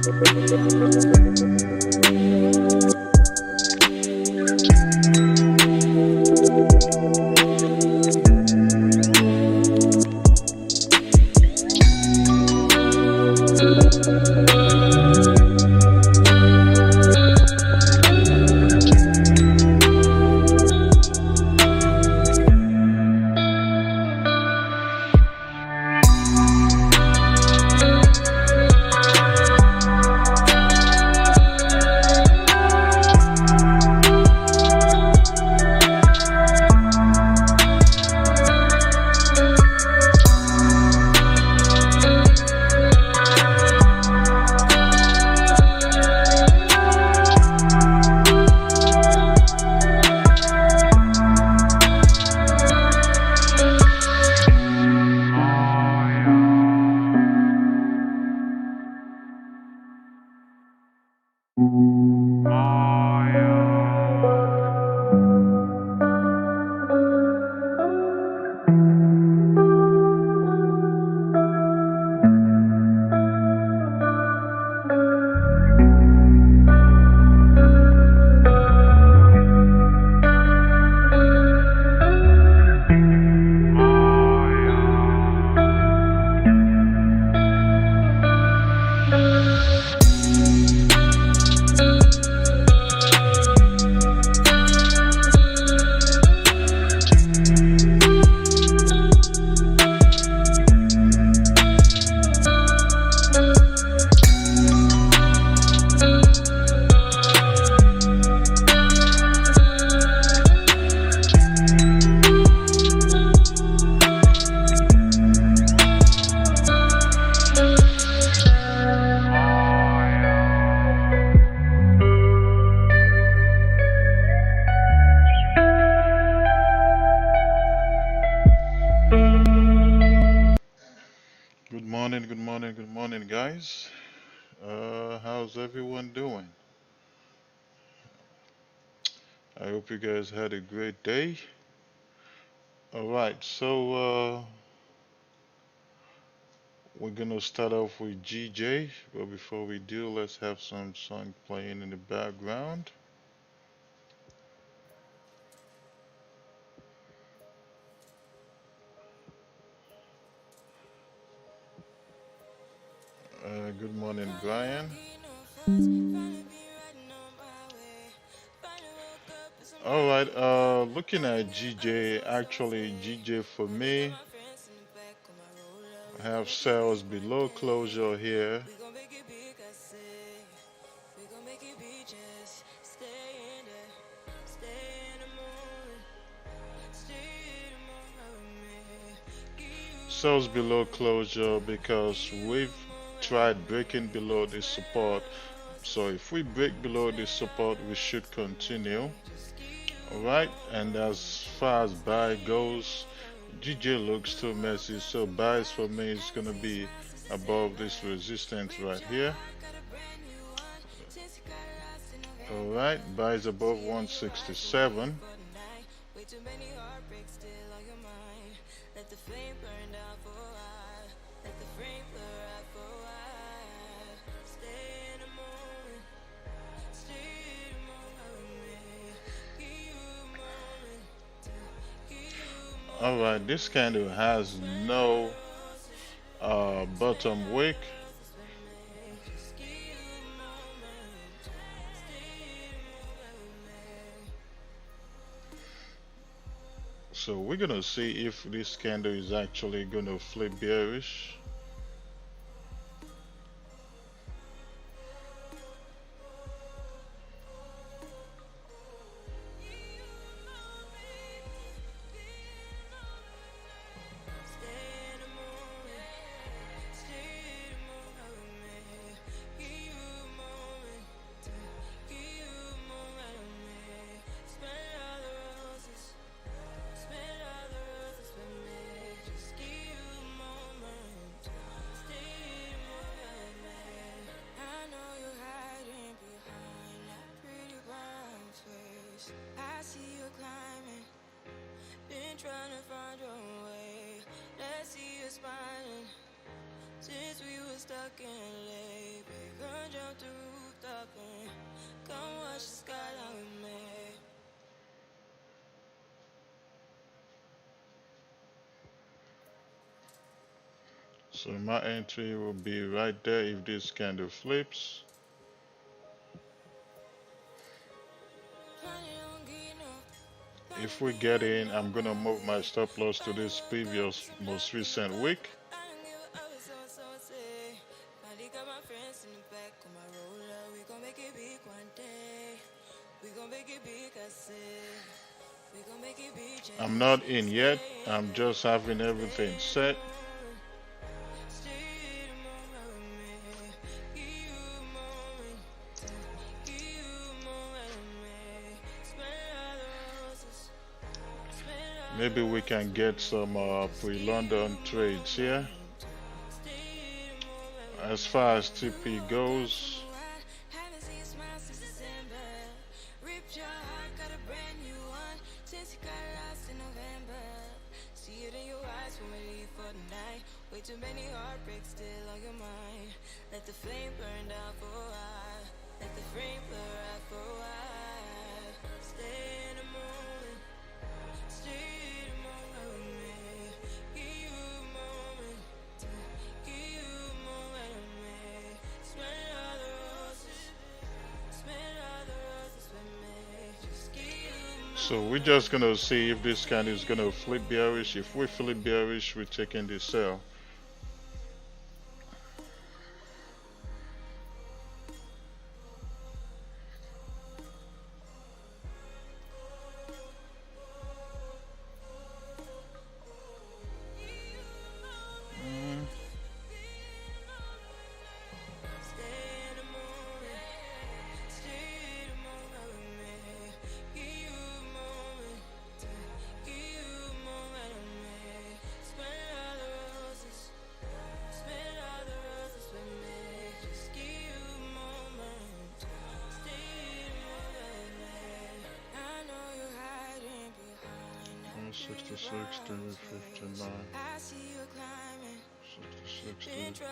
Good morning, guys. How's everyone doing? I hope you guys had a great day. All right, we're gonna start off with GJ, but before we do, let's have some song playing in the background. Good morning, Brian. All right, looking at GJ, actually, GJ for me, I have sales below closure here. Sells below closure because we've tried breaking below this support. So if we break below this support, we should continue. All right, and as far as buy goes, GJ looks too messy. So buys for me is gonna be above this resistance right here. All right, buys above 167. All right, this candle has no bottom wick. So we're gonna see if this candle is actually gonna flip bearish. So my entry will be right there if this candle flips. If we get in, I'm gonna move my stop loss to this previous most recent wick. I'm not in yet, I'm just having everything set. Maybe we can get some pre-London trades here. As far as TP goes, so we're just gonna see if this candle is gonna flip bearish. If we flip bearish, we're taking the sell. $66, $359. 66,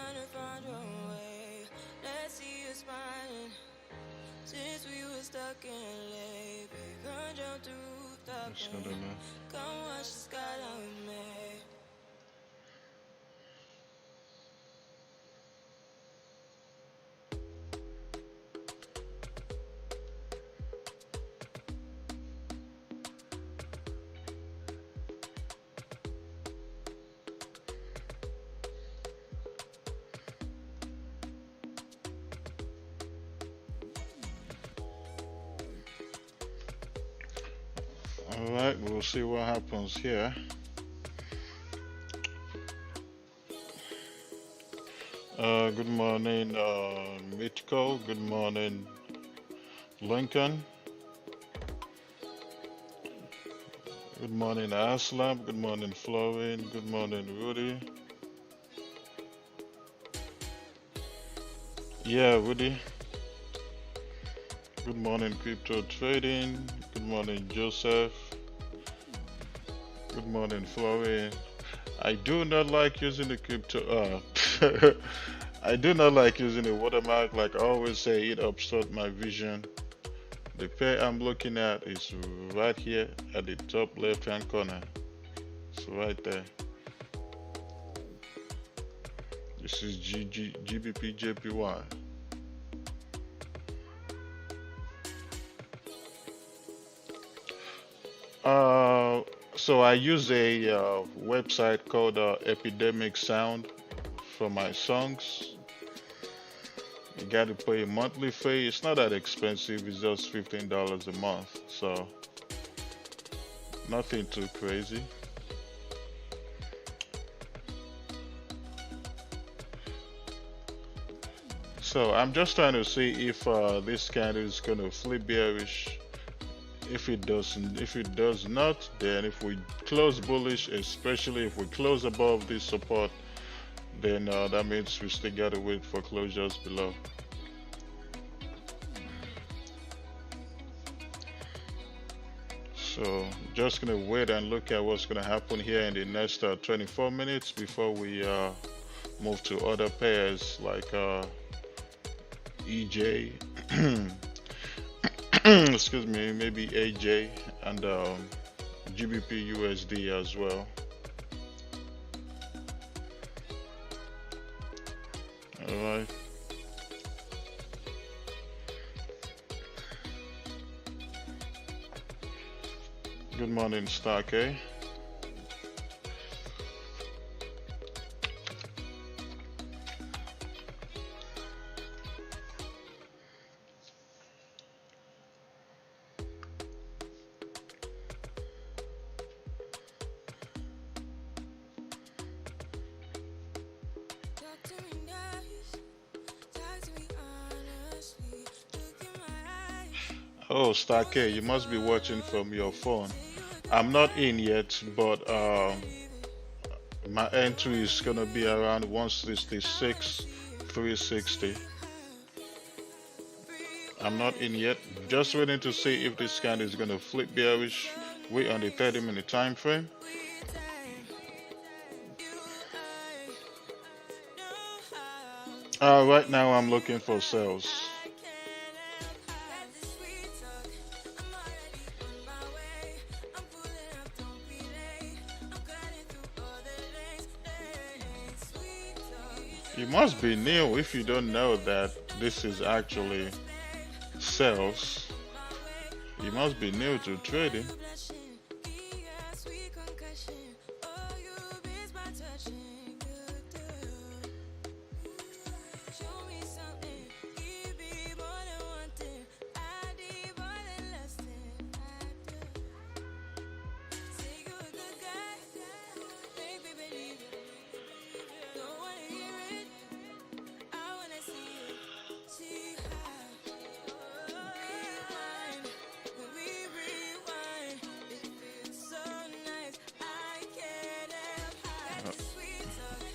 since we were stuck in late, can't jump the rooftop. Come watch the skyline with me. Alright, we'll see what happens here. Good morning, Mitko. Good morning, Lincoln. Good morning, Aslam. Good morning, Florian. Good morning, Rudy. Yeah, Rudy. Good morning, Crypto Trading. Good morning, Joseph. Good morning, Florian. I do not like using the crypto. I do not like using the watermark. Like I always say, it obstructs my vision. The pair I'm looking at is right here at the top left-hand corner. It's right there. This is GBP JPY. So I use a website called Epidemic Sound for my songs. You got to pay a monthly fee. It's not that expensive. It's just $15 a month. So nothing too crazy. So I'm just trying to see if this candle is going to flip bearish. If it does not, then if we close bullish, especially if we close above this support, then that means we still gotta wait for closures below. So just gonna wait and look at what's gonna happen here in the next 24 minutes before we move to other pairs like EJ, excuse me, maybe AJ, and GBP USD as well. All right. Good morning, Stark. Oh, Stark, you must be watching from your phone. I'm not in yet, but my entry is gonna be around 166, 360. I'm not in yet. Just waiting to see if this candle is gonna flip bearish. Wait on the 30-minute time frame. Right now I'm looking for sales. You must be new if you don't know that this is actually sales. You must be new to trading.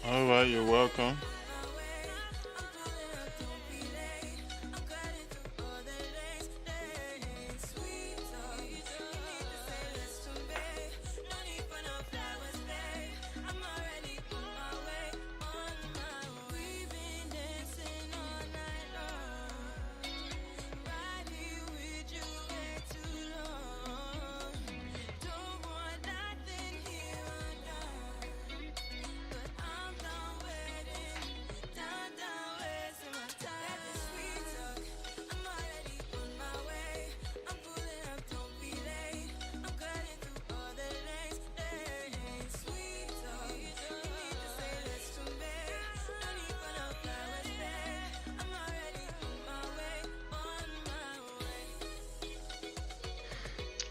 All right, you're welcome.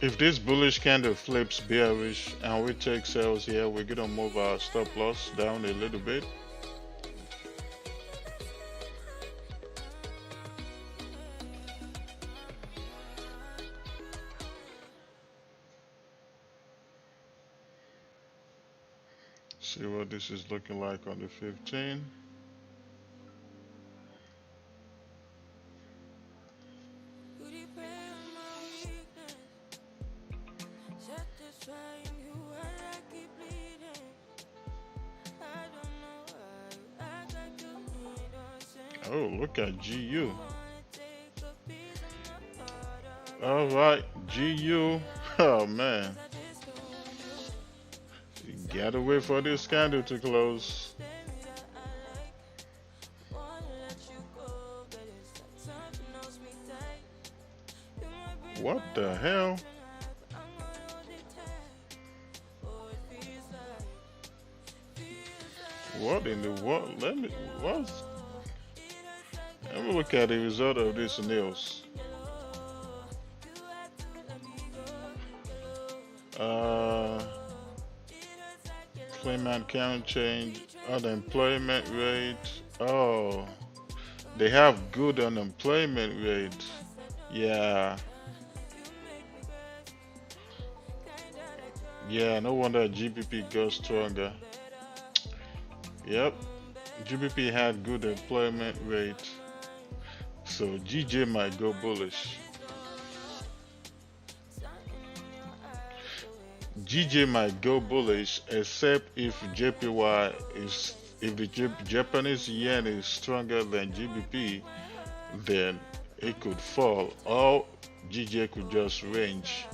If this bullish candle flips bearish and we take sales here, we're gonna move our stop loss down a little bit. See what this is looking like on the 15. Oh, look at GU. All right, GU. Oh man, you gotta wait for this candle to close. What the hell? What in the world? Let me look at the result of this news. Employment count change, unemployment rate. Oh, they have good unemployment rate. Yeah. Yeah, no wonder GBP goes stronger. Yep, GBP had good employment rate, so GJ might go bullish. GJ might go bullish, except if JPY is, if the Japanese yen is stronger than GBP, then it could fall, or GJ could just range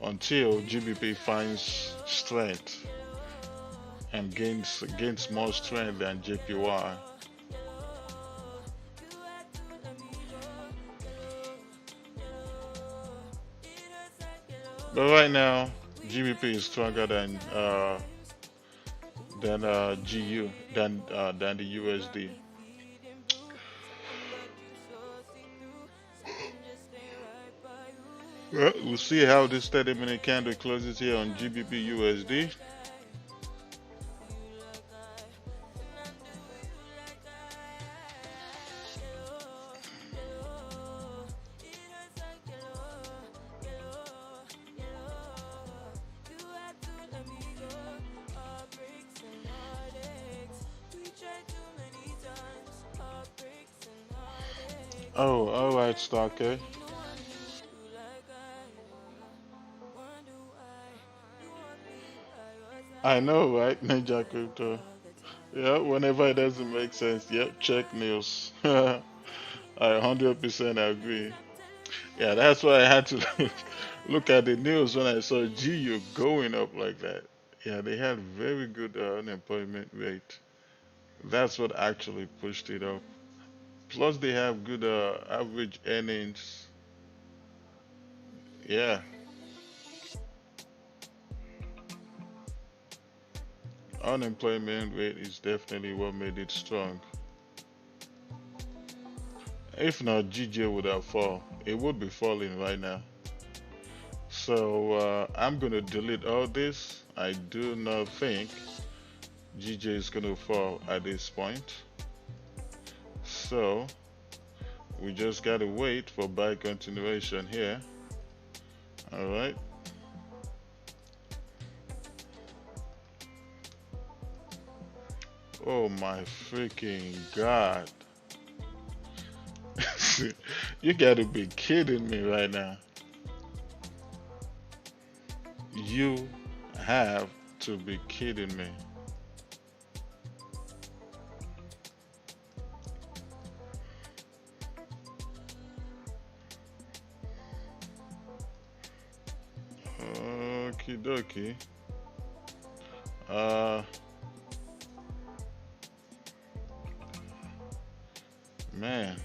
until GBP finds strength and gains more strength than JPY. But right now, GBP is stronger than GU than the USD. Well, we'll see how this 30-minute candle closes here on GBP USD. Oh, all right, Starker. I know, right? Ninja Crypto. Yeah, whenever it doesn't make sense, yep, check news. I 100% agree. Yeah, that's why I had to look at the news when I saw GU going up like that. Yeah, they had very good unemployment rate. That's what actually pushed it up. Plus, they have good average earnings. Yeah, unemployment rate is definitely what made it strong. If not, GJ would have fall. It would be falling right now. So I'm gonna delete all this. I do not think GJ is gonna fall at this point. So we just gotta wait for buy continuation here. All right. Oh my freaking god! You gotta be kidding me right now. You have to be kidding me. Okie dokie. Uh, man.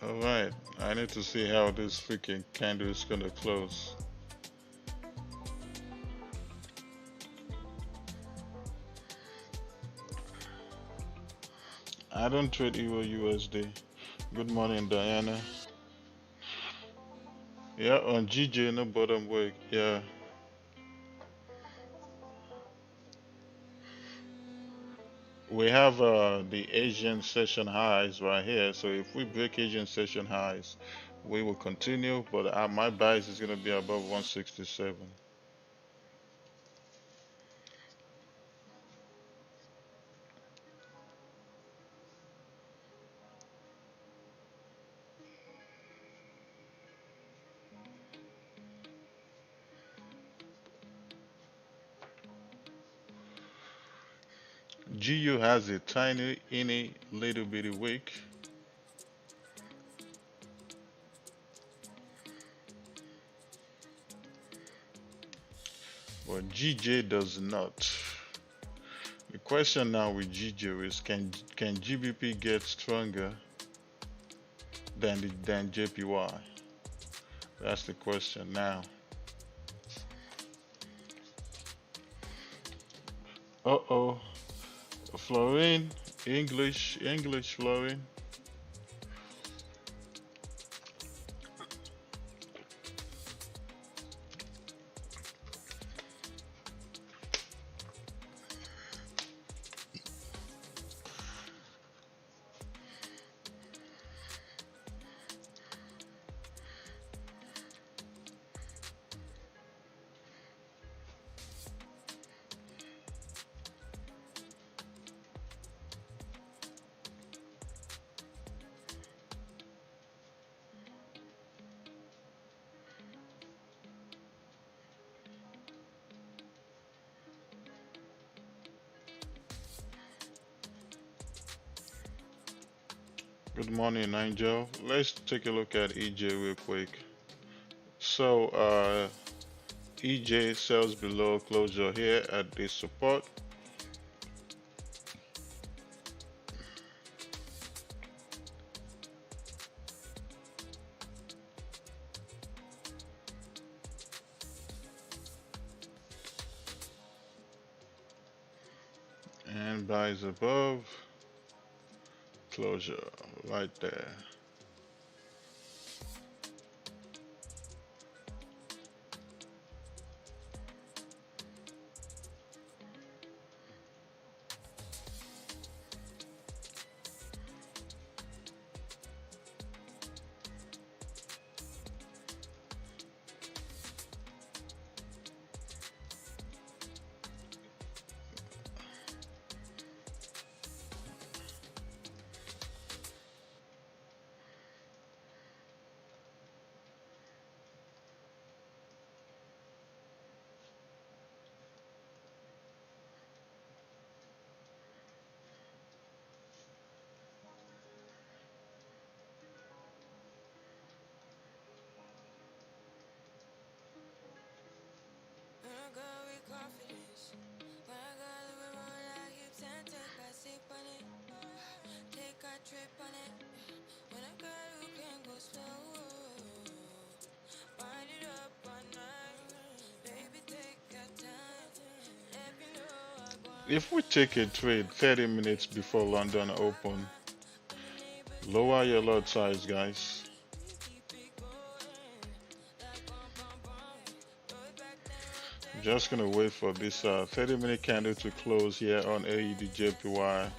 All right. I need to see how this freaking candle is gonna close. I don't trade Euro USD. Good morning, Diana. Yeah, on GJ, no bottom work. Yeah. We have the Asian session highs right here. So if we break Asian session highs, we will continue. But my bias is going to be above 167. GU has a tiny little bitty wick, but GJ does not. The Question now with GJ is can GBP get stronger than JPY? That's the question now. Uh-oh. Florine, English, Florine. Good morning, Angel. Let's take a look at EJ real quick. So, EJ sells below closure here at this support and buys above closure right there. If we take a trade 30 minutes before London open, lower your lot size, guys. Just gonna wait for this 30-minute candle to close here on AED JPY.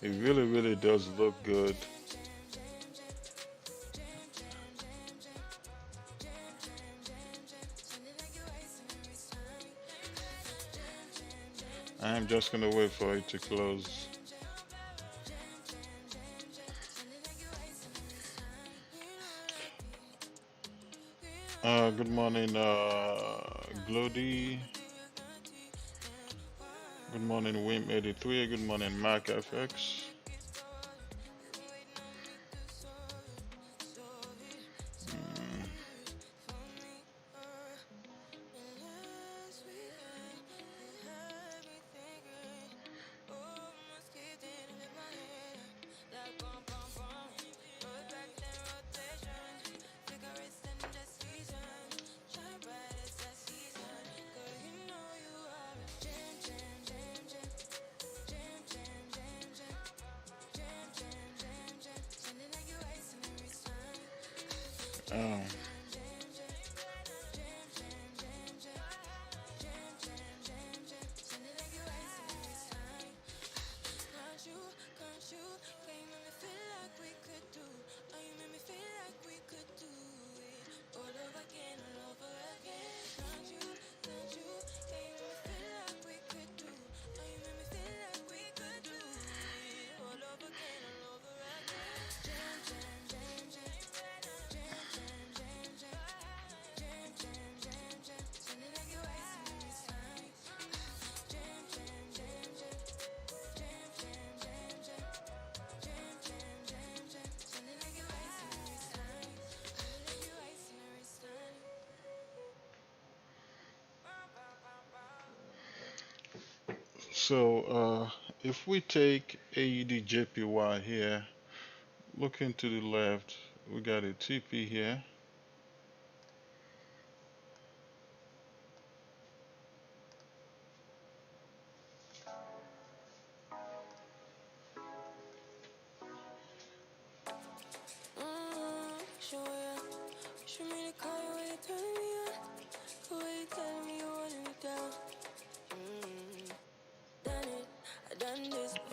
It really does look good. I'm just gonna wait for it to close. Good morning, Glody. Good morning, Wim83. Good morning, Mark FX. Mm, oh. So If we take AED JPY here, looking to the left, we got a TP here.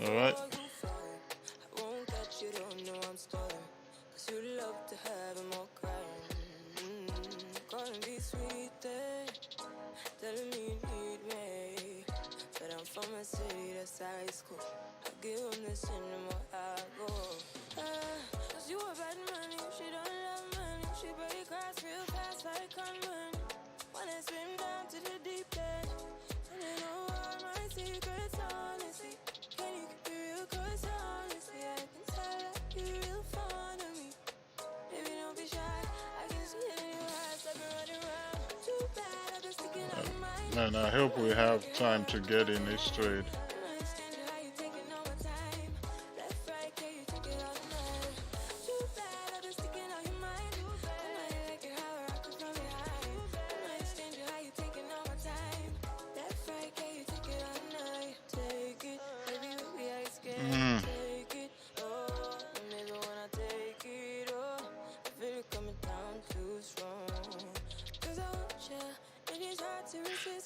All right. And I hope we have time to get in this trade.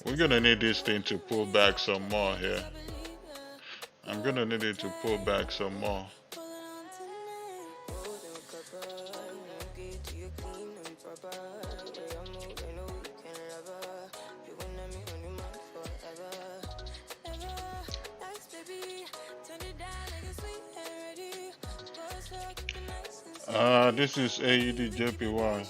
We're gonna need this thing to pull back some more here. I'm gonna need it to pull back some more. This is AED JPY.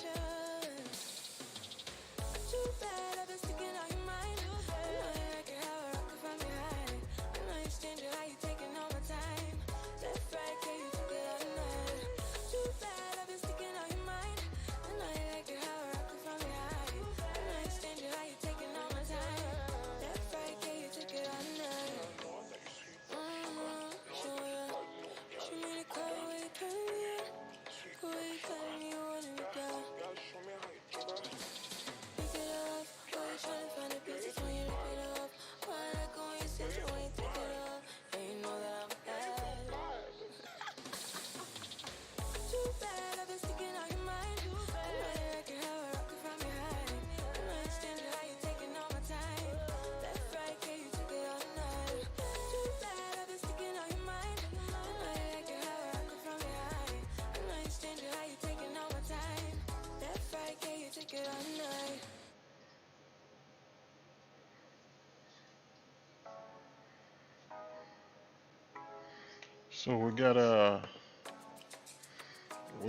So we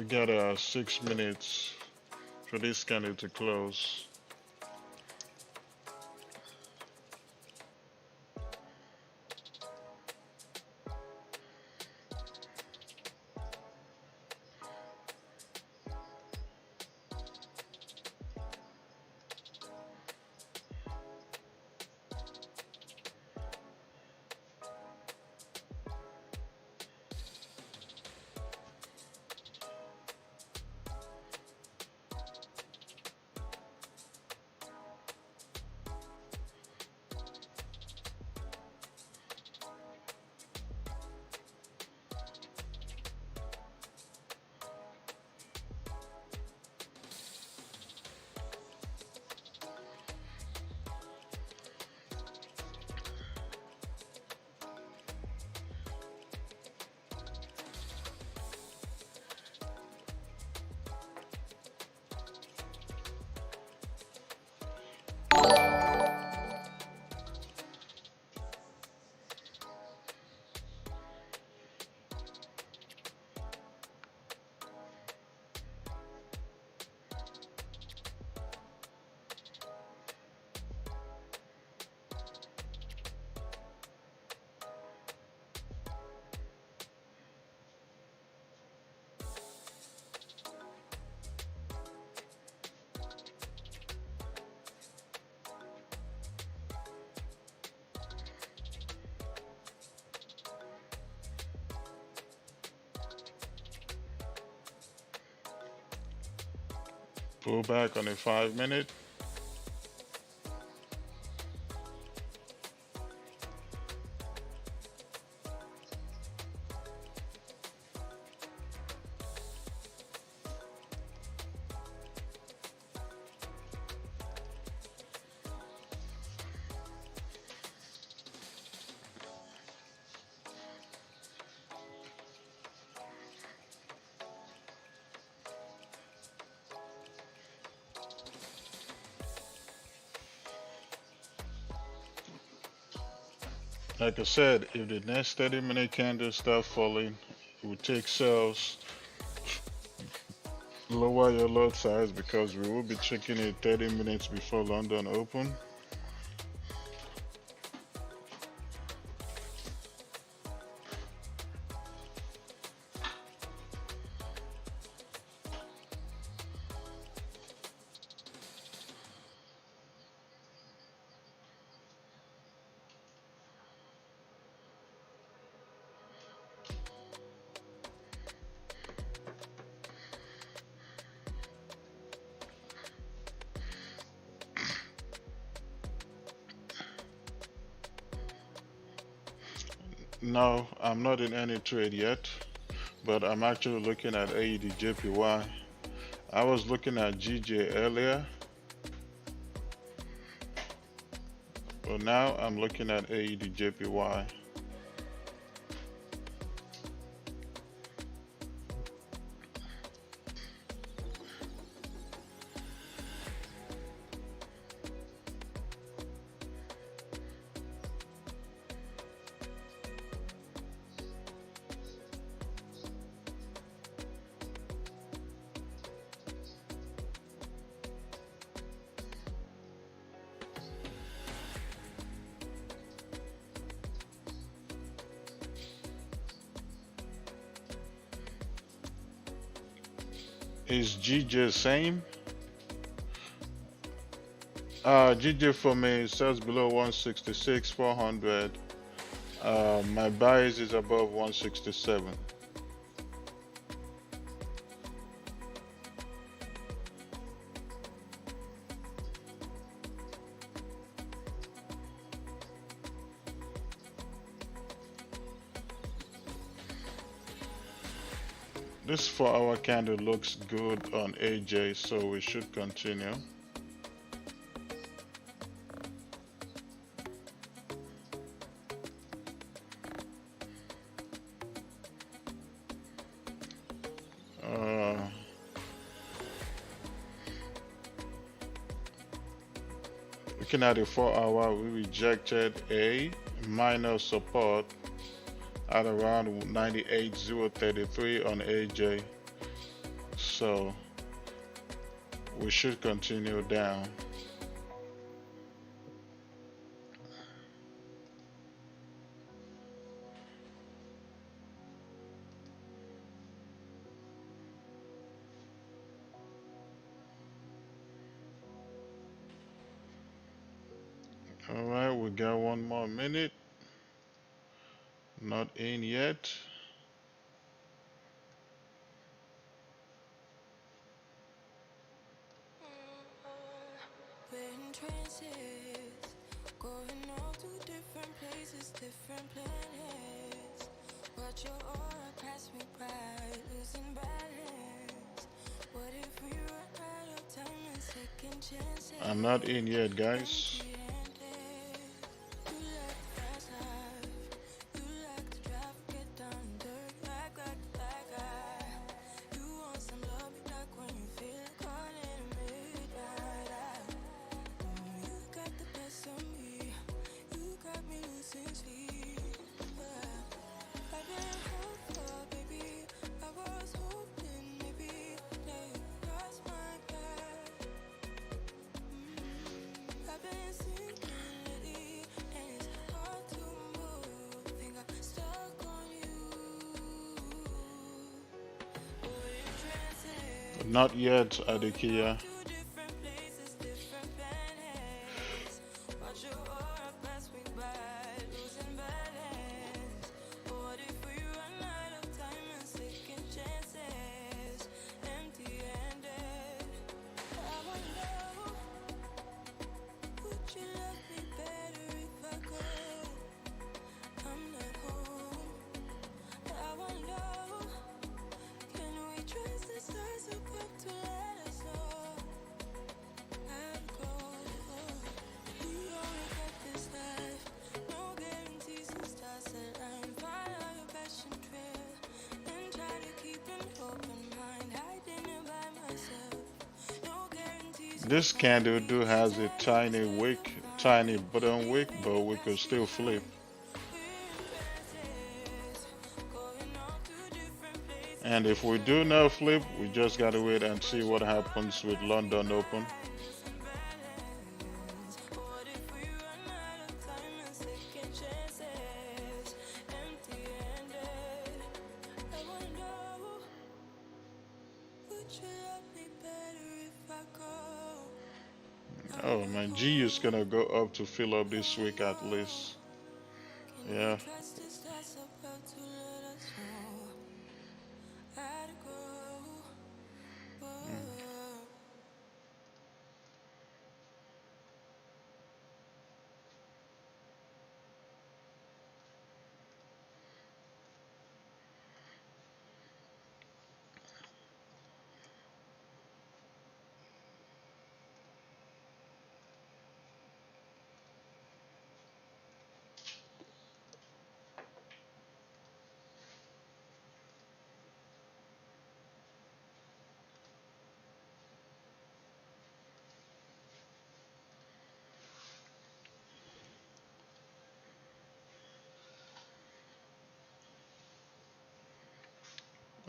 got 6 minutes for this candle to close. Pull back on a 5 minute. Like I said, if the next 30-minute candle start falling, it will take sales, lower your lot size because we will be checking it 30 minutes before London open. No, I'm not in any trade yet, but I'm actually looking at AED JPY. I was looking at GJ earlier, but now I'm looking at AED JPY. Is GJ same? GJ for me sells below 166, 400. My bias is above 167. This 4-hour candle looks good on AJ, so we should continue. Looking at the 4-hour, we rejected a minor support at around 98,033 on AJ, so we should continue down. All right, we got one more minute. Not in yet. I'm not in yet, guys. Not yet, Adekia. This candle do has a tiny wick, tiny bottom wick, but we could still flip. And if we do not flip, we just gotta wait and see what happens with London Open. Oh man, G is gonna go up to fill up this week at least. Yeah.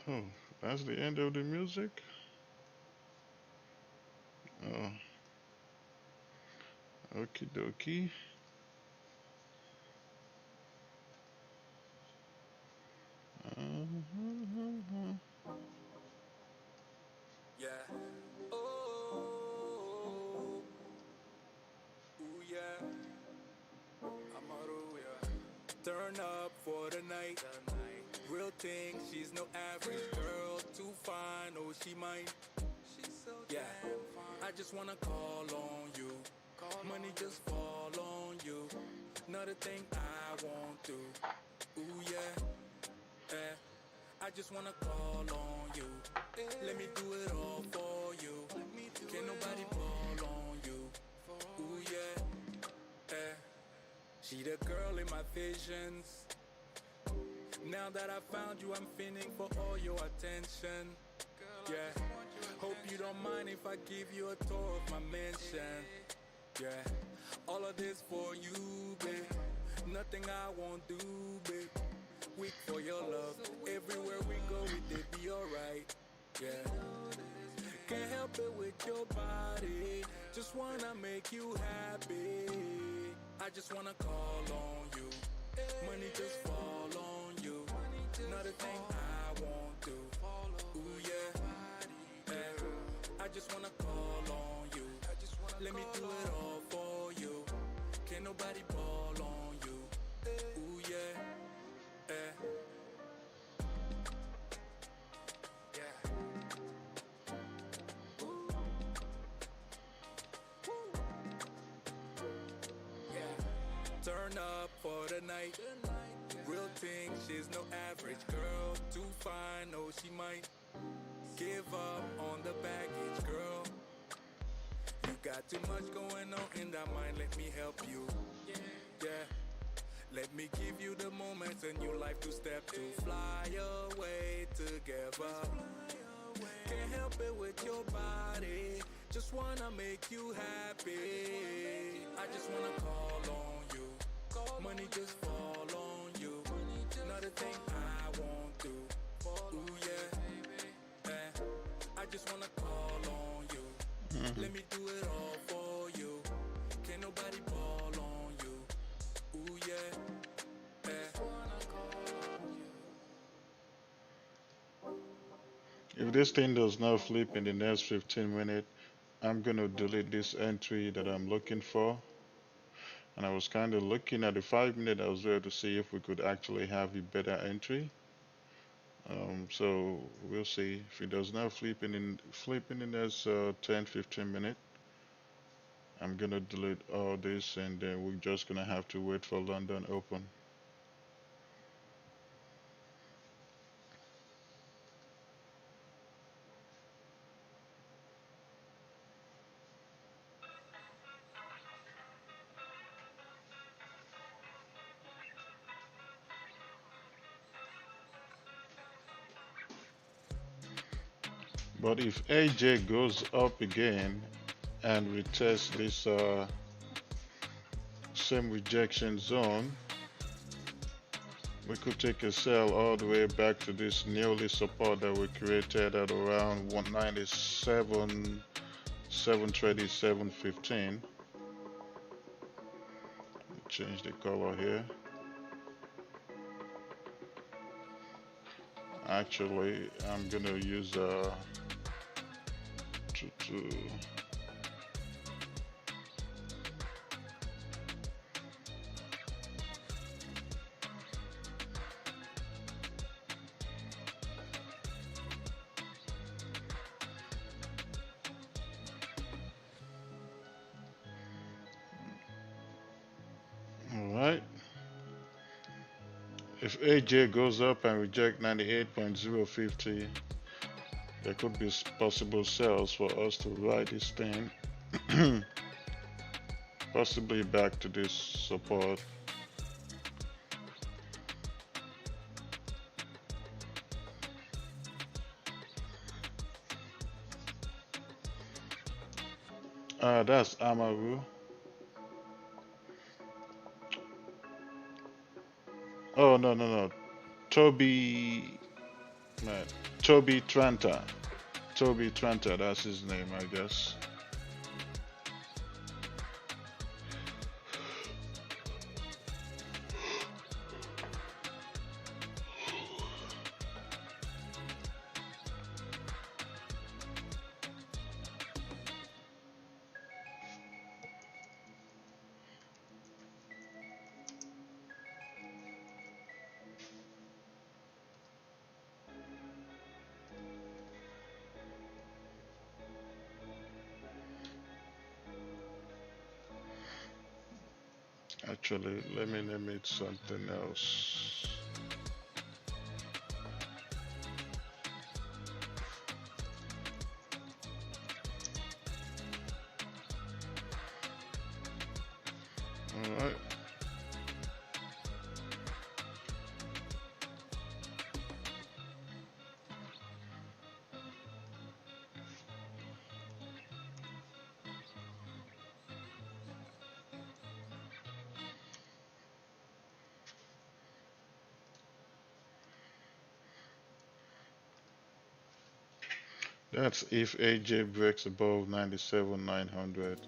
Oh, that's the end of the music. Oh, okie dokie. Uh-huh. Yeah. Oh, ooh, yeah. Amaru, yeah. Turn up for the night. Real thing, she's no average girl. Too fine, oh, she might. Yeah. I just wanna call on you. Money just fall on you. Another thing I won't do. Ooh, yeah. Yeah. I just wanna call on you. Let me do it all for you. Can't nobody call on you. Ooh, yeah. Yeah. She the girl in my visions. Now that I found you, I'm feeling for all your attention. Yeah. Hope you don't mind if I give you a tour of my mansion. Yeah. All of this for you, babe. Nothing I won't do, babe. Weak for your love. Everywhere we go, it be alright. Yeah. Can't help it with your body. Just wanna make you happy. I just wanna call on you. Money just fall on you. Not a thing I won't do. Ooh, yeah. Yeah. I just wanna call on you. Let me do it all for you. Can't nobody ball on you. Ooh, yeah. Yeah. Yeah. Yeah. Turn up for the night. Real thing, she's no average girl. Too fine, oh, she might give up on the baggage, girl. You got too much going on in that mind, let me help you. Yeah. Let me give you the moments in your life to step to fly away together. Can't help it with your body. Just wanna make you happy. I just wanna call on you. Money just fall on you. Not a thing I won't do. Ooh, yeah. Yeah. I just wanna call on you. Let me do it all for you. Can't nobody ball on you. Ooh, yeah. Yeah. If this thing does not flip in the next 15 minutes, I'm gonna delete this entry that I'm looking for. And I was kind of looking at the 5 minute as well to see if we could actually have a better entry. So we'll see if it does not flip in the next 10-15 minutes. I'm gonna delete all this and then we're just gonna have to wait for London Open. But if AJ goes up again and we test this same rejection zone, we could take a sell all the way back to this nearly support that we created at around 197, 730, 715. Change the color here. Actually, I'm gonna use to all right. If AJ goes up and reject 98.050, there could be possible sales for us to ride this thing possibly back to this support. That's Amaru. Oh, no, no, no. Toby, man, Toby Tranta. Toby Tranta, that's his name, I guess. Actually, let me name it something else. All right. That's if AJ breaks above 97,900.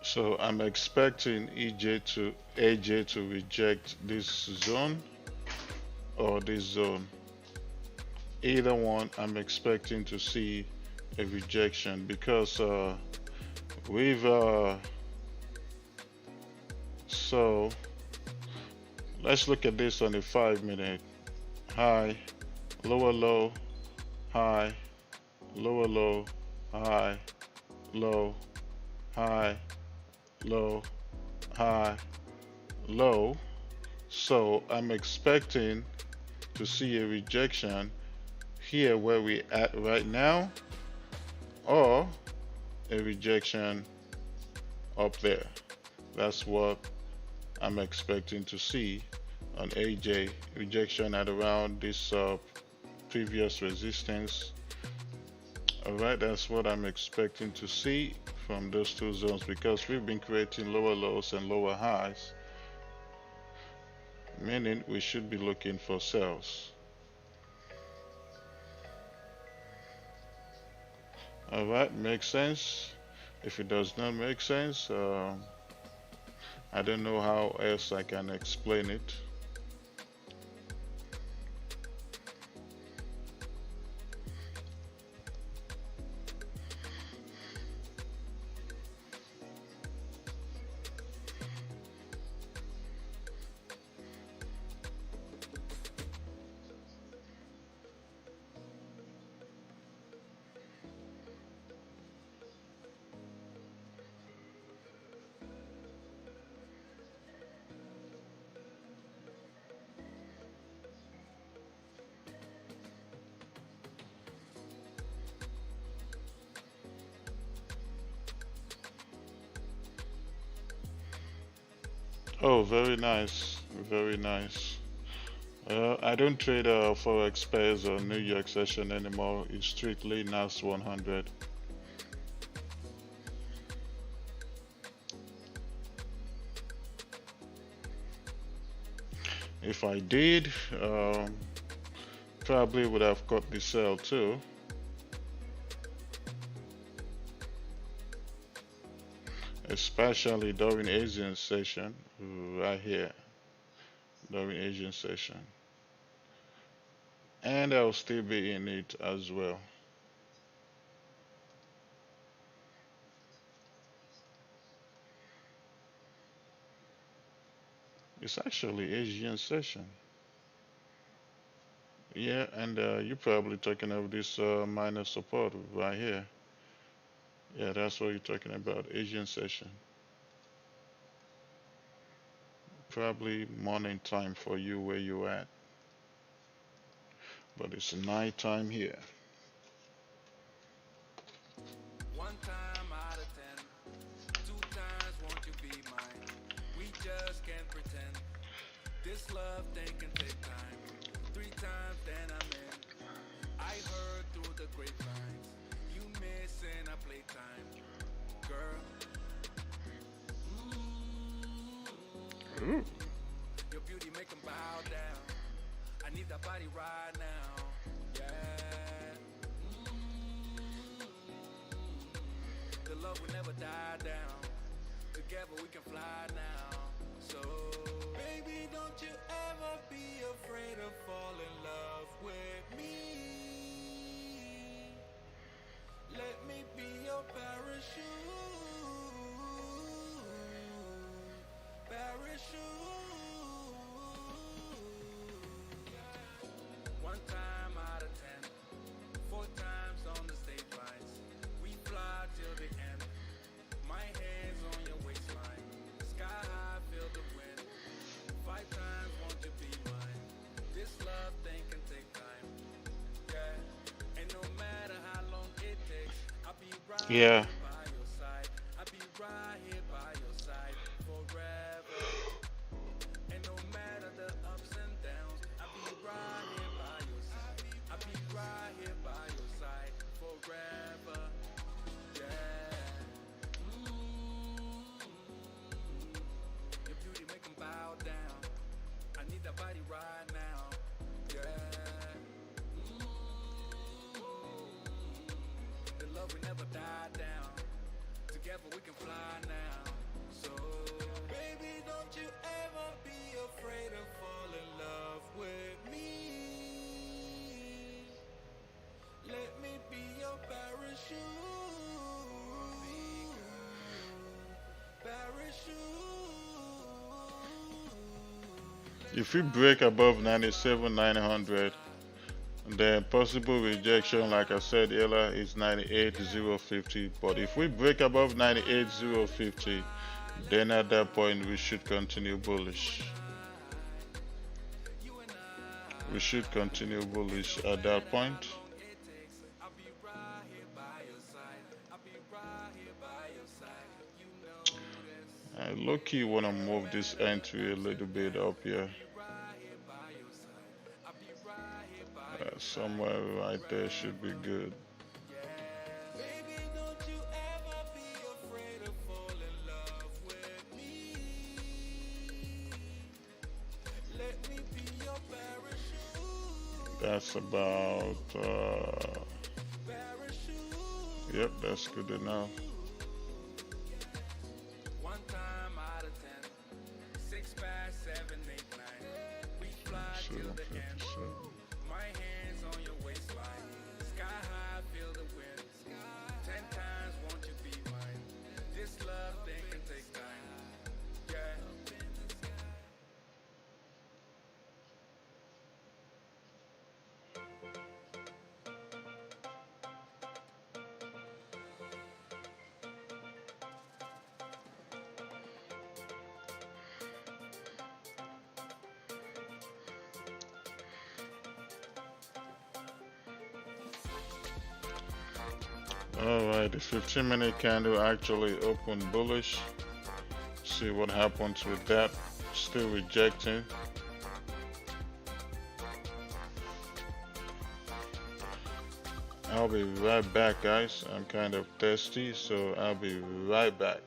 So I'm expecting AJ to reject this zone or this zone. Either one, I'm expecting to see a rejection because we've so let's look at this on the 5 minute. High, lower low, high, lower low, high, low, high, low, high, low. So I'm expecting to see a rejection here where we at right now, or a rejection up there. That's what I'm expecting to see on AJ. Rejection at around this previous resistance. Alright, that's what I'm expecting to see from those two zones because we've been creating lower lows and lower highs, meaning we should be looking for sales. Alright, makes sense. If it does not make sense, I don't know how else I can explain it. Oh, very nice, very nice. I don't trade Forex pairs or New York session anymore. It's strictly NAS 100. If I did, probably would have cut the sell too. Especially during Asian session, right here, during Asian session. And I'll still be in it as well. It's actually Asian session. Yeah, and you're probably talking of this minor support right here. Yeah, that's what you're talking about, Asian session. Probably morning time for you where you at, but it's night time here. One time out of ten, two times won't you be mine? We just can't pretend. This love thing can take time. Three times then I'm in. I heard through the grapevines, you missing our playtime, girl. Ooh. Your beauty make 'em bow down. I need that body right now. Yeah. The love will never die down. Together we can fly now. So, baby, don't you ever be afraid of falling in love with me. Let me be your parachute. Parachute. One time out of ten, four times on the stage lines. We fly till the end. My hands on your waistline. Sky high, feel the wind. Five times won't you be mine? This love thing can take time. Yeah. And no matter how long it takes, I'll be right Yeah. here by your side. I'll be right here by your side forever. And no matter the ups and downs, I'll be right here by your side. I'll be right here by your side forever. Yeah. Your beauty make 'em bow down. I need that body right now. Yeah. The love will never die down. Together we can fly now. So, baby, don't you ever be afraid of falling in love with me. Let me be your parachute. Parachute. If we break above 97,900, the possible rejection, like I said earlier, is 98,050. But if we break above 98,050, then at that point we should continue bullish. We should continue bullish at that point. I low key want to move this entry a little bit up here. Somewhere right there should be good. Baby, don't you ever be afraid of falling in love with me. Let me be your parachute. That's about, Parachute. yep, that's good enough. One time out of 10, 6 past 7, 8, 9. We fly till the end. 757. My hands on your waistline. Sky high, feel the wind. 10 times won't you be mine? This love thing can take time. Yeah. Alright, the 15-minute candle actually opened bullish. See what happens with that. Still rejecting. I'll be right back, guys. I'm kind of thirsty, so I'll be right back.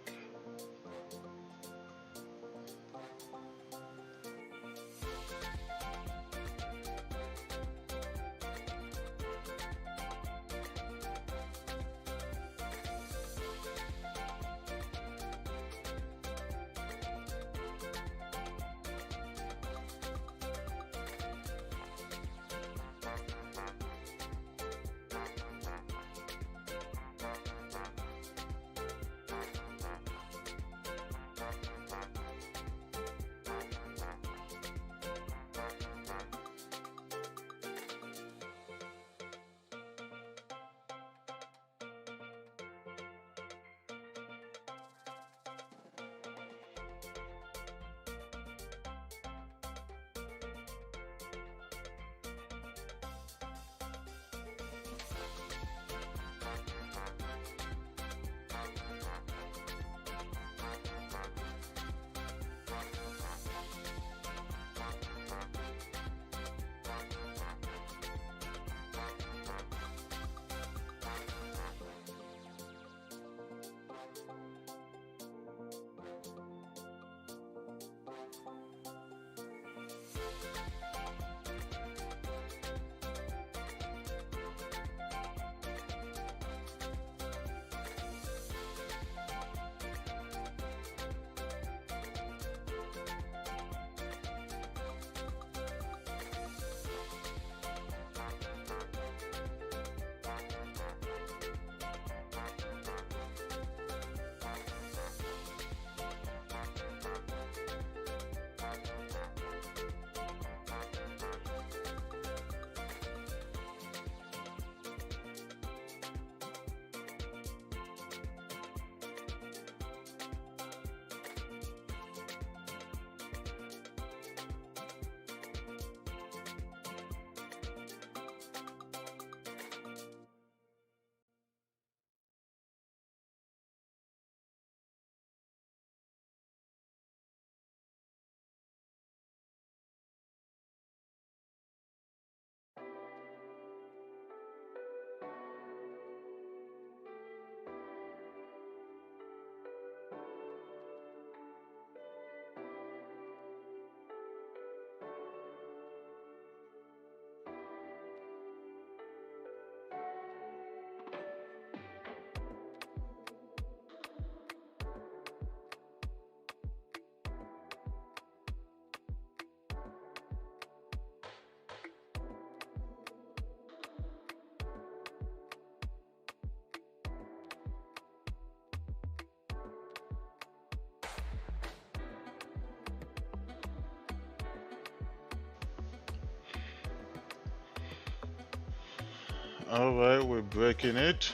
All right, we're breaking it.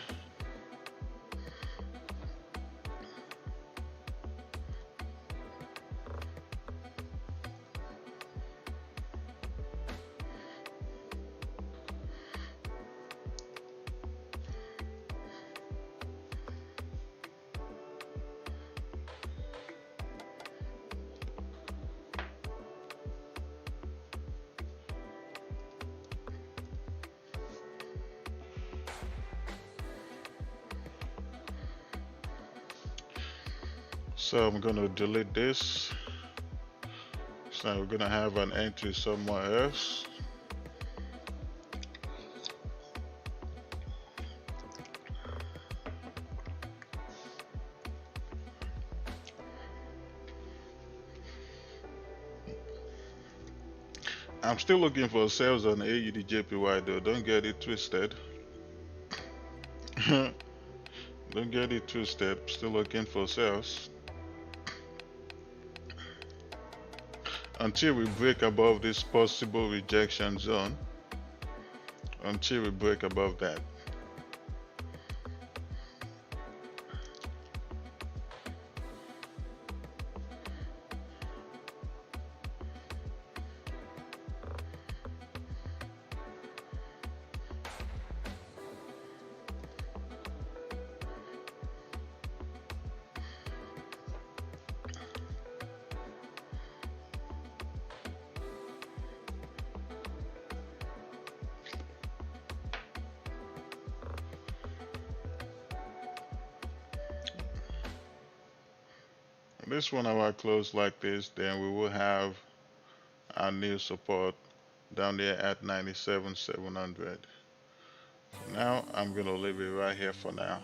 So I'm gonna delete this. So we're gonna have an entry somewhere else. I'm still looking for sales on AUDJPY though. Don't get it twisted. Don't get it twisted. Still looking for sales. Until we break above this possible rejection zone. Until we break above that. this 1 hour close like this, then we will have our new support down there at 97,700. Now I'm gonna leave it right here for now.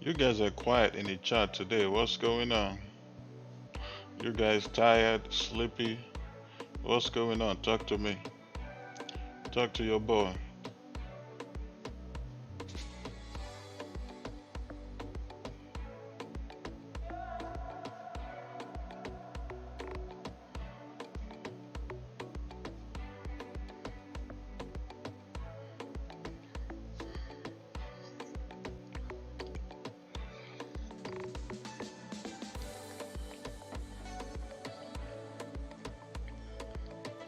You guys are quiet in the chat today. What's going on? You guys tired, sleepy? What's going on? Talk to me. Talk to your boy.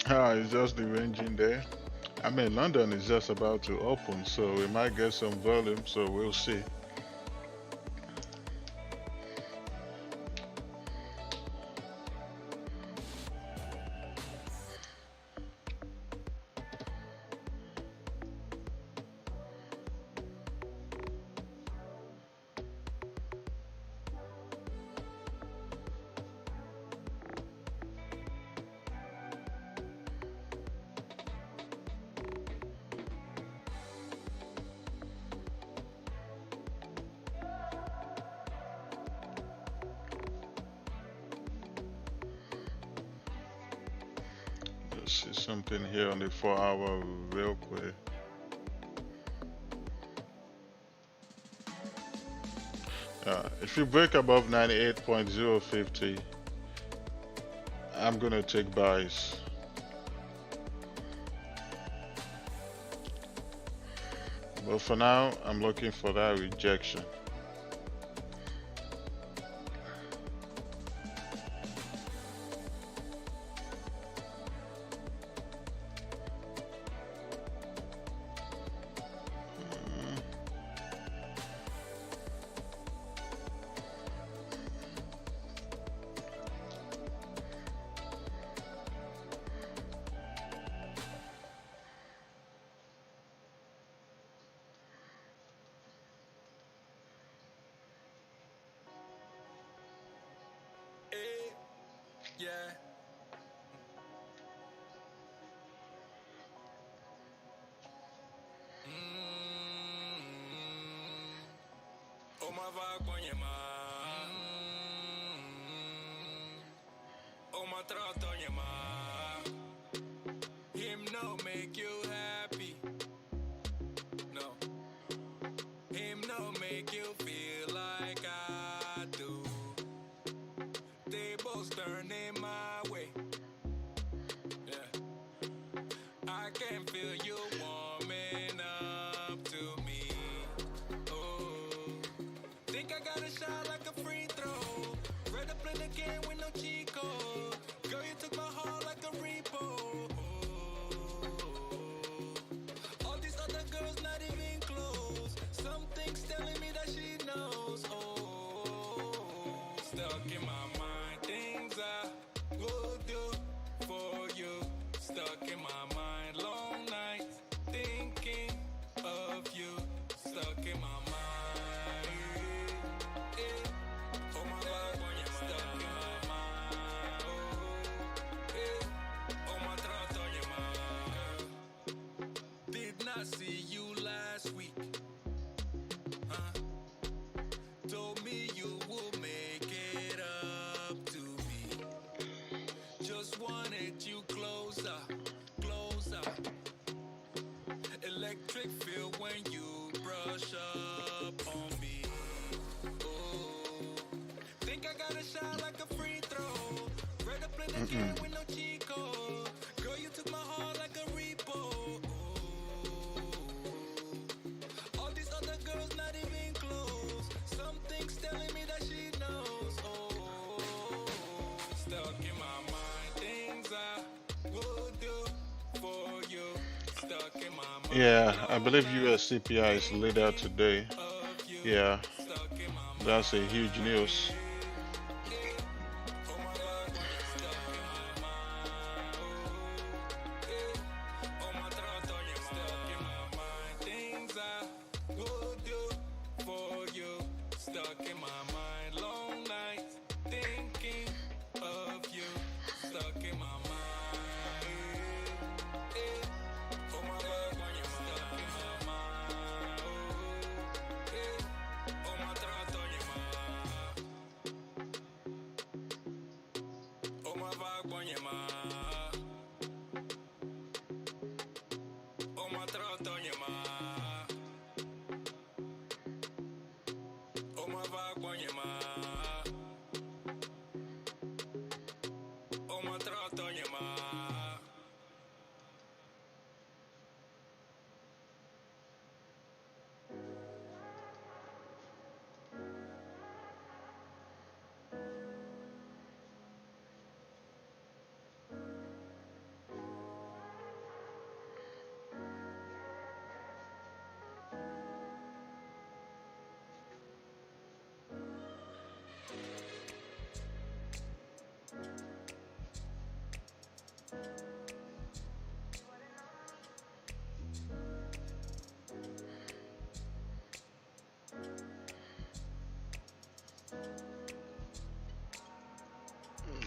Ah, it's just the range in there. I mean, London is just about to open, so we might get some volume, so we'll see. Let's see something here on the 4 hour real quick. If you break above 98.050, I'm gonna take buys. But for now, I'm looking for that rejection. Eh, yeah. Oh my vibe kwenye ma. Oh my trot kwenye ma. Him no make you happy. No. Him no make you feel like I do. They both turning my way. Yeah. I can feel you warming up to me. Oh, think I got a shot like a free throw. Ready to play the game with no cheat code. Girl, you took my heart like a repo. All these other girls not even close. Something's telling me that she knows. Oh, stuck in my mind, things I would do for you. Stuck in my mind, long nights thinking of you. Stuck in my mind. Oh my God, when you're stuck in my mind. Oh my trust on your mind. Did not see you last week. Told me you will make it up to me. Just wanted you closer, closer. Electric feel when you brush up on me. Oh, think I got a shot like a free throw. Ready to play the game with no cheat code. Yeah, I believe US CPI is laid out today. Yeah, that's a huge news.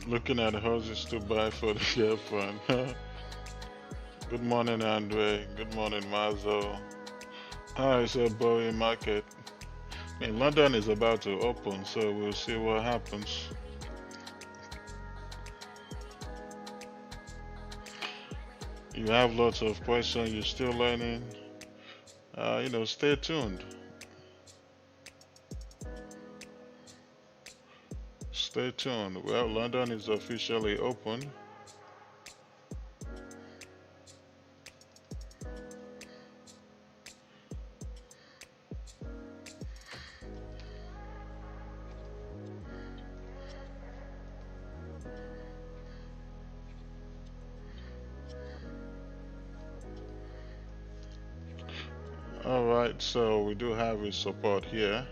Looking at houses to buy for the girlfriend. Good morning, Andre. Good morning, Mazo. Hi, it's a Bowie market. I mean, London is about to open, so we'll see what happens. You have lots of questions, you're still learning. Stay tuned. Stay tuned. Well, London is officially open. Alright, so we do have a support here.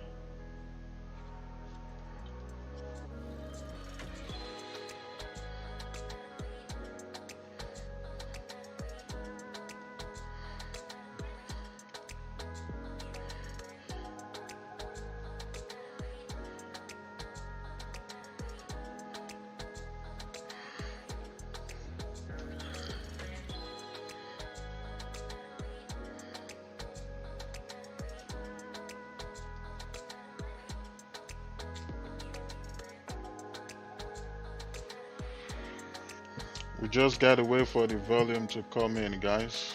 We just gotta wait for the volume to come in, guys.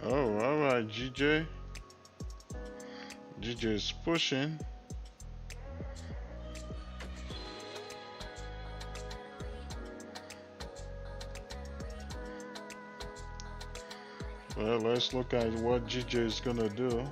Oh, alright, GJ. GJ is pushing. Well, let's look at what GJ is gonna do.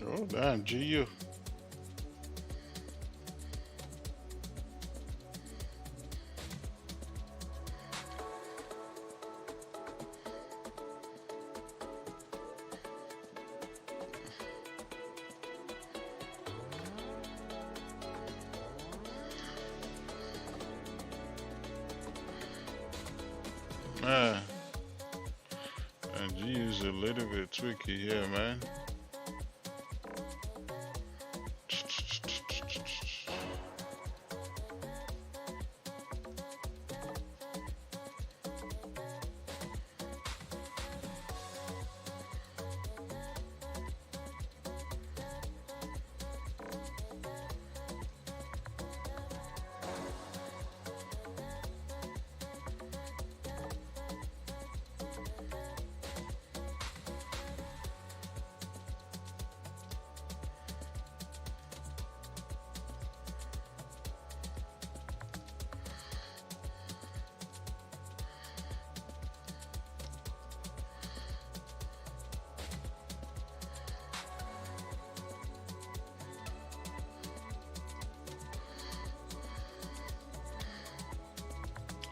Oh damn, GU. Man, and GU's a little bit tricky here, man.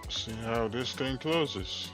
See how this thing closes.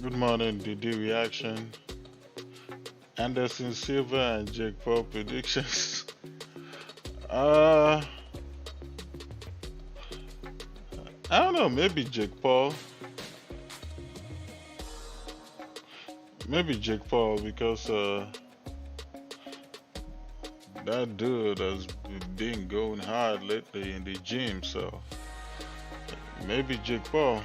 Good morning, DD Reaction. Anderson Silva and Jake Paul predictions. uh, I don't know, maybe Jake Paul. Maybe Jake Paul because that dude has been going hard lately in the gym, so maybe Jake Paul.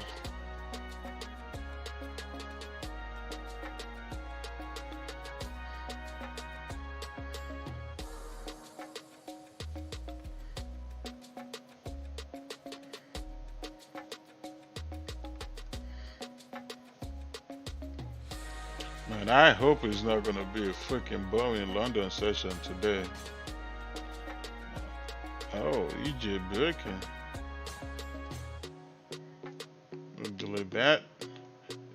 Man, I hope it's not gonna be a freaking boring London session today. Oh, EJ breaking. We'll delete that.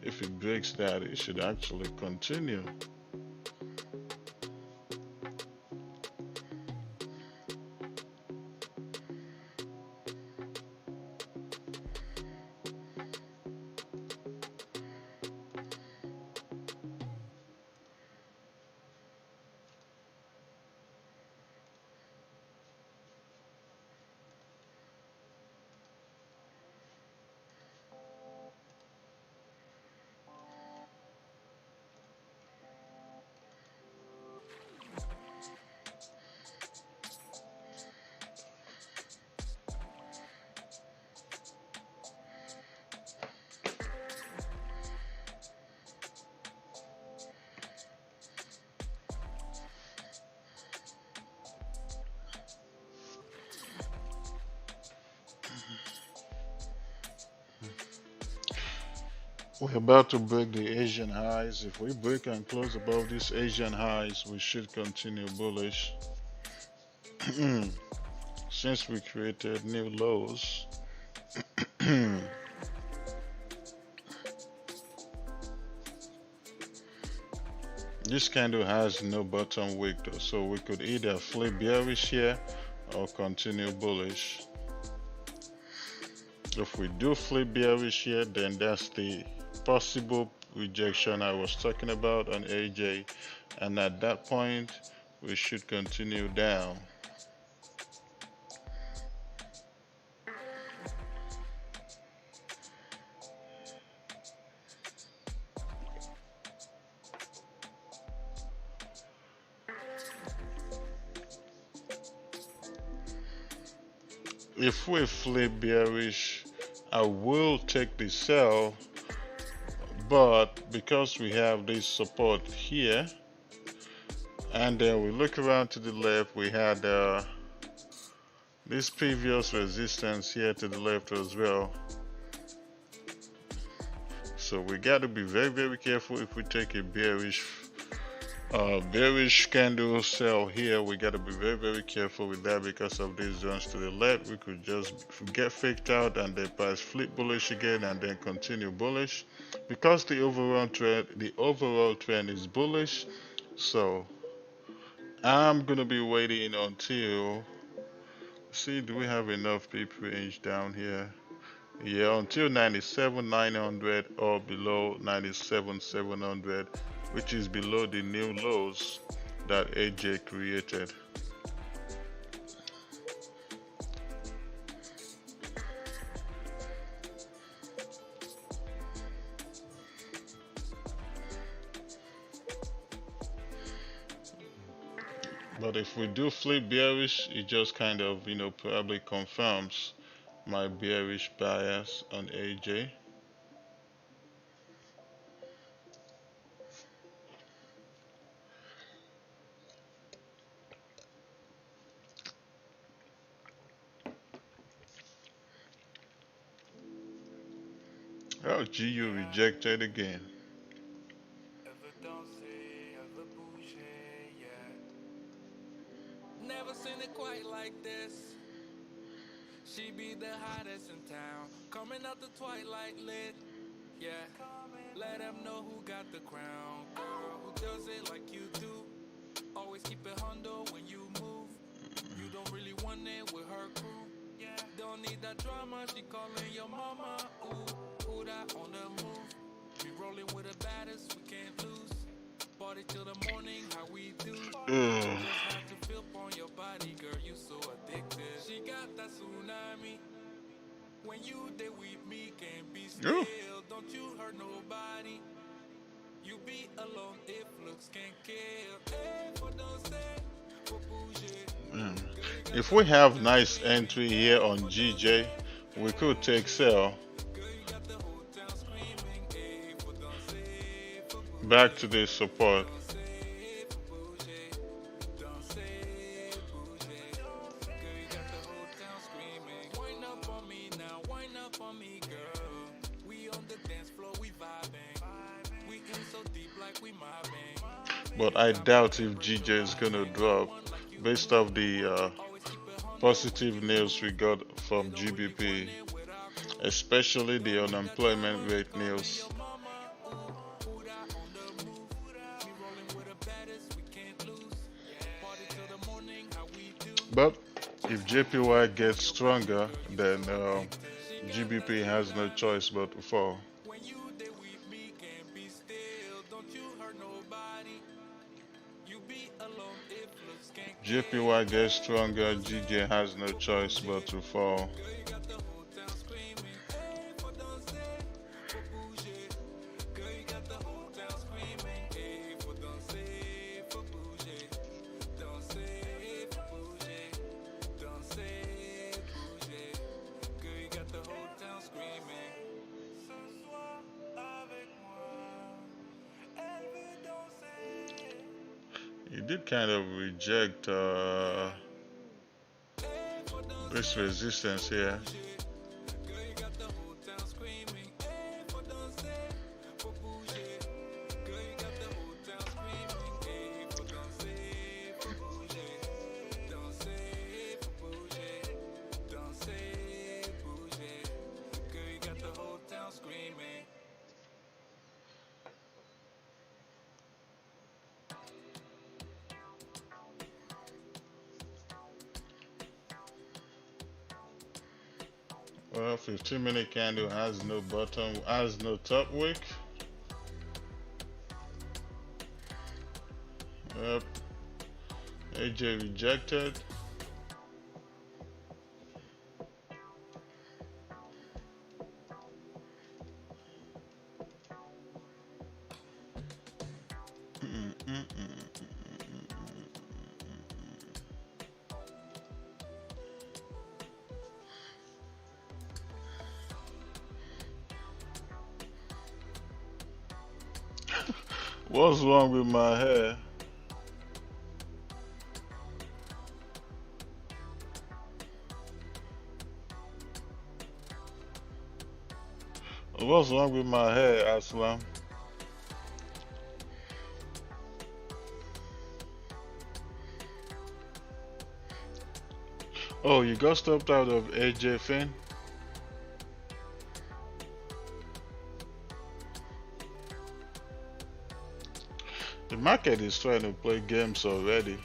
If it breaks that, it should actually continue. We're about to break the Asian highs. If we break and close above these Asian highs, we should continue bullish. Since we created new lows, this candle has no bottom wick though, so we could either flip bearish here or continue bullish. If we do flip bearish here, then that's the possible rejection I was talking about on AJ, and at that point we should continue down. If we flip bearish, I will take the sell, but because we have this support here, and then we look around to the left, we had this previous resistance here to the left as well. So we got to be very, very careful if we take a bearish candle sell here. We got to be very, very careful with that because of these zones to the left. We could just get faked out and then price flip bullish again and then continue bullish because the overall trend is bullish. So I'm gonna be waiting until, see, do we have enough pip range down here? Yeah, until 97,900 or below 97,700, which is below the new lows that AJ created. But if we do flip bearish, it just kind of, probably confirms my bearish bias on AJ. Oh, GU rejected again. Never seen it quite like this. She be the hottest in town, coming out the twilight lit. Yeah, let them know who got the crown. Girl, who does it like you do? Always keep it hundo when you move. You don't really want it with her crew. Yeah, don't need that drama. She calling your mama. Ooh, who that on the move? Be rolling with the baddest, we can't lose. Party till the morning, how we do. Just have to feel on your body, girl. You so addicted. She got that tsunami. When you there with me, can't be still. Don't you hurt nobody. You be alone if looks can kill. Hey, for don't say, for bouger. If we have nice entry here on GJ, we could take sell. Back to the support. But I doubt if GJ is gonna drop based off the positive news we got from GBP, especially the unemployment rate news. But if JPY gets stronger, then GBP has no choice but to fall. JPY gets stronger, GJ has no choice but to fall. He did kind of reject this resistance here. Well, 15-minute candle has no bottom, has no top wick. Yep. AJ rejected. What's wrong with my hair? What's wrong with my hair, Aslam? Oh, you got stopped out of AJ Finn? The market is trying to play games already.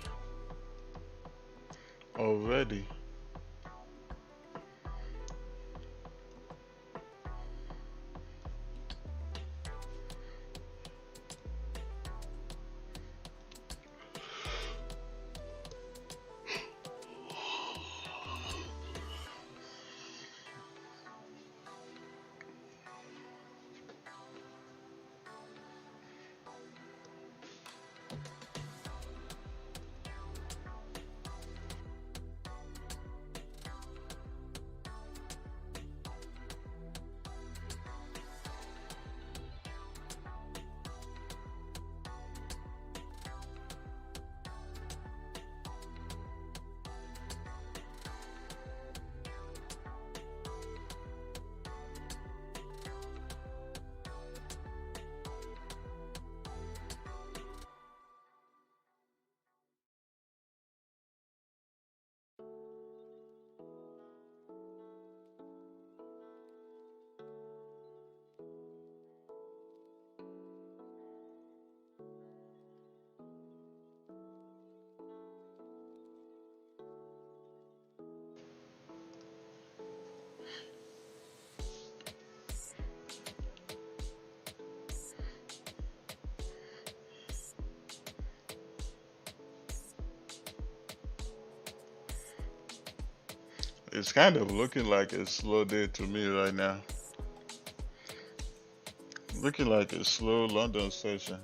Already. It's kind of looking like a slow day to me right now. Looking like a slow London session.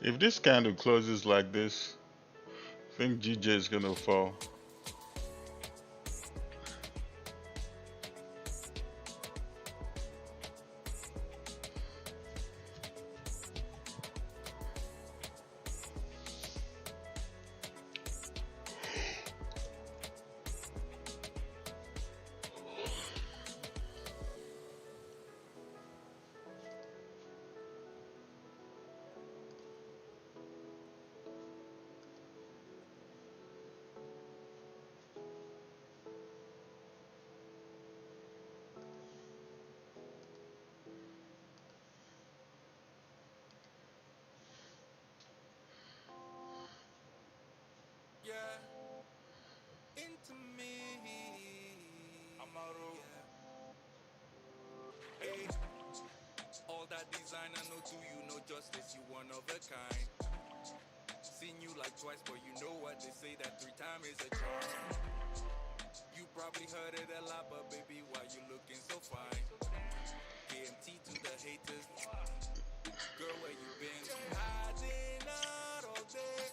If this candle closes like this, I think GJ is gonna fall. Yeah, into me. I'm out of hey, all that designer no do you no justice. You one of a kind. Seen you like twice, but you know what they say that three times is a charm. You probably heard it a lot, but baby, why you looking so fine? KMT to the haters, girl, where you been? Hiding out all day.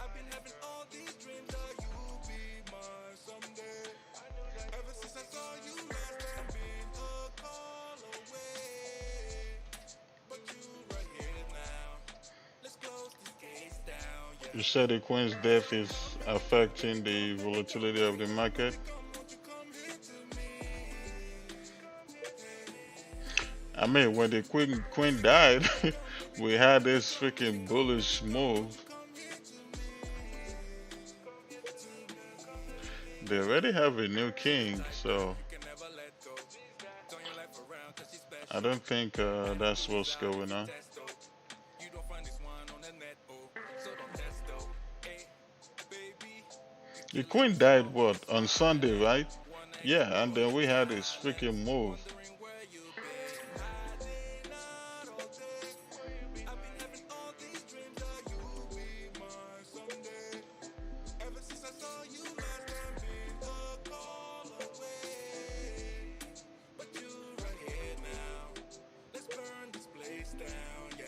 I've been having all these dreams that you be mine someday. Ever since I saw you last time, been a call away. But you right here now. Let's close this case down, You yeah. said the Queen's death is affecting the volatility of the market. Won't you come here to me? I mean, when the Queen died, we had this freaking bullish move. They already have a new king, so You can never let go. Turn your life around cause she's I special. don't think that's what's going on. Test though. You don't find this one on the net, oh. So don't test though. Hey, baby, you The killing me Queen died slow. what on Sunday, right? One night Yeah, and stand then on we the had this island. freaking move. Wondering where you've been. Hiding out all day. I've been having all these dreams that you be mine someday. Ever since I saw you last time, been a call away. But you right here now. Let's burn this place down, yeah.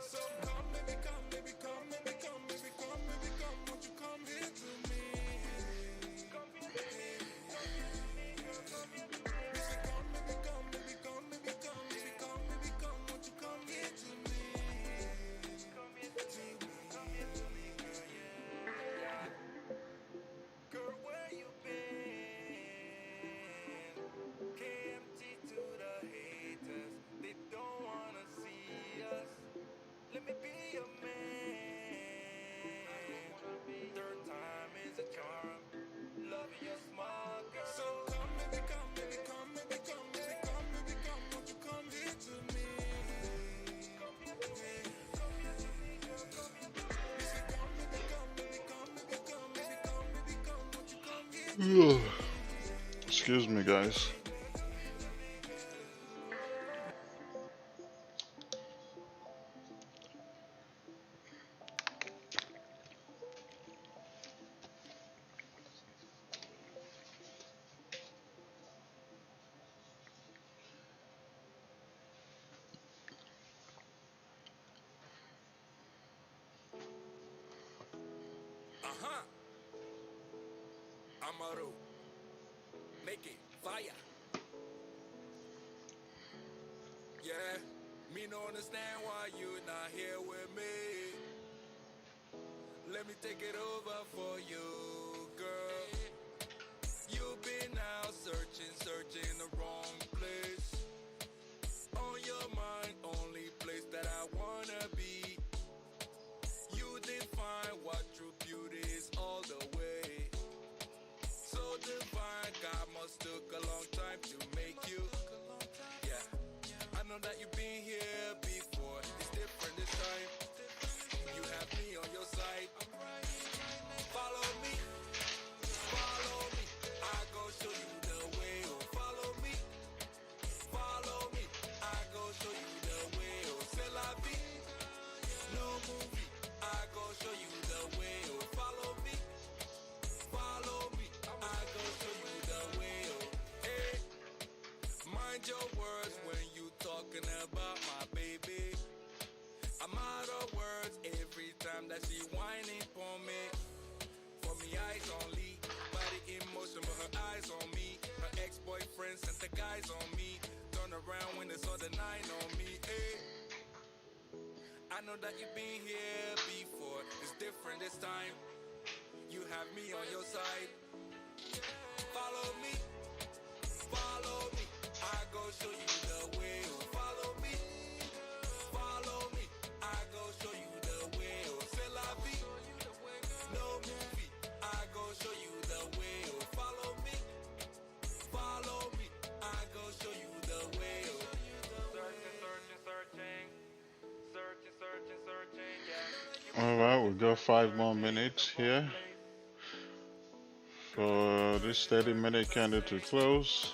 So come, baby, come, baby, come, baby, come, baby, come, baby, come. Won't you come here to me? Come here to me. Come here to me. We say come, baby, come, baby, come, baby, come, baby, come, baby, come. Won't you come here to me? Come here to me. Come here to me, girl, yeah. Girl, where you been? KMT to the haters, they don't wanna see us. Let me be your man. Third time is a charm. Loving your smart girl. So come, baby, come, baby, come, baby, come, baby, come, baby, come. Won't you come here to me? Come here to me. Come here to me, girl. Come here to me. We say come, baby, come, baby, come, baby, come, baby, come, baby, come. Won't you come here to me? Excuse me, guys. Uh-huh. Amaru. Make it fire. Yeah. Me no understand why you not here with me. Let me take it over for you, girl. You've been out searching the wrong place. On your mind, only place that I wanna be. You define what true beauty is all the way. So divine, God must took a long time to make you. Yeah, I know that you've been here before. It's different this time. You have me on your side. Follow me, follow me. I go show you the way. Oh, follow me, I go show you the way. Oh, c'est la vie, no movie. I go show you the way. Oh, follow me, I go show you the way. Oh, hey, mind your words when you talking about my baby. I'm out of words. that she whining for me. For me, eyes only. Body in motion, but her eyes on me. Her ex-boyfriend sent the guys on me. Turn around when they saw the 9 on me. Hey. I know that you've been here before. It's different this time. You have me on your side. Follow me, follow me. I go show you the way. Follow me, follow me. I go show you the way. C'est la vie, no movie. I go show you the way. Follow me, follow me. I go show you the way. Searching, searching, searching, searching, searching, searching. Yeah. All right, we got 5 more minutes here for this 30-minute candle to close.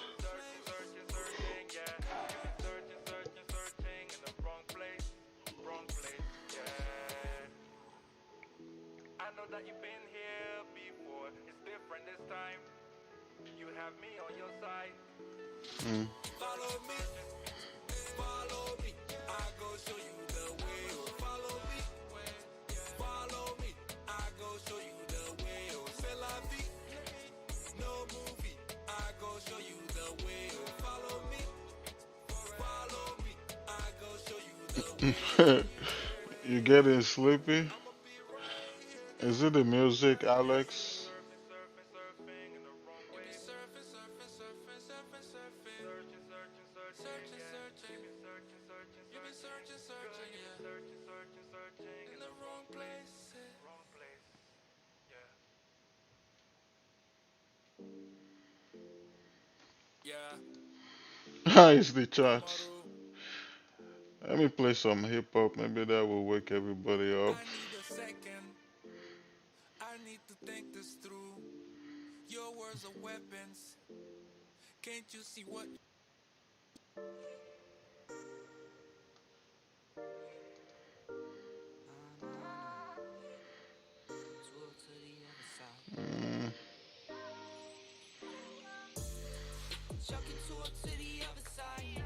I know that you've been here before. It's different this time. You have me on your side. Follow me, follow me. I go show you the way. Follow me, follow me. I go show you the way. C'est la vie, no movie. I go show you the way. Follow me, follow me. I go show you the way. You getting sleepy? Is it the music, Alex? Ah, it's the charts. Let me play some hip hop. Maybe that will wake everybody up. I need a second. I need to think this through. Your words are weapons. Can't you see what? Mm. Chuck it to her to the other side.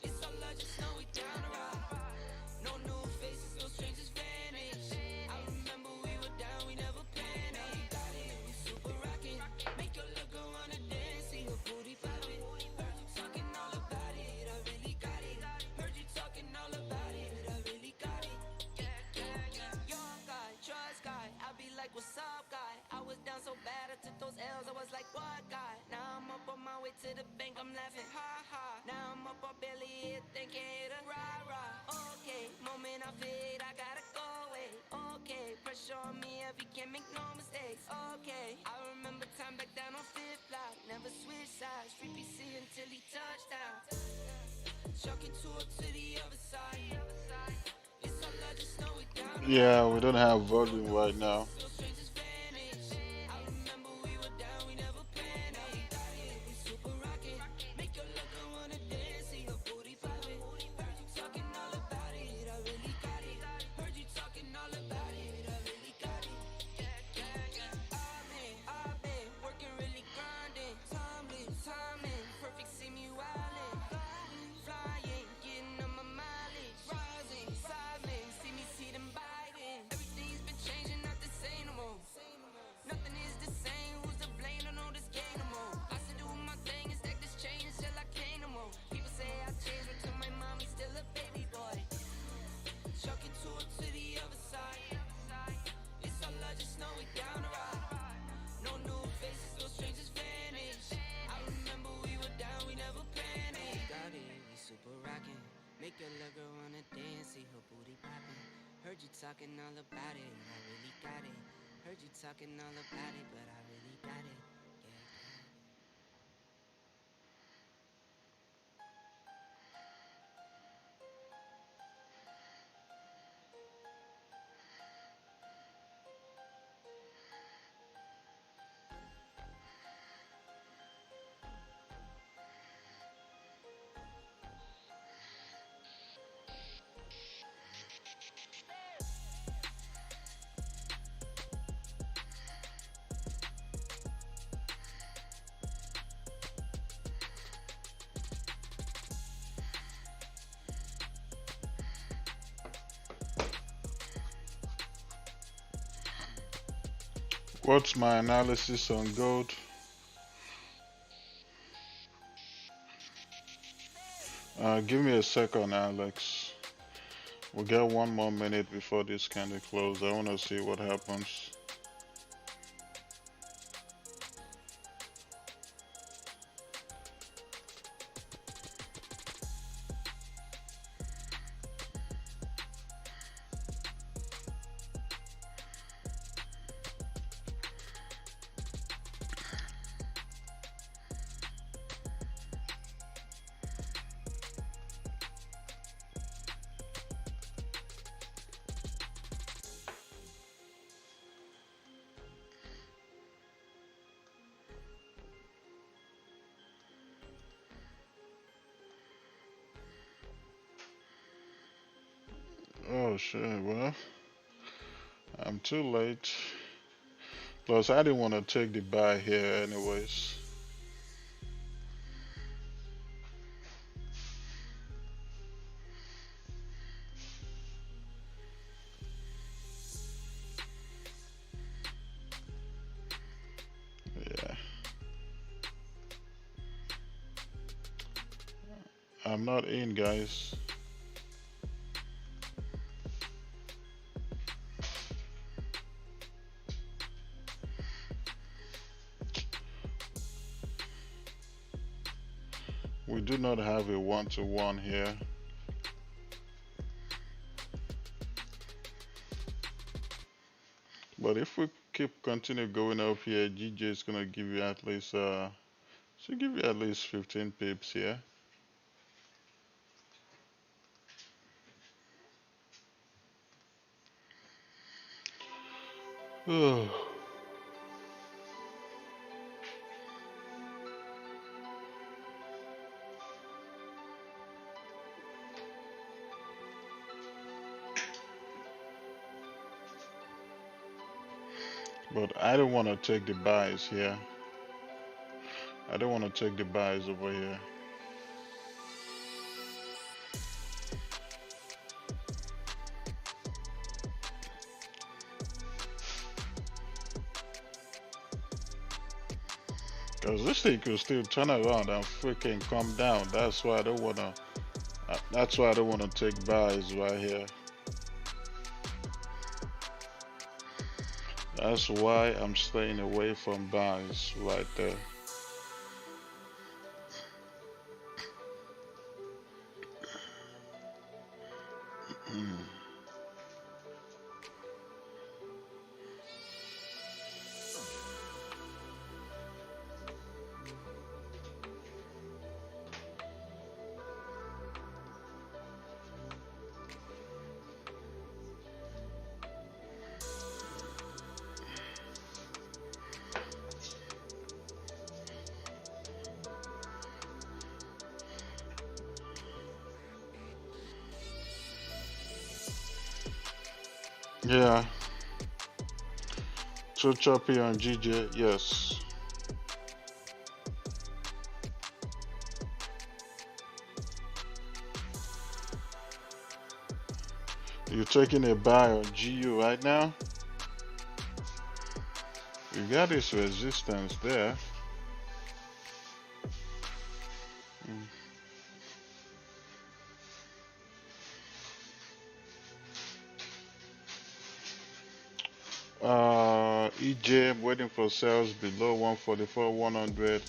It's all I just know we down the ride. No new faces, no strangers vanish. I remember we were down, we never panicked. Got it, we super rockin'. Make your look go on a dance, see her booty poppin'. Heard you talking all about it, I really got it. Heard you talking all about it, I really got it. Young guy, trust guy, I be like, what's up, guy? I was down so bad, I took those L's, I was like, what, guy? Now I'm up on my way to the bank, I'm laughing, ha ha. Now I'm up on belly here, thinking hater, rah rah. Okay, moment I fade, I gotta go away. Okay, pressure on me if you can't make no mistakes. Okay, I remember time back down on fifth block, never switch sides, free PC until he touchdown. Chuck it to her to the other side. It's all I just know we down. Yeah, we don't have volume right now. No strangers vanish. I remember we were down, we never panicked. Got it, we super rockin'. Make your look go on a dance, see her booty poppin'. Heard you talking all about it, I really got it. Heard you talking all about it, I really got it. I've been working really grinding. Timing, perfect, see me wildin'. Flying, getting on my mileage. Rising, silent, see me see them biting. Everything's been changing, not the same no more. Nothing is the same, who's to blame? Don't know this game no more. I still do my thing and stack this change until I can't no more. People say I changed, but to my mom, he's still a baby boy. Chuck it to her to the other side. It's all I just know we down the ride. No new faces, no strangers vanish. I remember we were down, we never panicked. Got it, we super rockin'. Make your little girl wanna dance, see her booty poppin'. Heard you talking all about it, I really got it. Heard you talking all about it, but I really got it. What's my analysis on gold? Give me a second, Alex. We'll get one more minute before this candle close. I want to see what happens. Oh shit, well, I'm too late. Plus, I didn't want to take the buy here anyways. Yeah, I'm not in, guys. We do not have a one-to-one here. But if we keep continue going up here, GJ is gonna give you at least should give you at least 15 pips here. But I don't want to take the buys here. I don't want to take the buys over here. Because this thing could still turn around and freaking come down. That's why I don't wanna. That's why I don't wanna take buys right here. That's why I'm staying away from buys right there. Yeah. So choppy on GJ, yes. You're taking a buy on GU right now? You got this resistance there. EJ, I'm waiting for sales below 144 100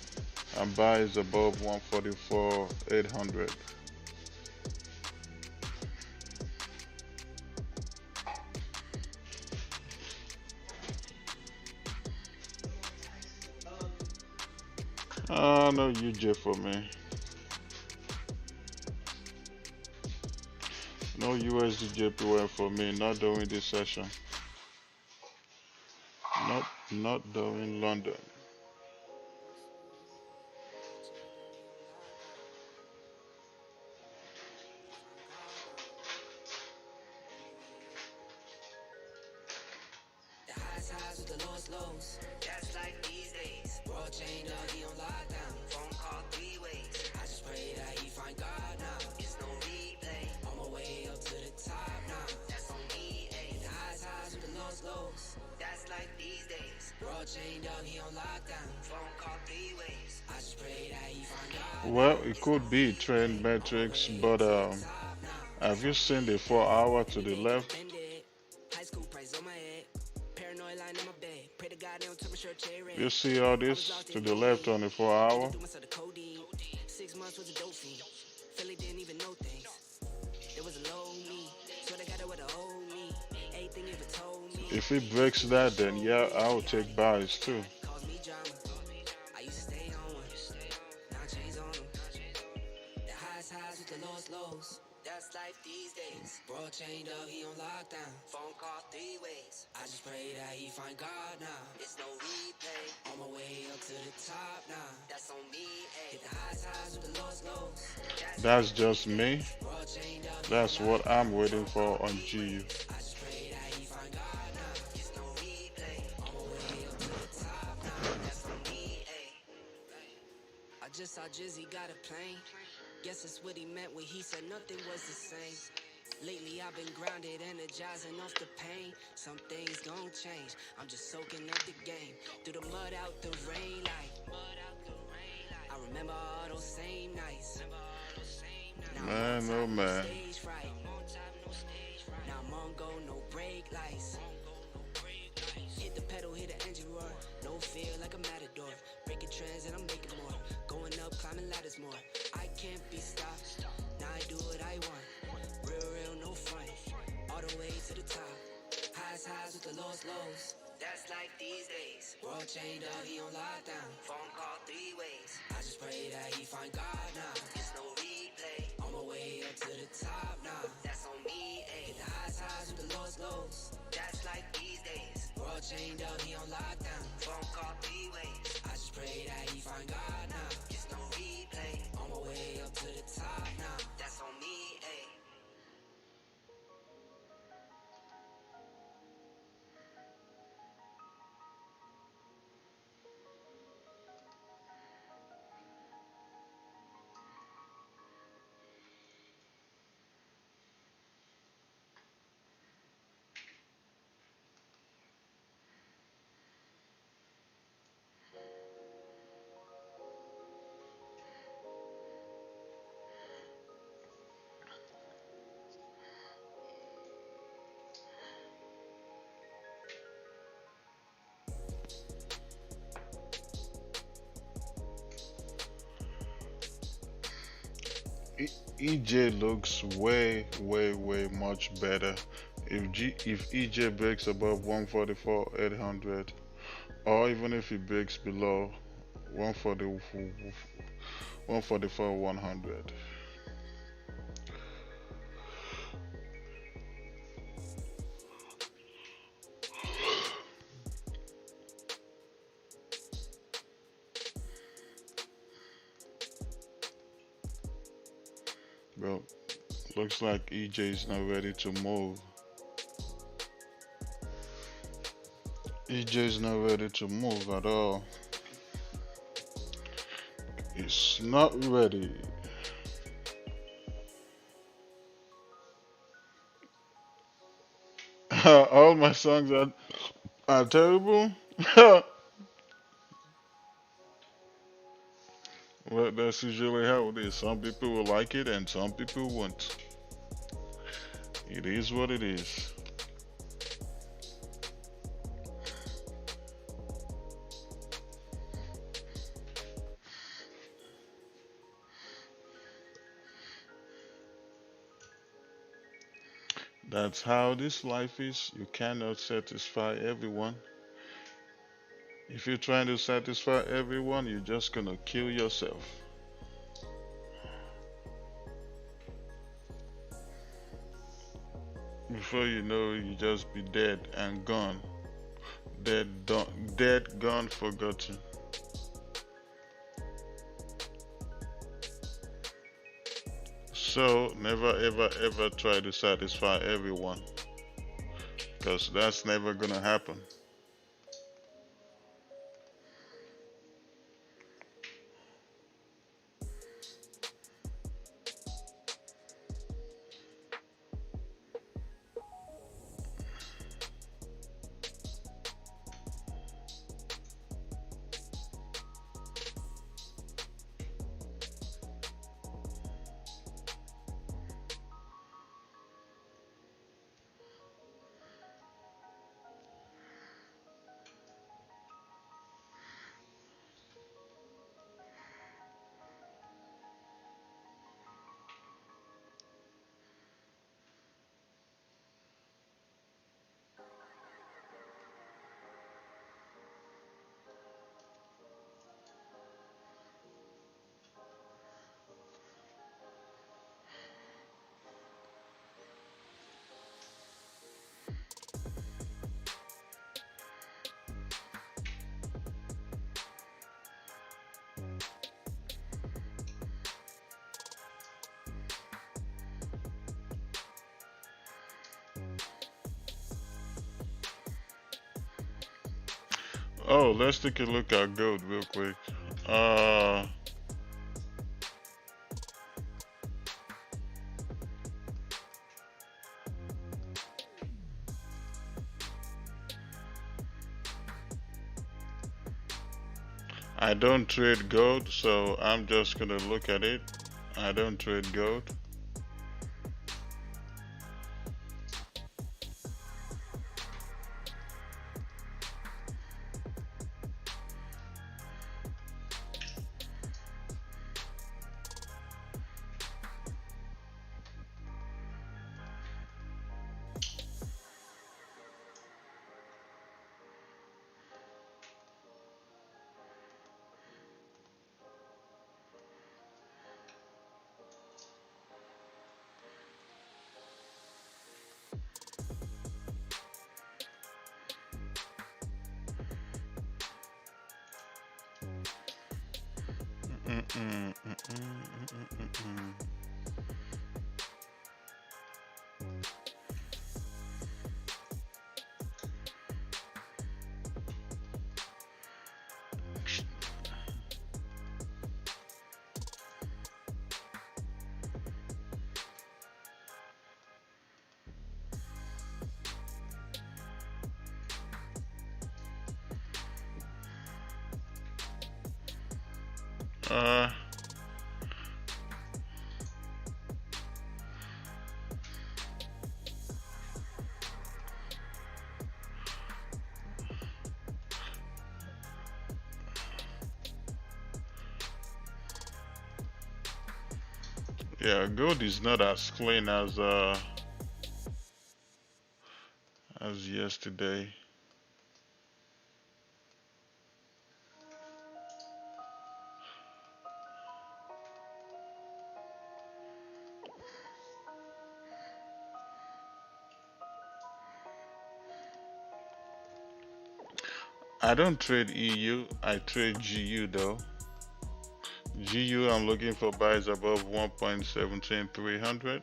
and buys above 144 800. No UJ for me. No USD for me, not during this session. Not during London. Well, it could be trend metrics, but have you seen the 4 hour to the left? You see all this to the left on the 4 hour? If it breaks that, then yeah, I'll take buys too. That's just me. That's what I'm waiting for on GU. Man, oh man. EJ looks way much better. If EJ breaks above 144 800, or even if he breaks below 140 144 100. Well, looks like EJ is not ready to move. EJ is not ready to move at all. It's not ready. All my songs are terrible. Well, that's usually how it is. Some people will like it and some people won't. It is what it is. That's how this life is. You cannot satisfy everyone. If you're trying to satisfy everyone, you're just gonna kill yourself. Before you know, you just be dead and gone. Dead, gone, forgotten. So never ever try to satisfy everyone, because that's never gonna happen. Oh, let's take a look at gold real quick. Uh, I don't trade gold, so I'm just gonna look at it. I don't trade gold. Mm-mm, mm-mm, mm-mm, mm-mm. Uh, yeah, gold is not as clean as yesterday. I don't trade EU, I trade GU though. GU, I'm looking for buys above 1.17300.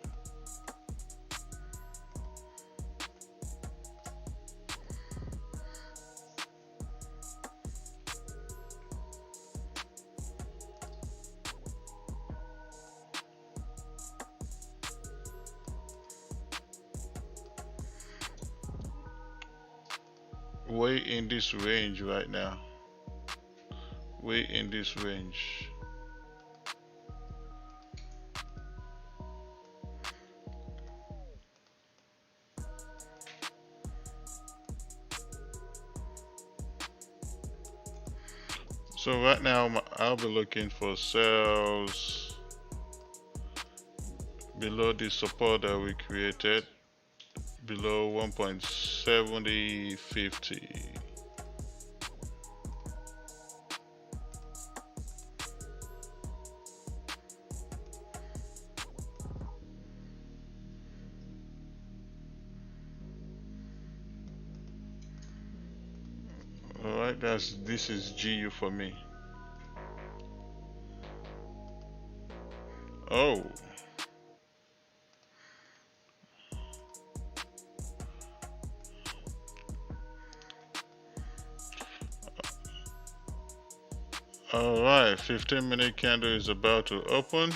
Way in this range right now. Way in this range. So right now I'll be looking for sales below the support that we created, below 1.7050. All right, this is GU for me. Oh, all right. 15-minute candle is about to open.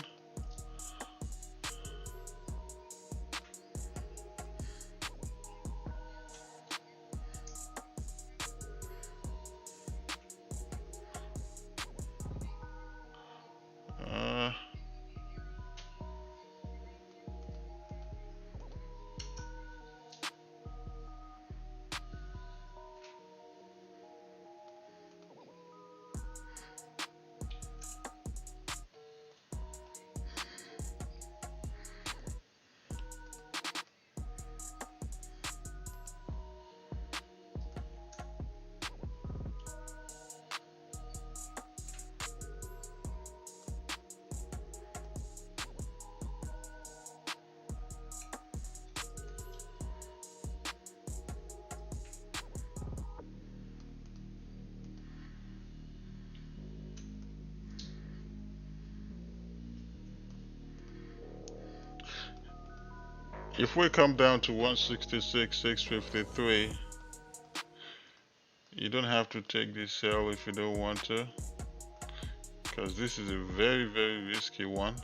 Uh, if we come down to 166,653, You don't have to take this sell if you don't want to, because this is a very, very risky one.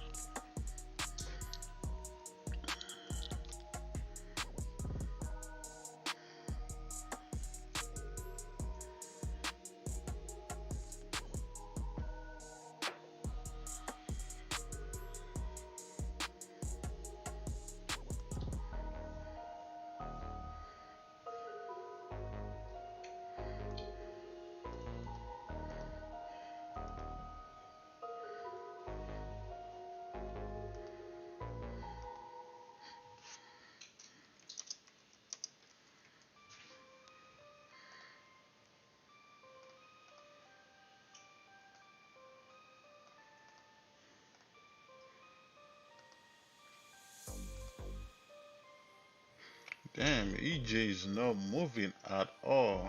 Damn, EJ is not moving at all.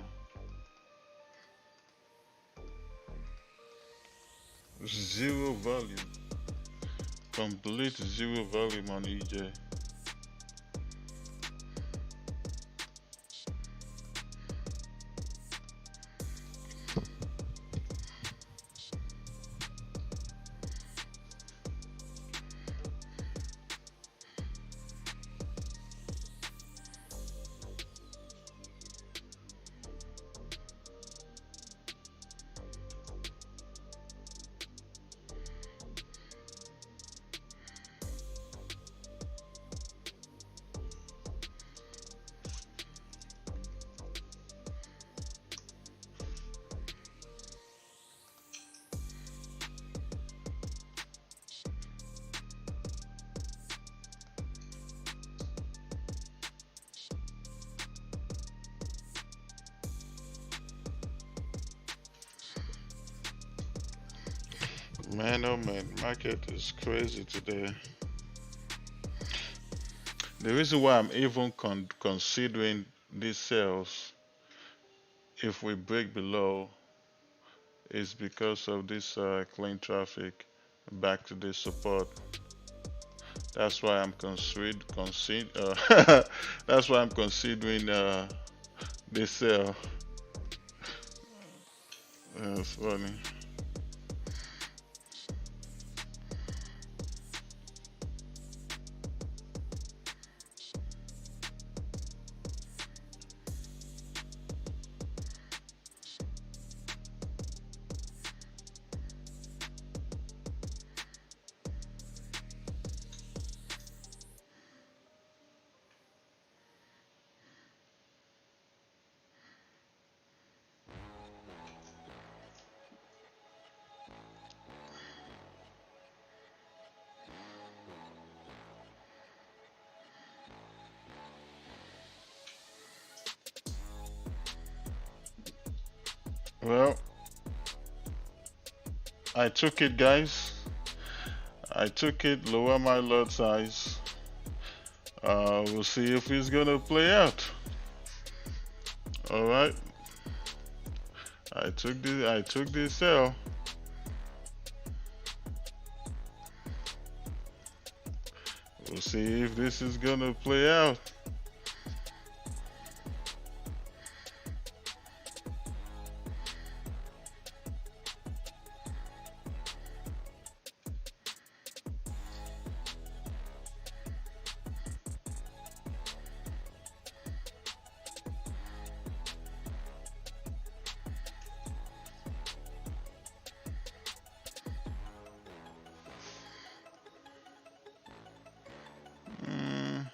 Zero volume. Complete zero volume on EJ. Man, oh man, market is crazy today. The reason why I'm even considering these sales if we break below is because of this clean traffic back to this support. That's why I'm that's why I'm considering this sell. That's funny. Well, I took it, guys. I took it, lower my lot size. We'll see if it's gonna play out. All right. I took this sell. We'll see if this is gonna play out. Mm,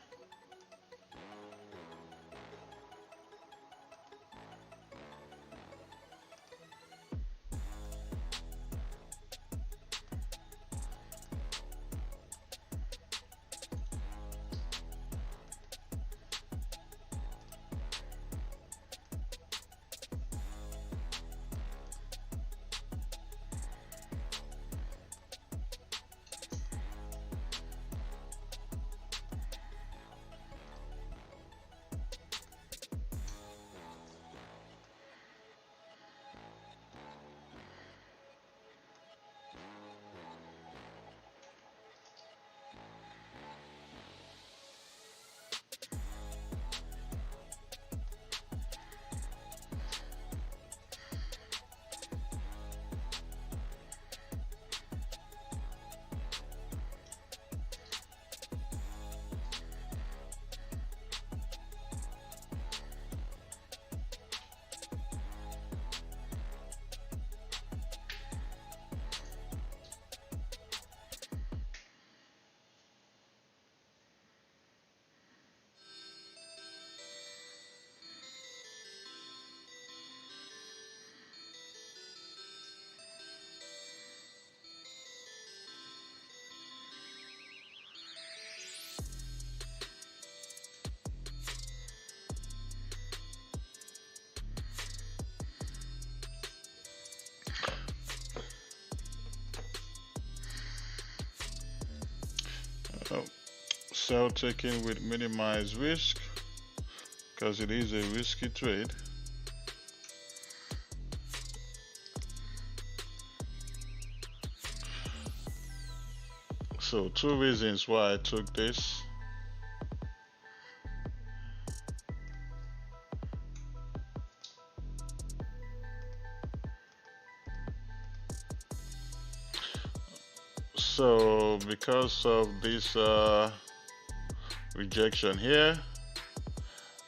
sell taking with minimized risk because it is a risky trade. So two reasons why I took this. So because of this rejection here,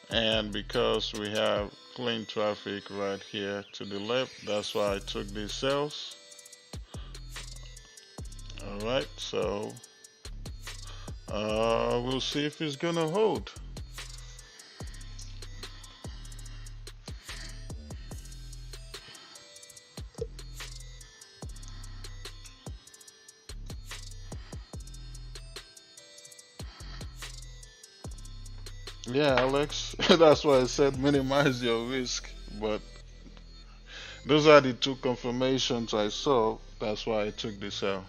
and because we have clean traffic right here to the left, that's why I took these sales. Alright, so we'll see if it's gonna hold. Yeah, Alex, that's why I said minimize your risk. But those are the two confirmations I saw. That's why I took this out.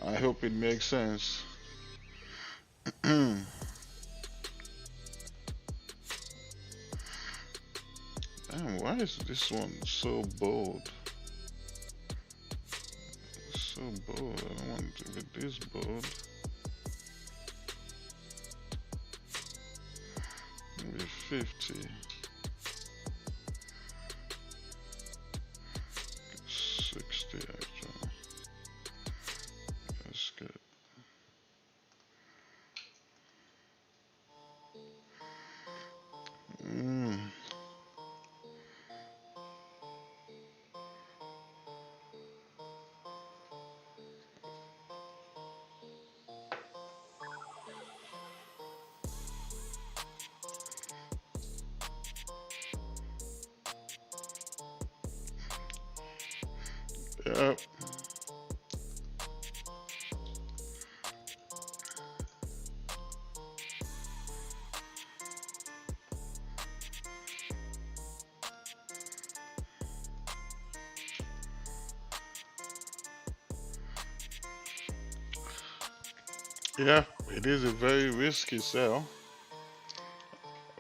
I hope it makes sense. Damn, why is this one so bold? So bold. I don't want it to be this bold. Maybe 50. 60 actually. That's good. Mm. Yep. Yeah, it is a very risky sell.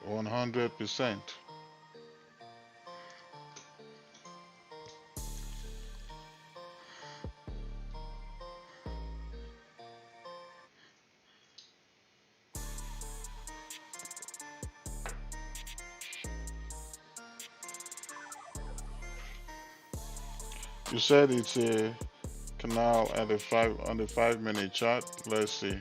100%. You said it's a canal at the on the 5 minute chart. Let's see.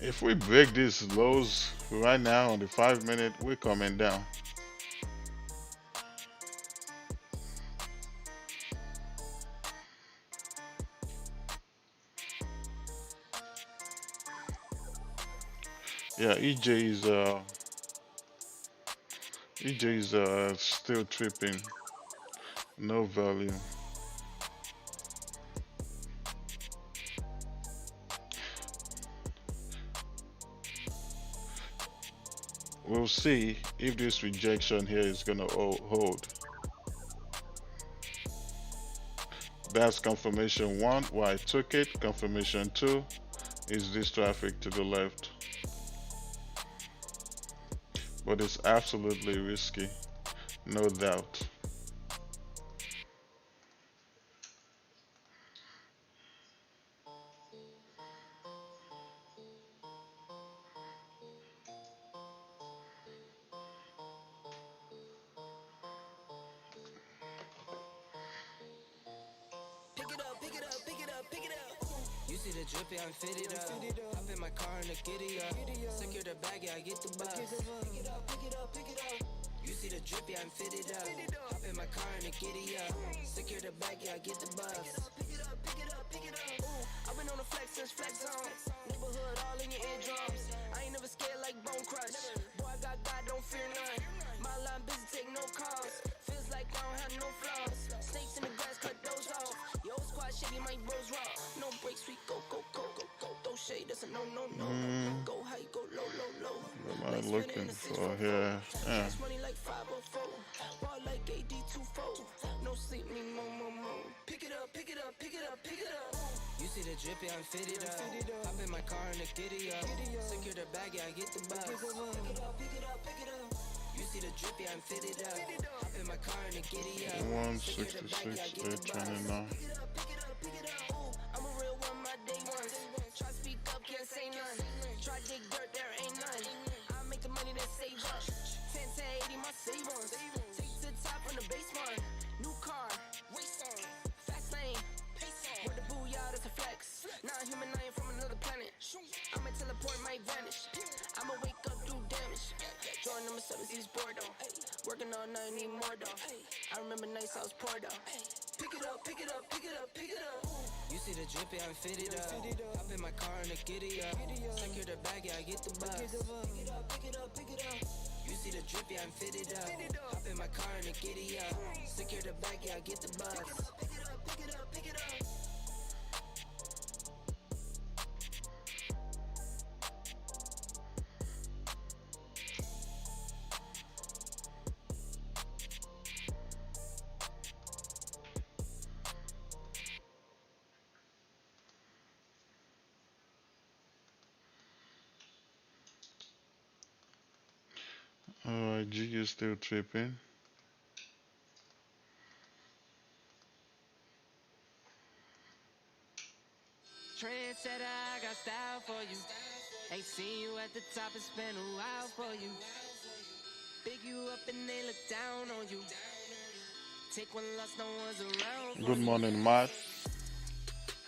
If we break these lows right now on the 5 minute, we're coming down. Yeah, EJ is still tripping. No value. We'll see if this rejection here is gonna hold. That's confirmation one, why I took it. Confirmation two is this traffic to the left. But it's absolutely risky, no doubt. You see the drippy, I'm fitted up. Hop in my car and the giddy up. Secure the bag, yeah, I get the bus. Pick it up, pick it up, pick it up. You see the drippy, I'm fitted up. Hop in my car and the giddy up. Secure the bag, yeah, I get the bus. Pick it up, pick it up, pick it up. I've been on the flex since flex zone. Neighborhood all in your eardrums. I ain't never scared like Bone Crush. Boy, I got God, don't fear none. My line busy, take no calls. Feels like I don't have no flaws. Snakes in the grass, cut those off. Yo, squad shitty, my bros raw. No breaks, we go, go, go, go, go. Throw shade, that's a no, no, no. Go high, go low, low, low. What am I looking for here? Yeah. Money like 504. Ball like AD 2 You see the drippy, I'm fitted up. Hop in my car and the giddy up. Secure the bag, yeah, I get the bus. Pick it up, pick it up, pick it up. You see the drippy, I'm fitted up. Hop in my car and the giddy up. 166, 829. I'm a real one, my day ones. Try to speak up, can't say none. Try to dig dirt, there ain't none. I make the money that save up. 10 to 80, my savings. Take to the top from the basement. New car, race on. Fast lane, pace on. With the booyah, that's a flex. Non-human, I ain't from another planet. I'ma teleport my vanish. I'ma wake up, do damage. Join number 7, he's bored though. Working all night, need more though. I remember nights I was poor though. Pick it up, pick it up, pick it up, pick it up. You see the drippy, I'm fitted up. Hop in my car and the giddy up. Secure the bag, yeah, I get the bus. Pick it up, pick it up, pick it up. You see the drippy, I'm fitted up. Hop in my car and the giddy up. Secure the bag, yeah, I get the bus. Pick it up, pick it up, pick it up. Alright, G is still tripping. Trendsetter, I got style for you. Ain't seen you at the top, it's been a while for you. Big you up and they look down on you. Take one loss, no one's around for Good morning, Matt.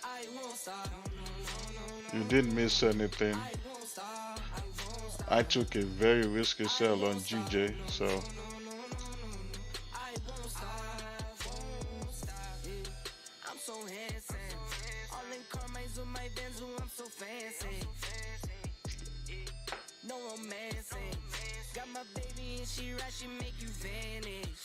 I won't stop. You didn't miss anything. I won't stop. I took a very risky sell on GJ, so I won't stop. Yeah. I'm so handsome. All in Carmine's with my Benz, I'm so fancy. No romancing. Got my baby and she right, she make you vanish.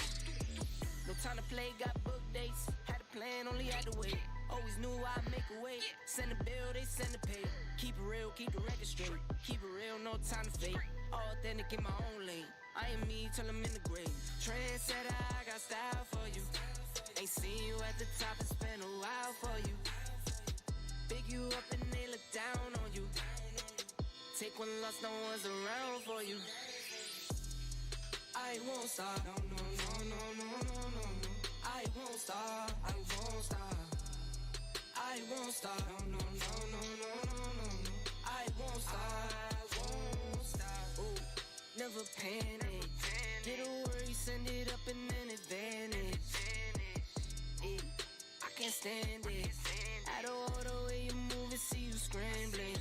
No time to play, got book dates. Had a plan, only had to wait. Always knew I'd make a way. Send a bill, they send a pay. Keep it real, keep the record straight. Keep it real, no time to fake. All authentic in my own lane. I am me till I'm in the grave. Trendsetter, I got style for you. Ain't seen you at the top, it's been a while for you. Big you up and they look down on you. Take one loss, no one's around for you. I won't stop. No, no, no, no, no, no, no. I won't stop. I won't stop. I won't stop. No, no, no, no, no, no, no. I won't stop. I won't stop. Ooh, never panic. Get a worry, send it up and then advantage. Yeah, I can't stand it. Out of all the way you move it, see you scrambling.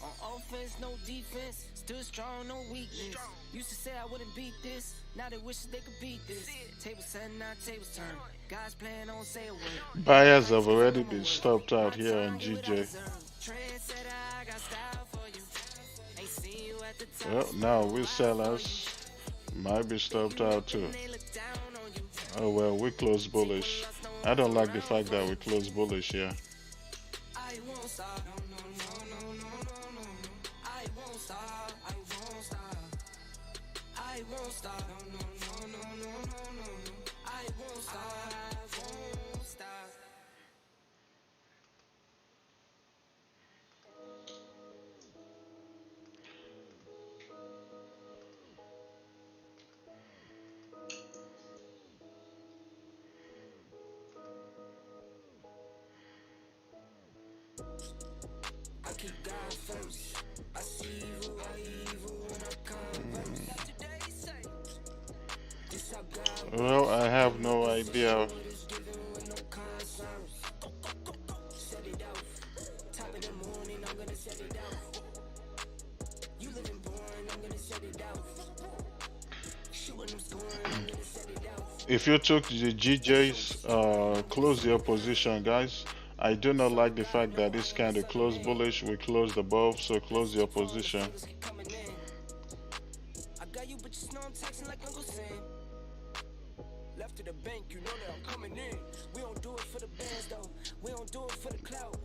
On offense, no defense. Stood strong, no weakness. Used to say I wouldn't beat this. Now they wish they could beat this. Tables set, now tables turn. Guys playing on say a word. buyers have already been stopped out here on GJ. Well, now we sellers might be stopped out too. Oh well, we close bullish. I don't like the fact that we close bullish here. I won't stop. No, no, no, no, no, no, no. I won't stop. I won't stop. I won't stop. No, no, no, no, no, no, no. I won't stop. I won't stop. I keep God first. I see evil, when I converse. This how God Well, I have no idea. is given with no concerns. Set it out. Top of the morning, I'm gonna set it out. You living boring, I'm gonna set it out. Shooting them scoring, I'm gonna set it out. If you took the GJs, close your position, guys. I do not like the fact that this kind of close bullish, we closed above, so close your position. Coming in. I got you, but you know I'm texting like Uncle Sam. Left to the bank, you know that I'm coming in. We don't do it for the bands though. We don't do it for the clout.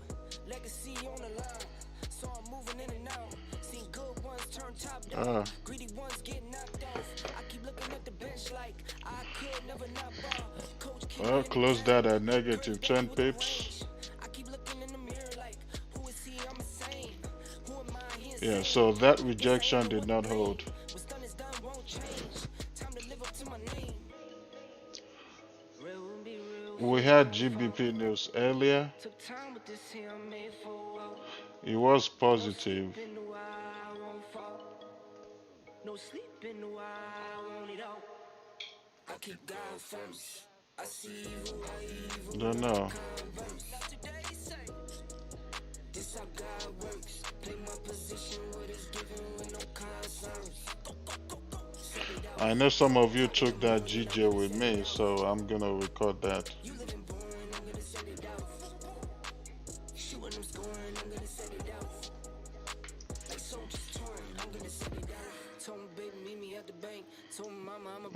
Legacy on the line. So I'm moving in and out. Seen good ones turn top down. Greedy ones get knocked off. I keep looking at the bench like I could never not ball. Coach Well, close that at negative 10 pips. Yeah, so that rejection did not hold. We had GBP news earlier. It was positive. Don't know. I know some of you took that GJ with me, so I'm gonna record that.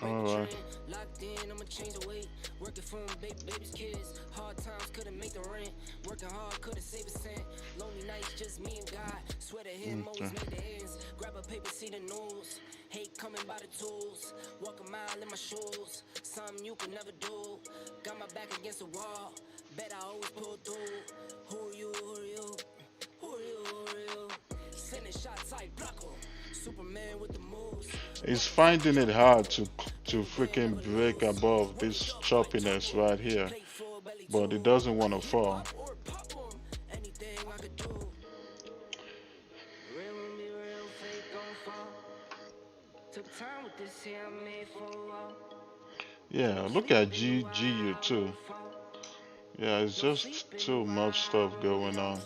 Alright. He's finding it hard to freaking break above this choppiness right here, but he doesn't want to fall. Yeah, look at GU too. Yeah, it's just too much stuff going on.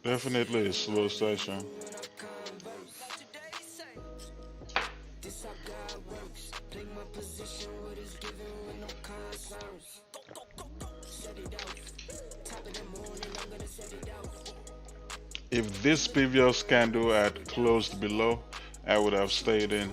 Definitely a slow session. If this previous candle had closed below, I would have stayed in.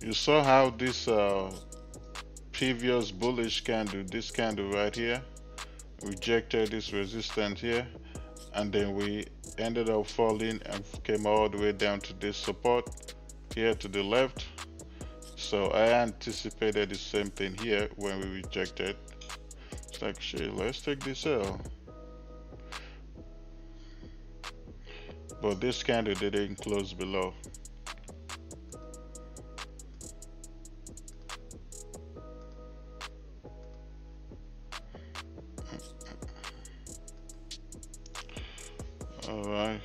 You saw how this previous bullish candle, this candle right here, rejected this resistance here, and then we ended up falling and came all the way down to this support here to the left. So I anticipated the same thing here when we rejected. It's like, shit, let's take this L. But this candle didn't close below. All right.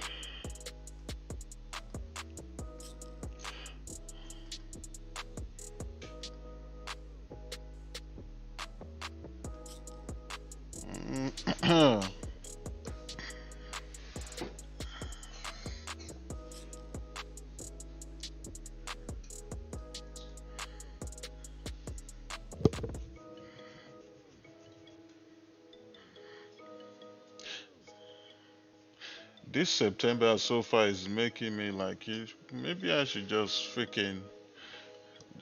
This September so far is making me like, maybe I should just freaking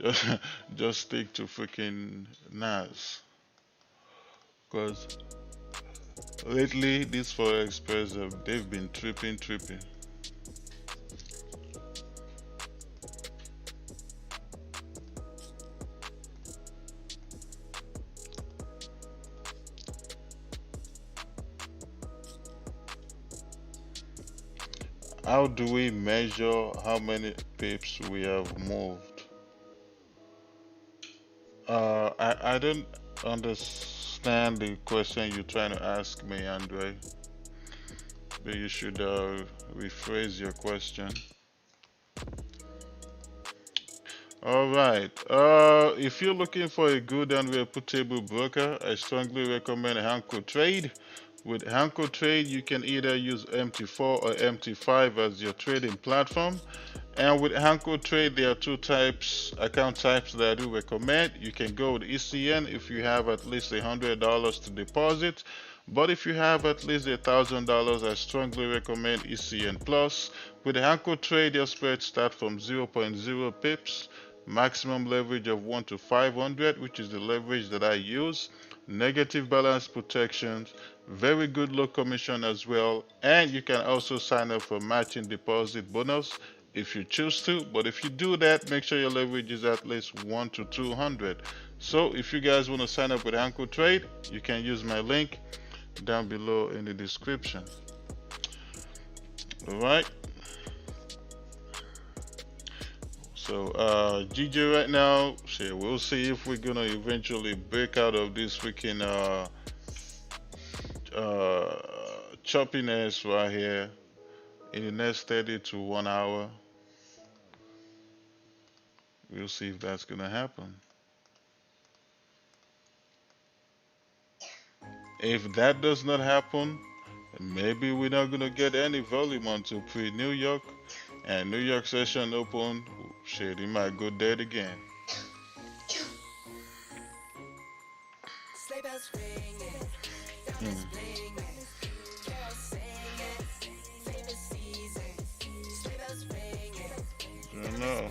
just, just stick to freaking NAS. Because lately, these Forex pairs, they've been tripping. How do we measure how many pips we have moved? I don't understand the question you're trying to ask me, Andre. But you should rephrase your question. All right. If you're looking for a good and reputable broker, I strongly recommend Hanko Trade. With Hanko Trade, you can either use MT4 or MT5 as your trading platform. And with Hanko Trade, there are two account types that I do recommend. You can go with ECN if you have at least $100 to deposit. But if you have at least $1,000, I strongly recommend ECN Plus. With Hanko Trade, your spreads start from zero point 0.0 pips, maximum leverage of 1 to 500, which is the leverage that I use, negative balance protection, very good low commission as well, and you can also sign up for matching deposit bonus if you choose to. But if you do that, make sure your leverage is at least 1 to 200. So if you guys want to sign up with Hanko Trade, you can use my link down below in the description. All right. So GJ right now, shit, we'll see if we're gonna eventually break out of this freaking choppiness right here in the next 30 to 1 hour. We'll see if that's gonna happen. If that does not happen, maybe we're not gonna get any volume until pre-New York, and New York session open. Shit, it might go dead again. Hmm. I don't know.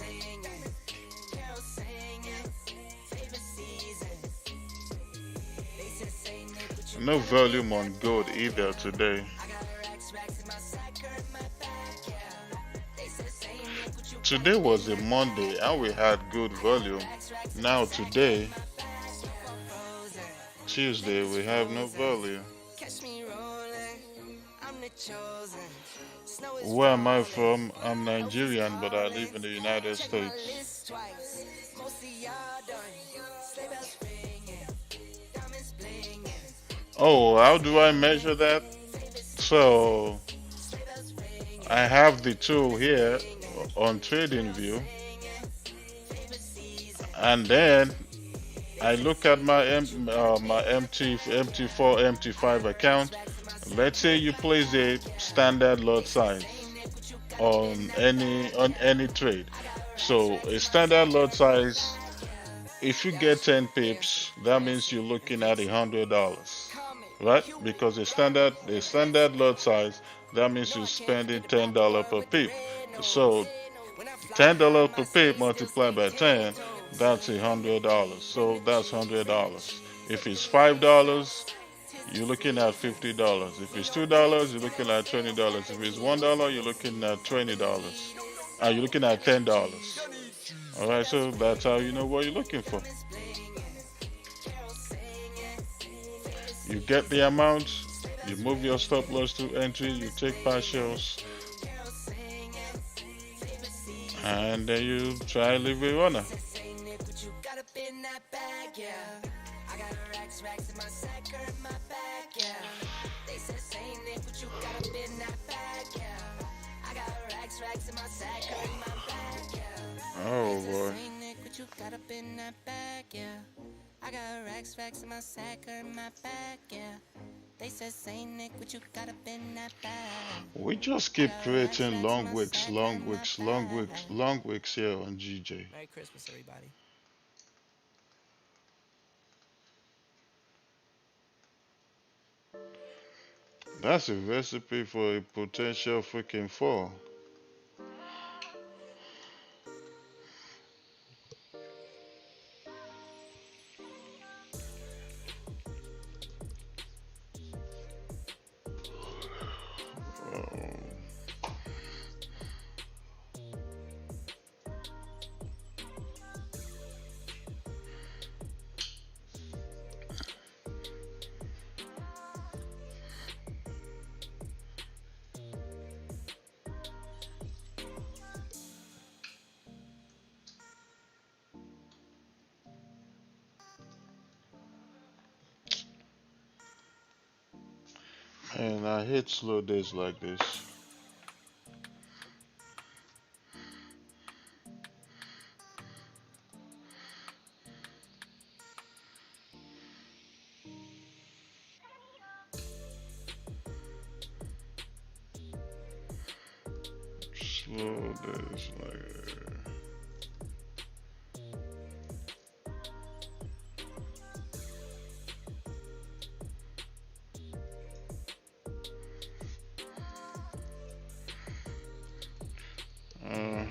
No volume on gold either today. Today was a Monday and we had good volume. Now today, Tuesday, we have no volume. Where am I from? I'm Nigerian, but I live in the United States. Oh, how do I measure that? So, I have the tool here on TradingView, and then I look at my MT4, MT5 account. Let's say you place a standard lot size on any trade. So a standard lot size, if you get 10 pips, that means you're looking at $100, right? Because a standard lot size, that means you're spending $10 per pip. So $10 per pip multiplied by 10, that's $100. So that's $100. If it's $5, you're looking at $50. If it's $2, you're looking at $20. If it's $1, you're looking at $20. You're looking at $10. All right, so that's how you know what you're looking for. You get the amount, you move your stop loss to entry, you take partials, and then you try to leave a runner. Oh boy. I got racks in my sack or in my bag, yeah. They said, say Nick, what you got up in that bag? We just keep creating long weeks here on GJ. Merry Christmas, everybody. That's a recipe for a potential freaking fall. And I hate slow days like this. below this layer. Uh,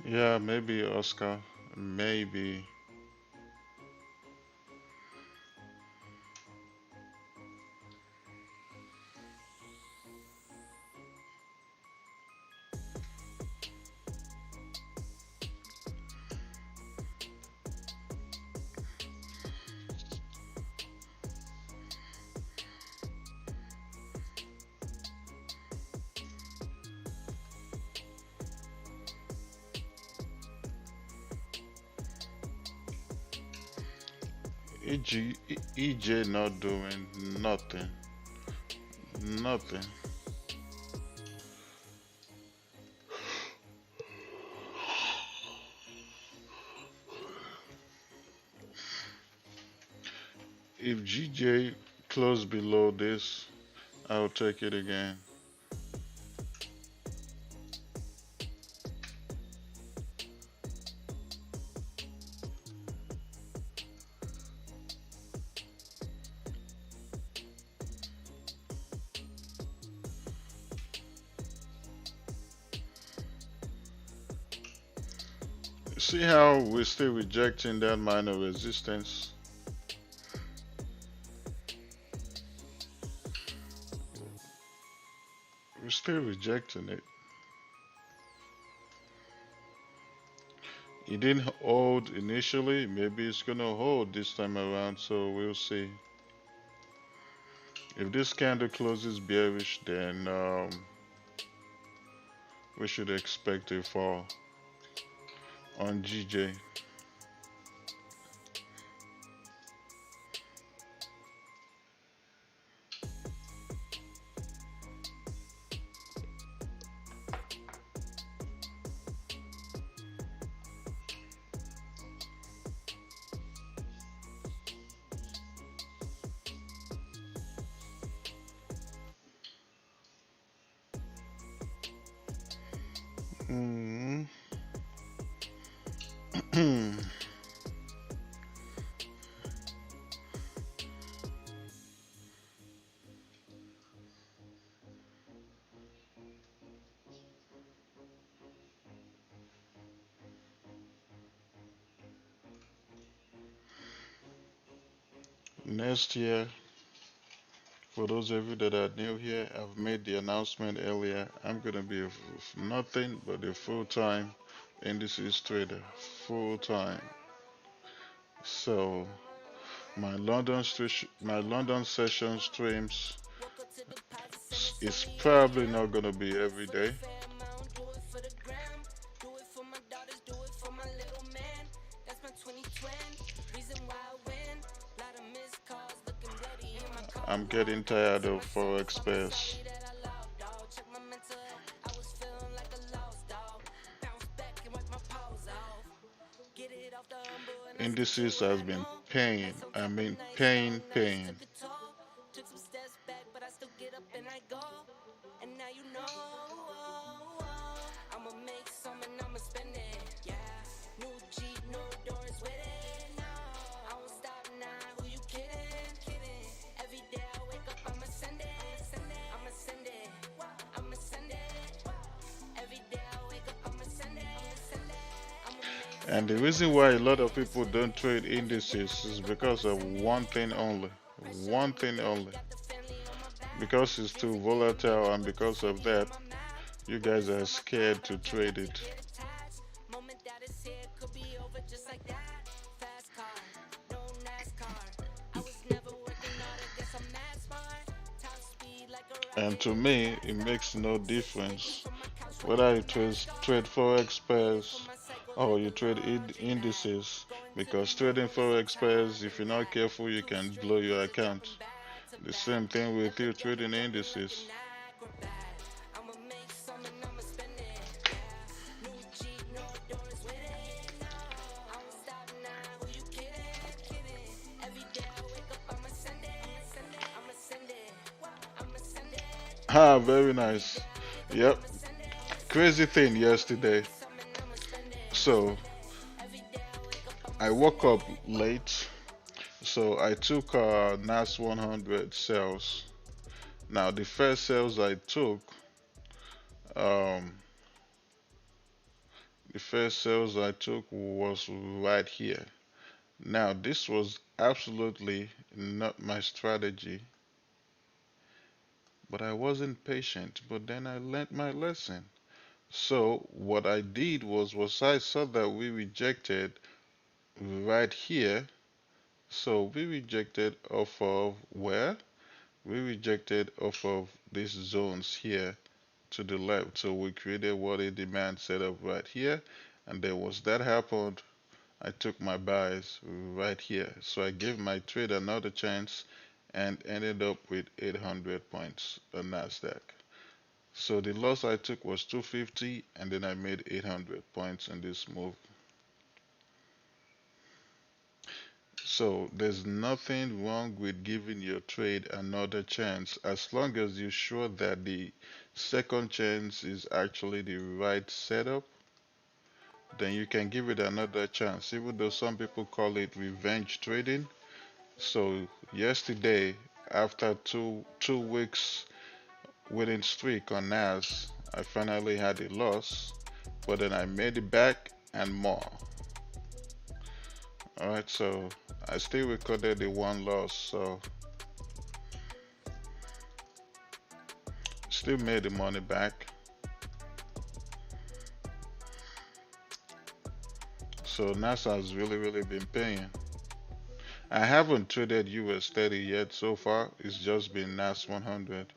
yeah, maybe Oscar. Maybe. EJ not doing nothing. Nothing. If GJ close below this, I'll take it again. See how we're still rejecting that minor resistance? We're still rejecting it. It didn't hold initially. Maybe it's gonna hold this time around, so we'll see. If this candle closes bearish, then we should expect a fall on GJ. Mm. Next year, for those of you that are new here, I've made the announcement earlier. I'm gonna be nothing but a full-time indices trader, full-time. So my London session streams is probably not gonna be every day. I'm getting tired of Forex space. Indices has been pain. I mean pain. And the reason why a lot of people don't trade indices is because of one thing only. One thing only. Because it's too volatile, and because of that, you guys are scared to trade it. And to me, it makes no difference whether you trade Forex pairs or you trade indices. Because trading Forex pairs, if you're not careful, you can blow your account. The same thing with you trading indices. Ah, very nice. Yep. Crazy thing yesterday. So I woke up late. So I took NAS 100 sales. Now the first sales I took, um, the first sales I took was right here. Now this was absolutely not my strategy, but I wasn't patient. But then I learned my lesson. So what I did was I saw that we rejected right here. So we rejected off of where? We rejected off of these zones here to the left. So we created what a demand setup right here. And then once that happened, I took my buys right here. So I gave my trade another chance and ended up with 800 points on NASDAQ. So the loss I took was 250 and then I made 800 points in this move. So there's nothing wrong with giving your trade another chance as long as you're sure that the second chance is actually the right setup. Then you can give it another chance, even though some people call it revenge trading. So yesterday, after two weeks winning streak on NAS, I finally had a loss, but then I made it back and more. Alright, so I still recorded the one loss, so still made the money back. So NAS has really been paying. I haven't traded US 30 yet so far, it's just been NAS 100.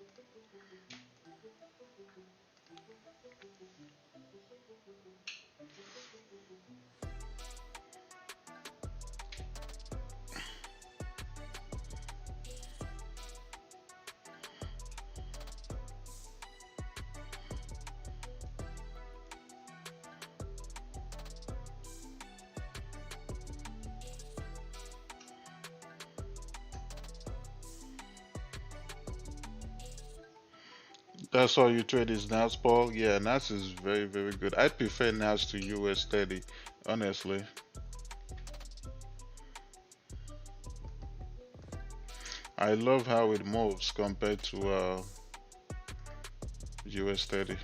That's all you trade is NAS, Paul? Yeah, NAS is very good. I prefer NAS to US 30, honestly. I love how it moves compared to US 30.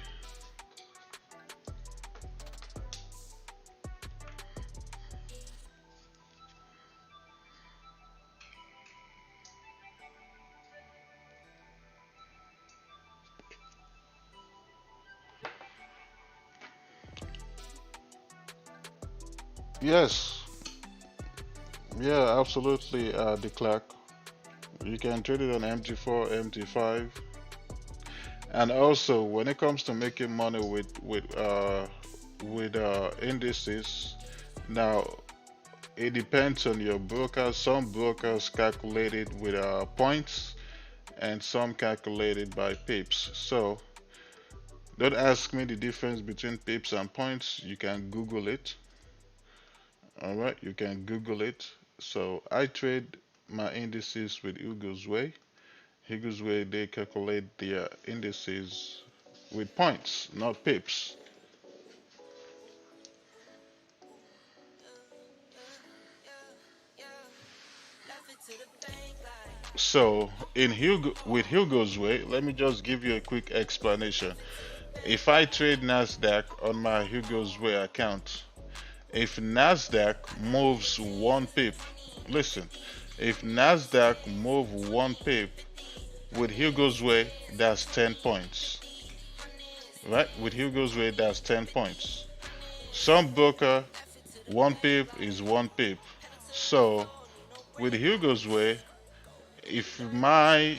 Yes, yeah, absolutely, the clock. You can trade it on MT4, MT5, and also when it comes to making money with indices, now it depends on your broker. Some brokers calculate it with points, and some calculate it by pips. So don't ask me the difference between pips and points. You can Google it. All right, you can Google it. So I trade my indices with Hugo's Way. Hugo's Way, they calculate their indices with points, not pips. So with Hugo's Way, let me just give you a quick explanation. If I trade Nasdaq on my Hugo's Way account, If Nasdaq moves 1 pip, listen, if Nasdaq move 1 pip with Hugo's way, that's 10 points. Right? With Hugo's way, that's 10 points. Some broker, 1 pip is 1 pip. So with Hugo's way, if my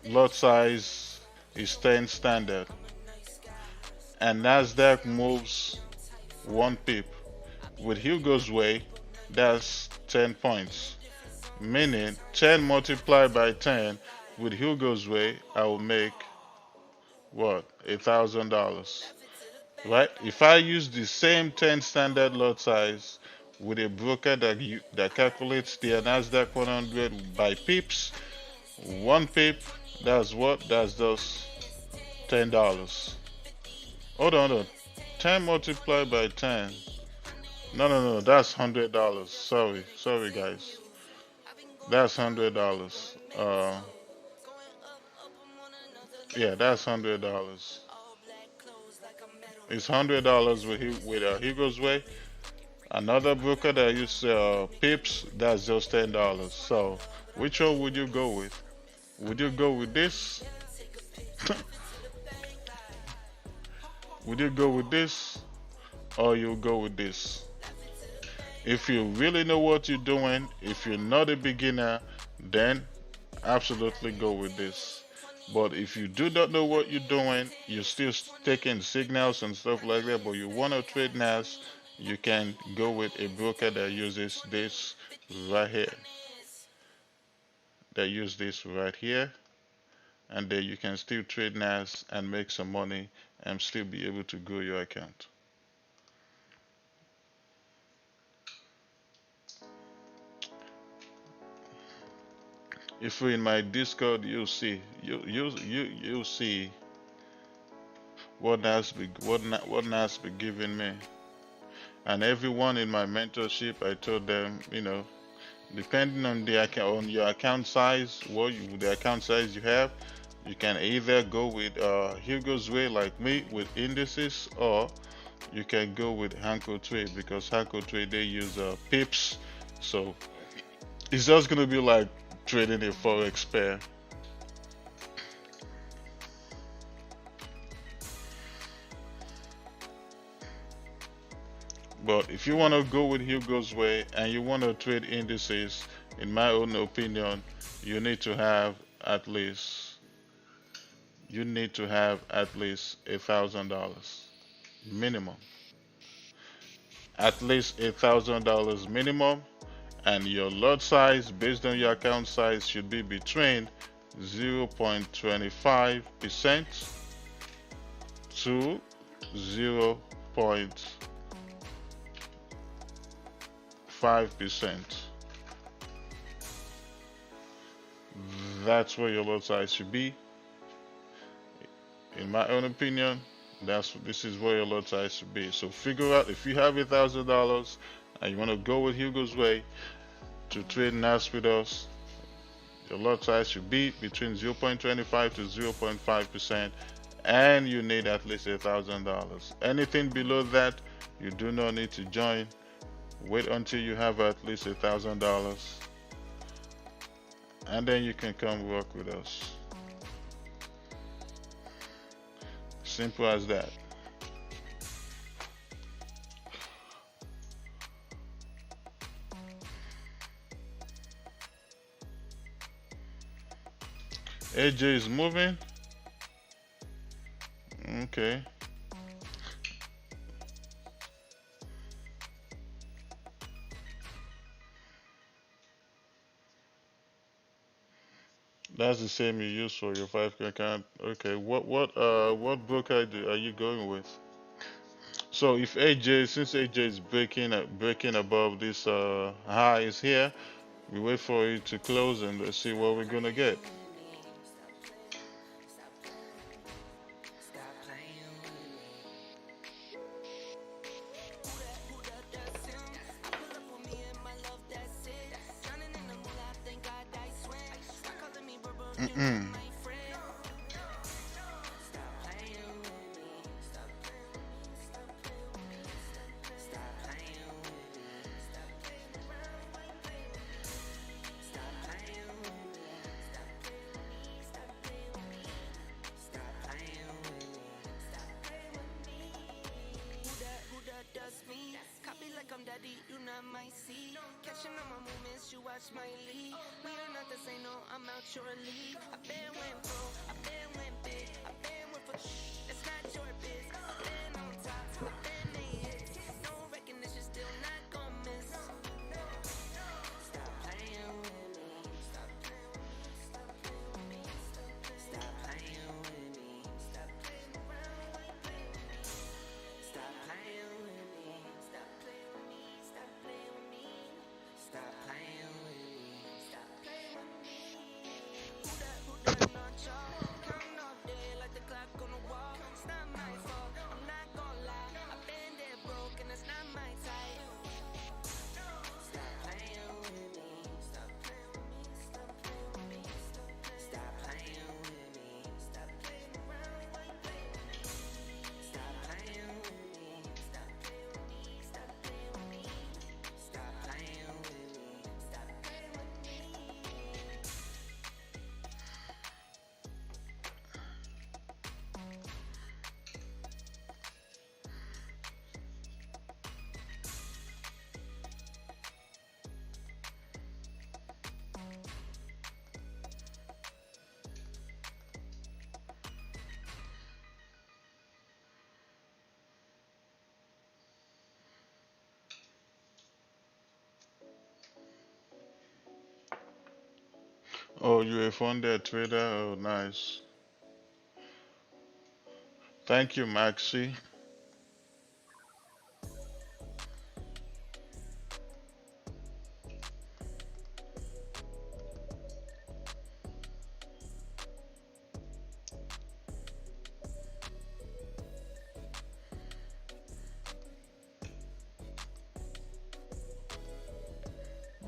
lot size is 10 standard and Nasdaq moves 1 pip, with Hugo's way, that's 10 points. Meaning 10 multiplied by 10 with Hugo's way, I will make what? $1,000. Right? If I use the same 10 standard lot size with a broker that calculates the Nasdaq 100 by pips, 1 pip, that's what? That's just $10. Hold on. 10 multiplied by 10. No, that's $100. Sorry, guys. That's $100. Yeah, that's $100. It's $100 with Hugo's way. Another broker that uses pips, that's just $10. So, which one would you go with? Would you go with this? Would you go with this, or you go with this? If you really know what you're doing, if you're not a beginner, then absolutely go with this. But if you do not know what you're doing, you're still taking signals and stuff like that, but you want to trade NAS, you can go with a broker that uses this right here. That use this right here, and then you can still trade NAS and make some money and still be able to grow your account. If you're in my Discord, you'll see what NAS be giving me. And everyone in my mentorship, I told them, depending on your account size, the account size you have, you can either go with Hugo's way like me with indices, or you can go with Hanko Trade, because Hanko Trade, they use pips, so it's just gonna be like trading a Forex pair. But if you want to go with Hugo's way and you want to trade indices, in my own opinion, you need to have at least $1,000 minimum. At least $1,000 minimum, and your lot size based on your account size should be between 0.25% to 0.5%. That's where your lot size should be. In my own opinion, this is where your lot size should be. So figure out, if you have $1,000 and you want to go with Hugo's way to trade NAS with us, your lot size should be between 0.25 to 0.5%, and you need at least $1,000. Anything below that, you do not need to join. Wait until you have at least $1,000, and then you can come work with us. Simple as that. AJ is moving. Okay. That's the same you use for your 5K account. Okay. What broker are you going with? So if since AJ is breaking above this highs here, we wait for it to close and let's see what we're gonna get. Mm-mm. watch my lead. We are not the same, no, I'm out your league. I been went pro, I been went big, I been went for it's not your biz. I been on top, I been the hits. No recognition, still not gon' miss. Stop playing with me. Stop playing with me. Stop playing with me. Stop playing with me. Stop playing around like playing with me. Stop playing with me. Stop playing with me. Stop playing with me. Stop playing with me. Stop playing with me. Who that not y'all? Counting all day like the clock on the wall. It's not my fault, I'm not gonna lie. I've been there broke and it's not my type. Stop playing with me. Stop playing with me. Stop playing with me. Stop playing with me. Stop playing around like playing with me. Stop playing with me. Stop playing with me. Stop playing with me. Stop playing with me. Stop playing with me. Oh, you have found that Twitter? Oh, nice. Thank you, Maxi.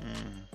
Mm.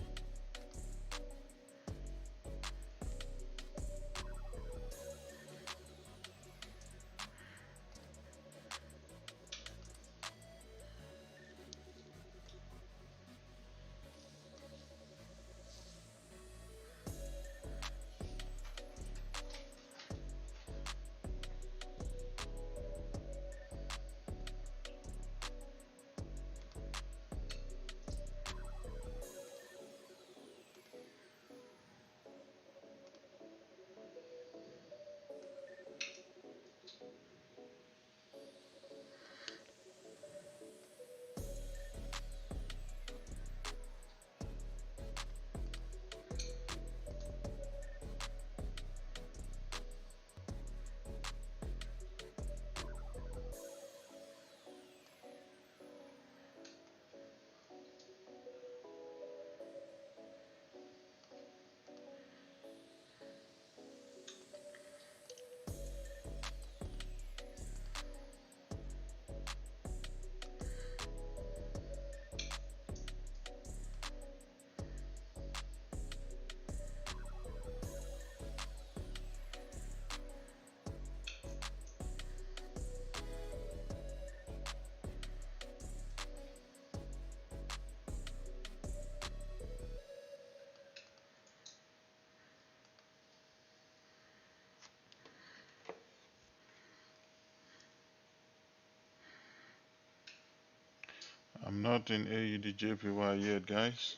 I'm not in AUDJPY yet, guys.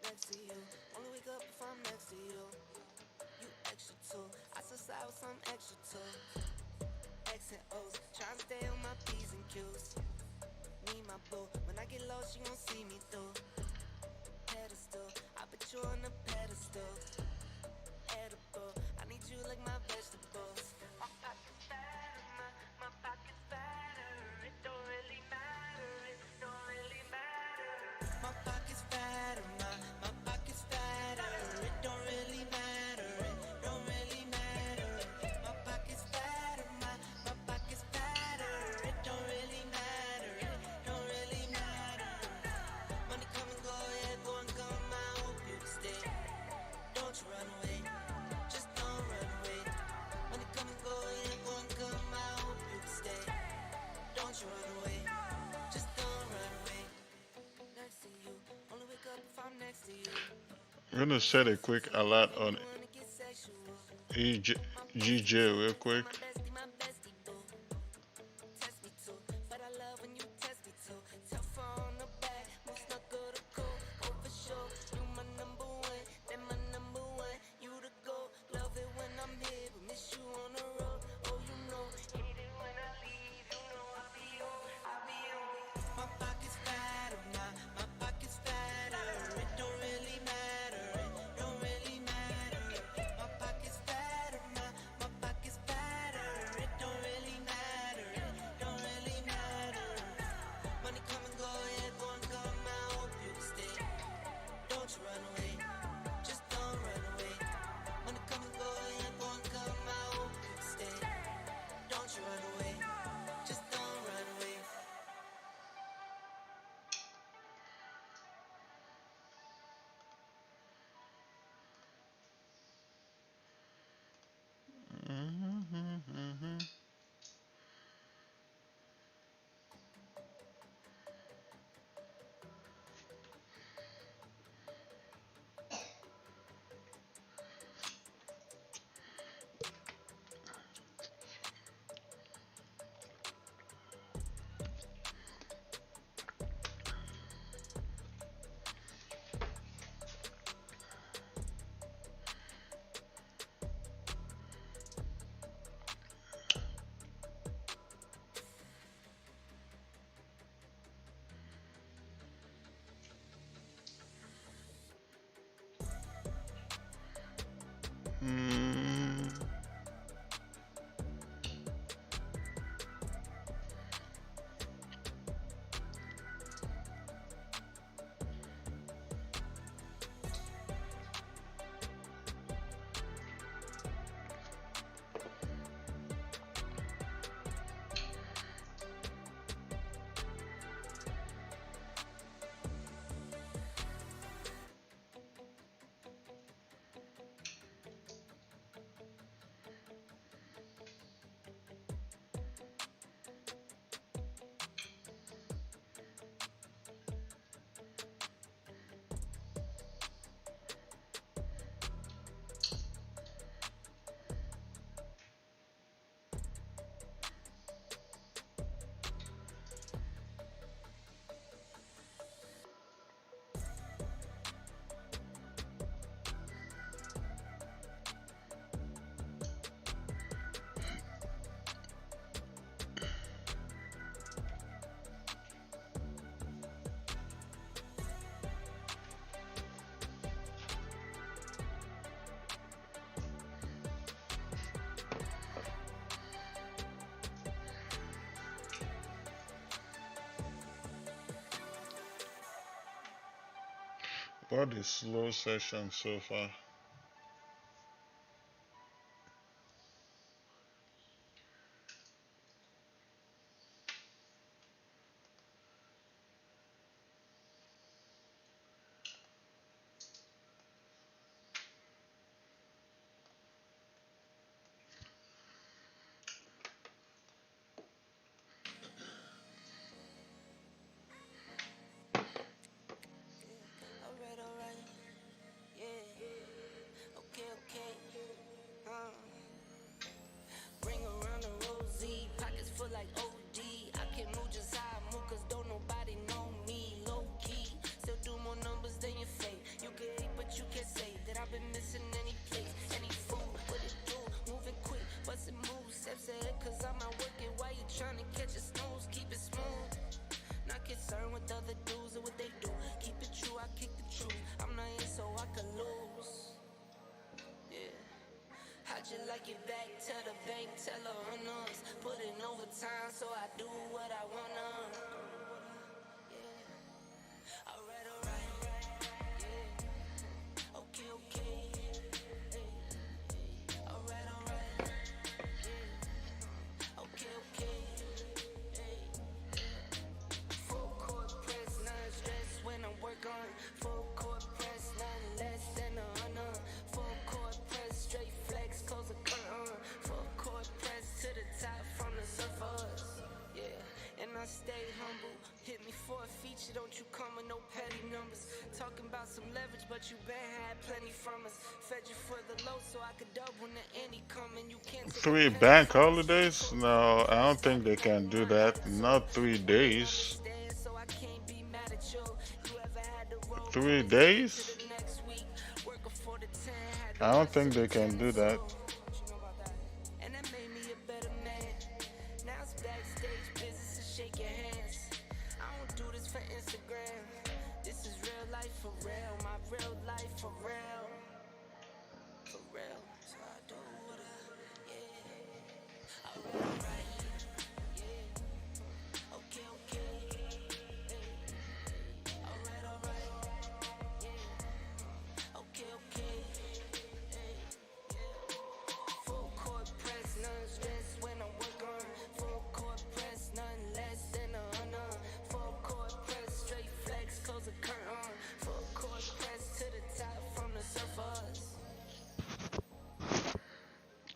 Next to you, only wake up if I'm next to you. You extra too, I socialize with some extra too. X and O's, trying to stay on my P's and Q's. Me, my boo, when I get lost, you gon' see me through. Pedestal, I put you on a pedestal. Edible, I need you like my vegetables. My pocket's fatter, my pocket's fatter. It don't really matter, it don't really matter. My pocket's fatter, my pocket's fatter. It don't really matter, it don't really matter. My pocket's fatter, my pocket's fatter. It don't really matter, it don't really matter. Money come and go, yeah, go and come. I hope you stay. Don't you run away, just don't run away. Money come and go, yeah, go and come. I hope you stay. Don't you run away, just don't run away. Next to you, only wake up if I'm next to you. gonna set a quick alert on EJ, GJ real quick. Mm, what is slow session so far? Three bank holidays? No, I don't think they can do that. Not 3 days. 3 days? I don't think they can do that.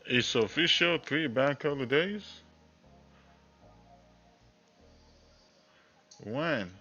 It's official, 3 bank holidays? When?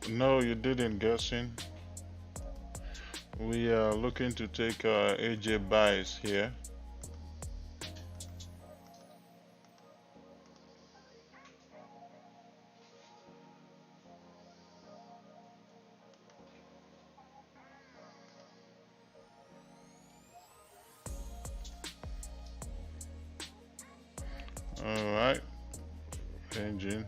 No, you didn't, guessing. We are looking to take AJ buys here. Alright, engine.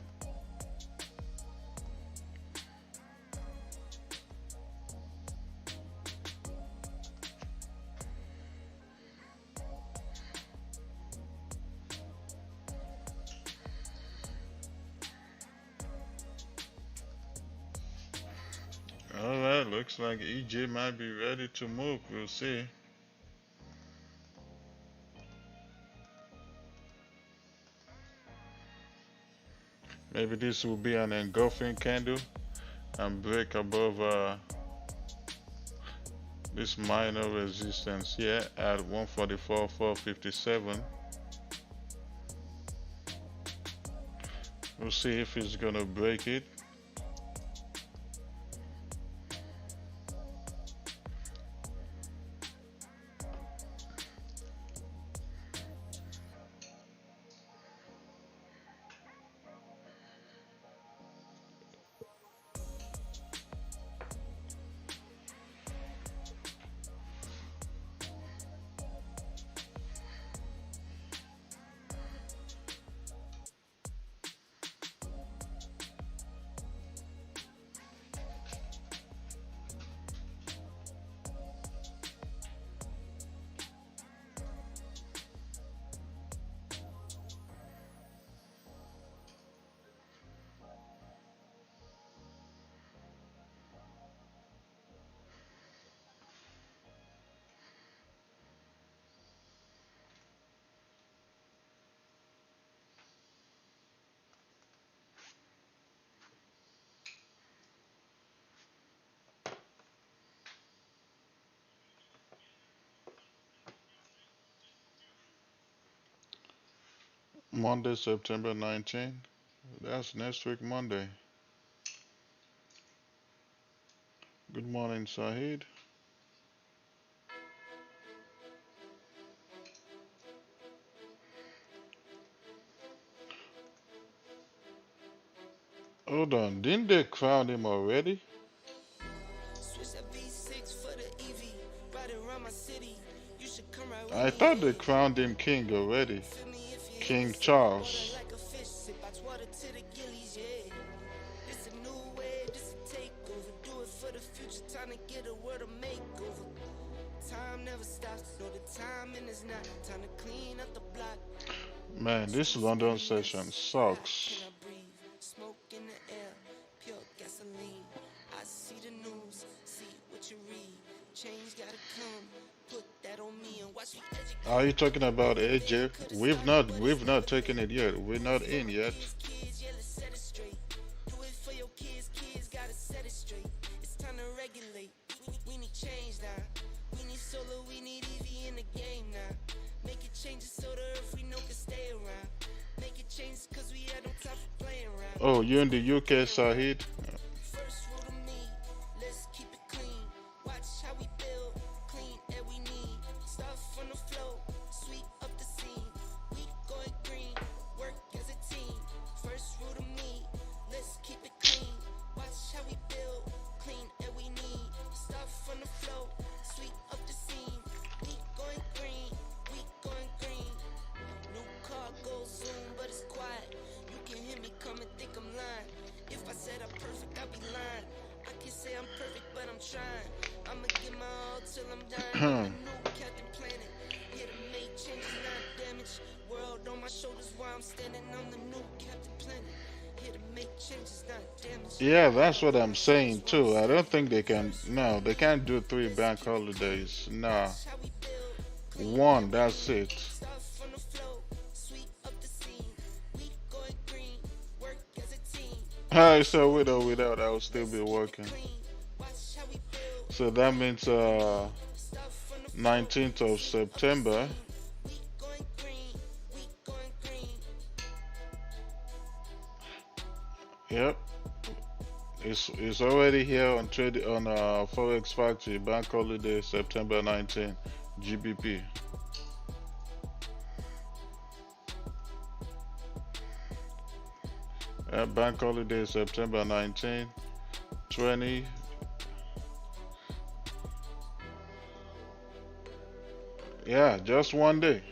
Alright, looks like EJ might be ready to move. We'll see. Maybe this will be an engulfing candle and break above this minor resistance here at 144,457. We'll see if it's gonna break it. Monday, September 19th. That's next week, Monday. Good morning, Sahid. Hold on, didn't they crown him already? I thought they crowned him king already. King Charles. Man, this London session sucks. Smoke in the air, pure gasoline. I see the news, see what you read. Change gotta come, put that on me and watch me Are educate. you talking about Yeah, AJ? could've We've started, not but it's we've not never taken too it late. yet. We're Do not it for in my yet. kids, yeah, let's set it straight. Do it for your kids gotta set it straight. It's time to regulate. We need change now. We need solar, we need EV in the game now. Make it changes so the earth we know can stay around. Make it changes cause we had no time for playing around. Oh, you're in the Spend no UK, playing around. Sahid? First rule to me, let's keep it clean. Watch how we build, clean air we need. Stuff on the flow, sweep up the scene. We going green, work as a team. First rule to me, let's keep it clean. Watch how we build, clean air we need. Stuff on the flow, sweep up the scene. We going green, we going green. New car goes zoom, but it's quiet. You can hear me come and think I'm lying. If I said I'm perfect, I'll be lying. I can say I'm perfect, but I'm trying. I'ma give my all till I'm dying. I'm the new Captain Planet. Here to make changes, not damage. World on my shoulders while I'm standing. I'm the new Captain Planet. Here to make changes, not damage. Yeah, that's World what on I'm my shoulders saying while I'm too. I don't standing. think they can. First rule No, to they me, can't do three let's bank keep it clean. holidays. Nah, Watch how we build, clean air one. we That's need. it. Stuff on the flow, sweep up the scene. We going green, work as a team. Alright, First so rule with to or me, without, I will still let's be keep it working. clean. Watch how we build, So that clean means air we need. Stuff on the flow, 19th of sweep up the September. scene. We going green, we going green. Yep, it's already here on trade on Forex Factory. Bank holiday September 19th, GBP. Bank holiday September 19th, 20. Yeah, just one day.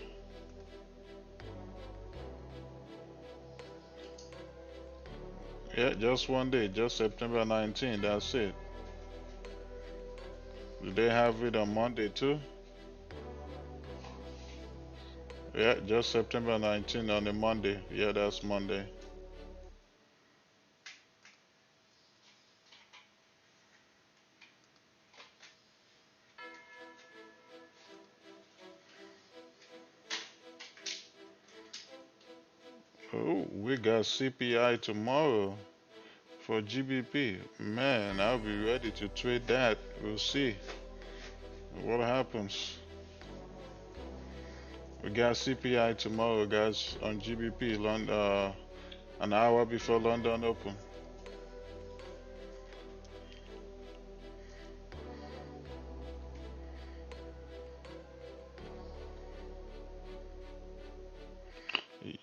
Yeah, just one day. Just September 19th. That's it. Do they have it on Monday too? Yeah, just September 19th on a Monday. Yeah, that's Monday. Oh, we got CPI tomorrow for GBP. Man, I'll be ready to trade that. We'll see what happens. We got CPI tomorrow, guys, on GBP, an hour before London Open.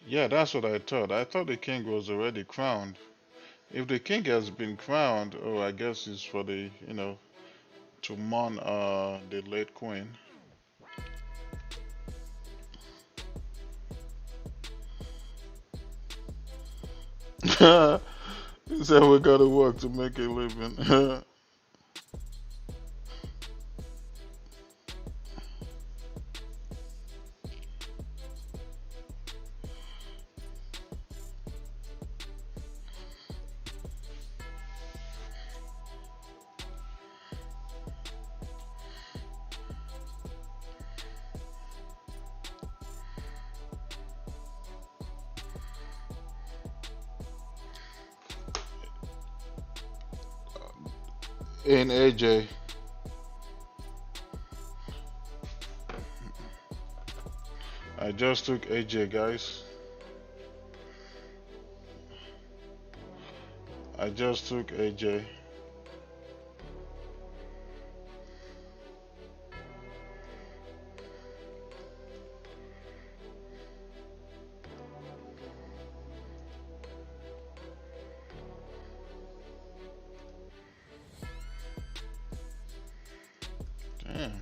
Yeah, that's what I thought. I thought the king was already crowned. If the king has been crowned, oh, I guess it's for to mourn the late queen. He said we gotta work to make a living. In AJ, I just took AJ, guys. I just took AJ. Damn.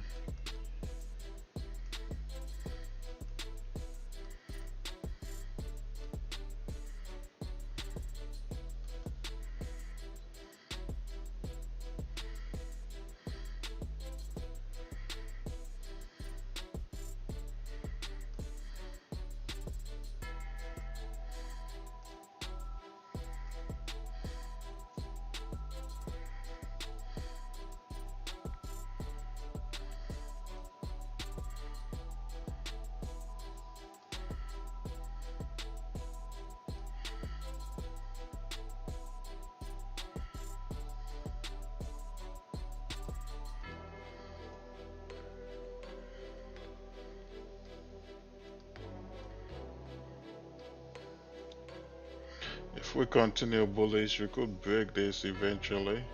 if we continue bullish, we could break this eventually.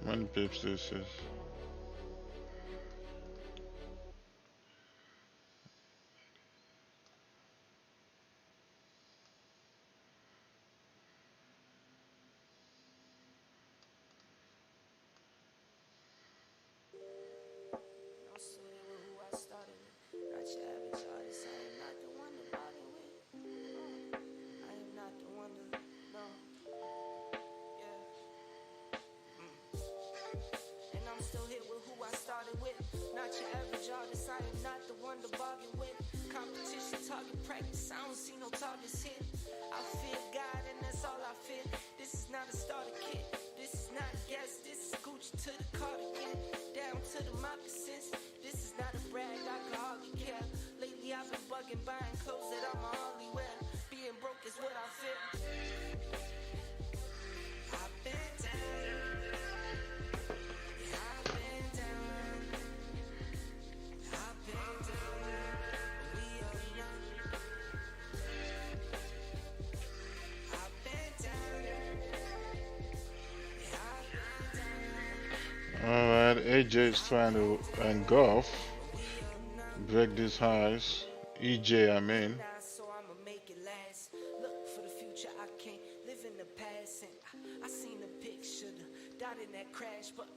How many pips this is? I'm still here with who I started with. Not your average artist. I am not the one to bargain with. I am not the one to, no, yeah. And I'm still here with who I started with. Not your average artist. I am not the one to bargain with. Competition, target practice. I don't see no targets here. I fear God, and that's all I fear. This is not a starter kit. This is not gas. This is Gucci to the cardigan. Down to the moccasins. This is not a brag. I can hardly care. Lately I've been bugging, buying clothes that I'm hardly wear. Being broke is what I fear. I've been down. Alright, AJ is trying to engulf, break these highs. EJ, I mean. So I'ma make it last. Look for the future, I can't live in the past. And I seen the picture, died in that crash. But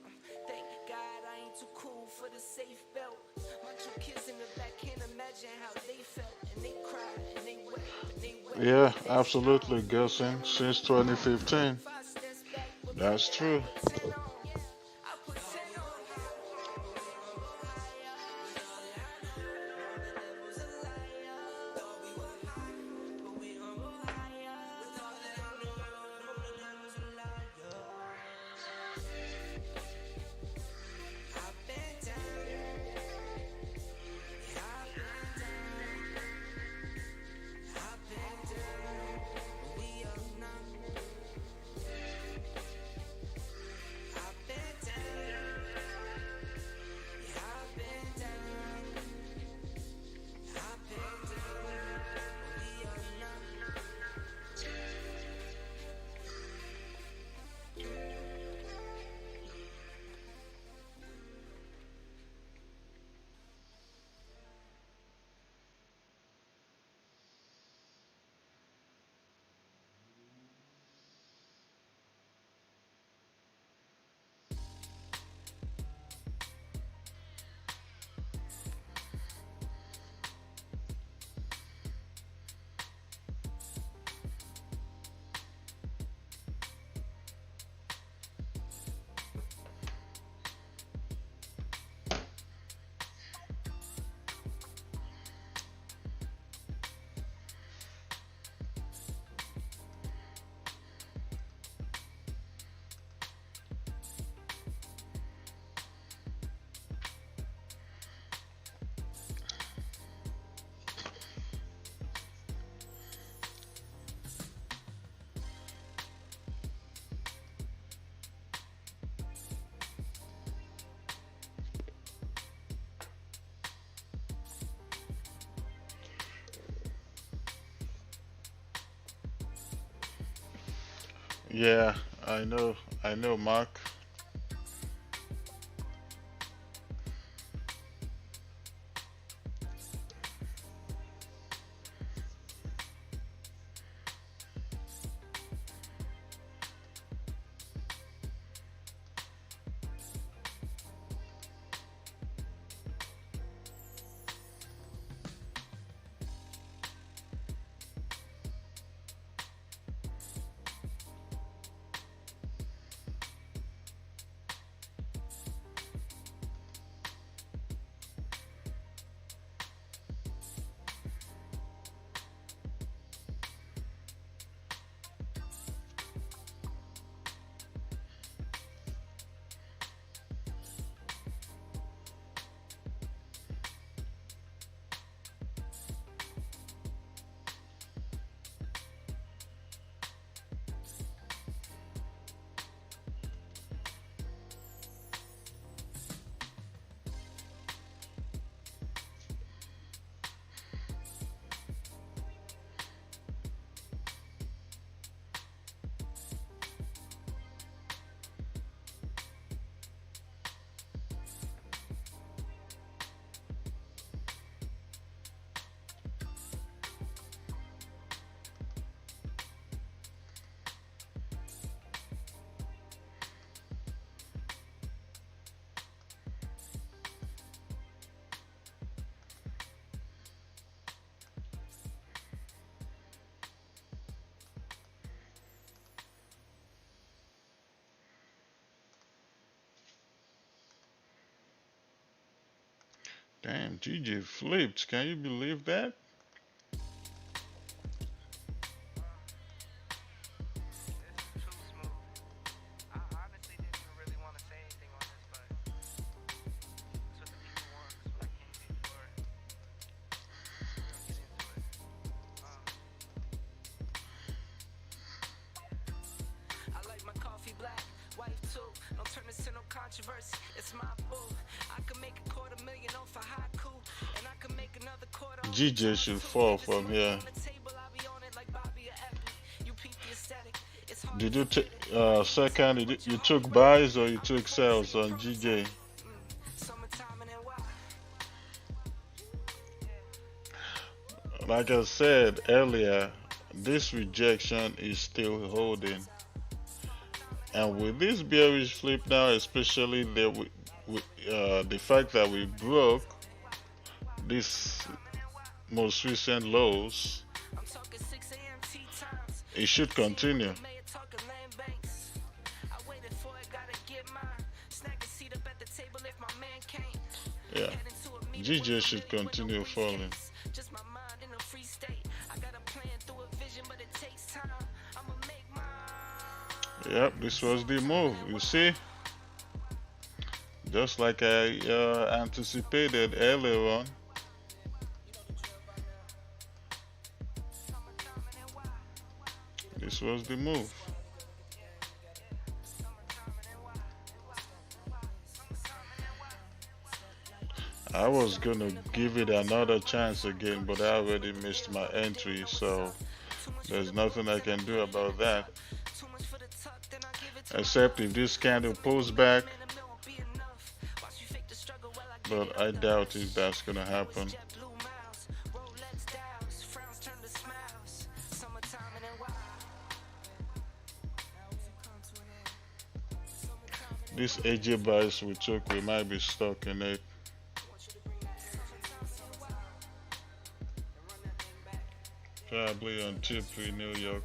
thank God I ain't too cool for the safe belt. My two kids in the back can't imagine how they felt. And they cried and they wept and they wept. Yeah, absolutely, guessing since 2015. That's true. Yeah, I know, Mark. Damn, GG flipped. Can you believe that? GJ should fall from here. Did you take second? You took buys or you took sells on GJ? Like I said earlier, this rejection is still holding, and with this bearish flip now, especially the fact that we broke this most recent lows, it should continue. Yeah, GJ should continue falling. Yep, this was the move. You see, just like I anticipated earlier on. This was the move. I was gonna give it another chance again, but I already missed my entry, so there's nothing I can do about that. Except if this candle pulls back, but I doubt if that's gonna happen. This AJ bias we took, we might be stuck in it. Probably on tip 3 New York.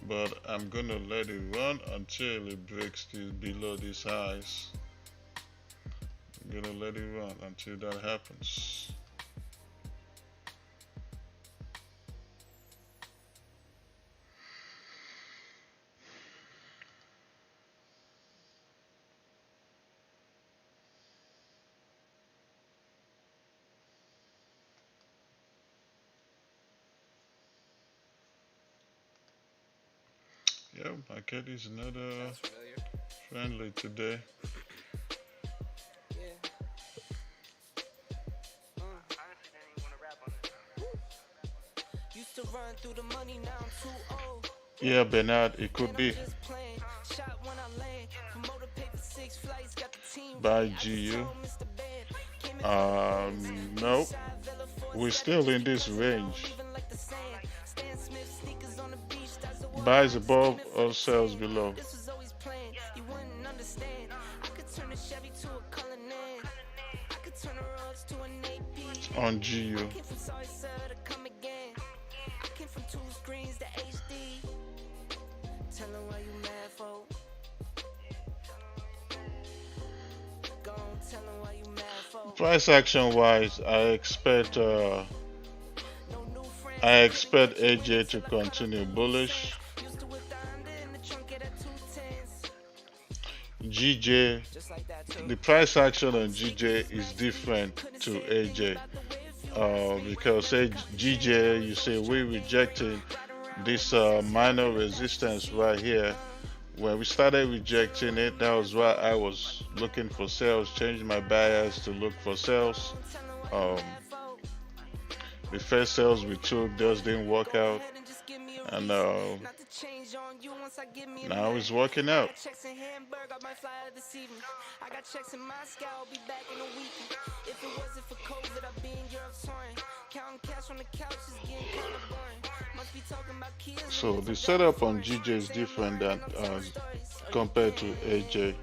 But I'm gonna let it run until it breaks below these highs. I'm gonna let it run until that happens. Yep, market is not friendly today. Yeah, Bernard, it could be. By GU. No, we're still in this range. Buys above or sells below. On GU. Price action wise, I expect AJ to continue bullish. GJ, the price action on GJ is different to AJ because GJ, you say we rejecting this minor resistance right here. When we started rejecting it, that was why I was looking for sales, changed my bias to look for sales. Um, the first sales we took just didn't work out, and now it's working out. So the setup on GJ is different than compared to AJ.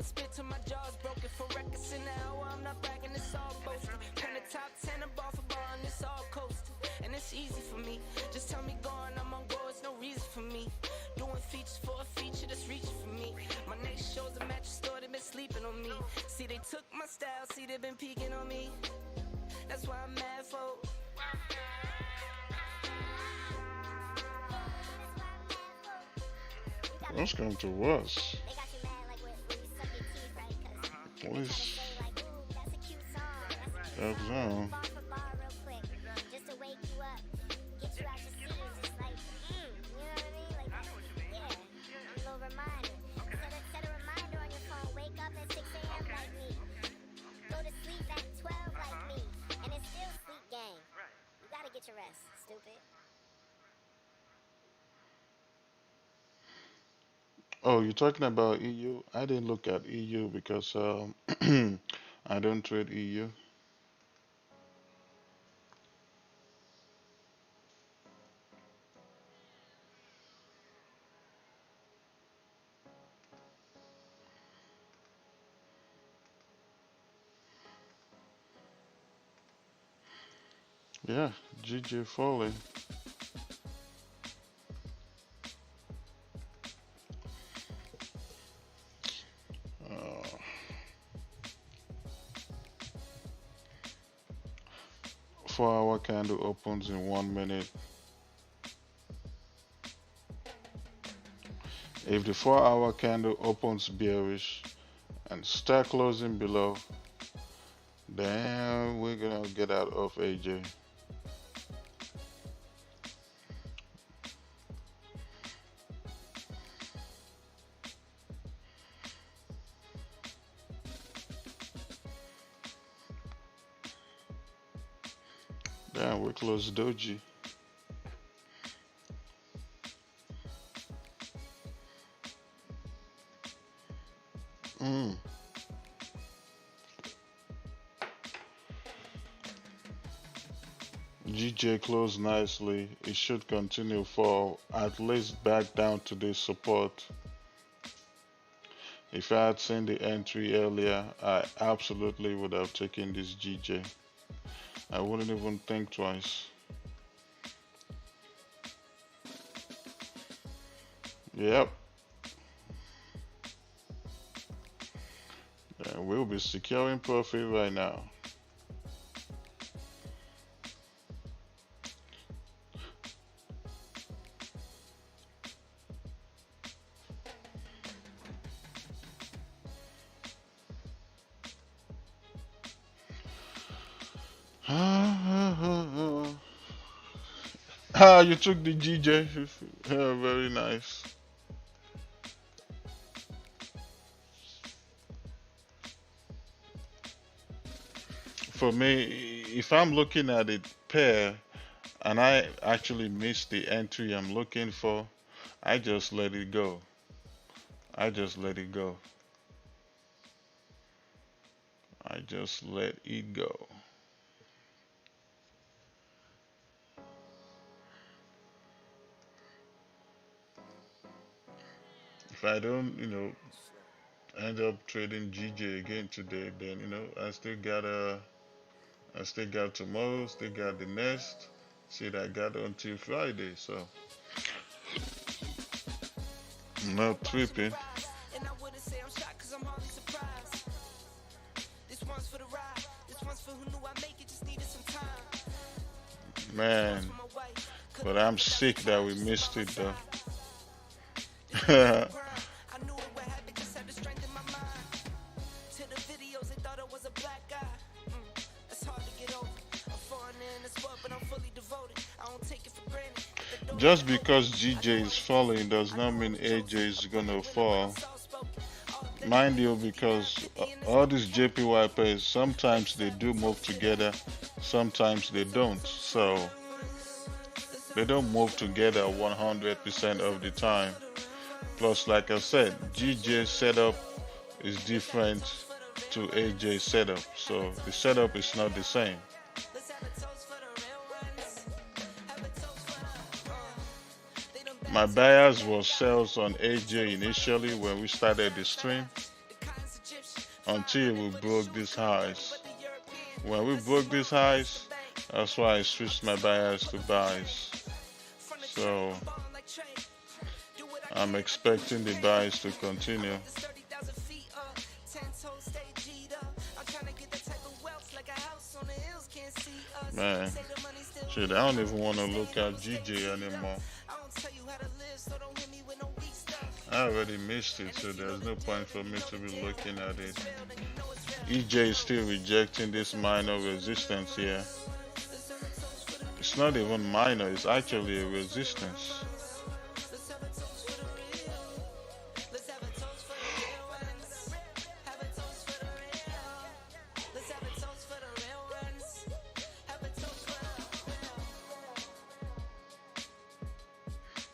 spit till my jaw's broken. Forex in the hour, I'm not bragging, it's all boasting. Turn the top 10 a ball for ball, and it's all coasting. And it's easy for me. Just tell me going, I'm on go, it's no reason for me. Doing features for a feature that's reaching for me. My next show's a mattress store, they been sleeping on me. See, they took my style, see, they been peeking on me. That's why I'm mad for. What's going to worse? Please. That's on. Get your rest, stupid. Oh, you're talking about EU? I didn't look at EU because I don't trade EU. Yeah, GG falling. Uh, 4 hour candle opens in 1 minute. If the 4 hour candle opens bearish and start closing below, then we're gonna get out of AJ. Then we close Doji. Mm. GJ closed nicely. It should continue for at least back down to this support. If I had seen the entry earlier, I absolutely would have taken this GJ. I wouldn't even think twice. Yep. And we'll be securing profit right now. Ah, you took the GJ. Yeah, very nice. For me, if I'm looking at it pair and I actually miss the entry I'm looking for, I just let it go. I just let it go. I just let it go. If I don't, end up trading GJ again today, then I still got tomorrow, still got the next. See that I got until Friday, so I'm not tripping. And I wouldn't say I'm shocked cause I'm hardly surprised. This one's for the ride, this one's for who knew I make it, just needed some time. Man, but I'm sick that we missed it though. I knew it would happen, just had the strength in my mind. To the videos, they thought I was a black guy. That's hard to get over. I'm foreign in the sport, but I'm fully devoted. I don't take it for granted. Just because GJ is falling does not mean AJ is gonna fall. Mind you, because all these JPY pairs, sometimes they do move together, sometimes they don't. So they don't move together 100% of the time. Plus, like I said, GJ setup is different to AJ setup, so the setup is not the same. My bias was sales on AJ initially when we started the stream, until we broke these highs. When we broke these highs, that's why I switched my buyers to buys. So I'm expecting the buys to continue. Man, shit, I don't even want to look at GJ anymore. I already missed it, so there's no point for me to be looking at it. EJ is still rejecting this minor resistance here. It's not even minor, it's actually a resistance.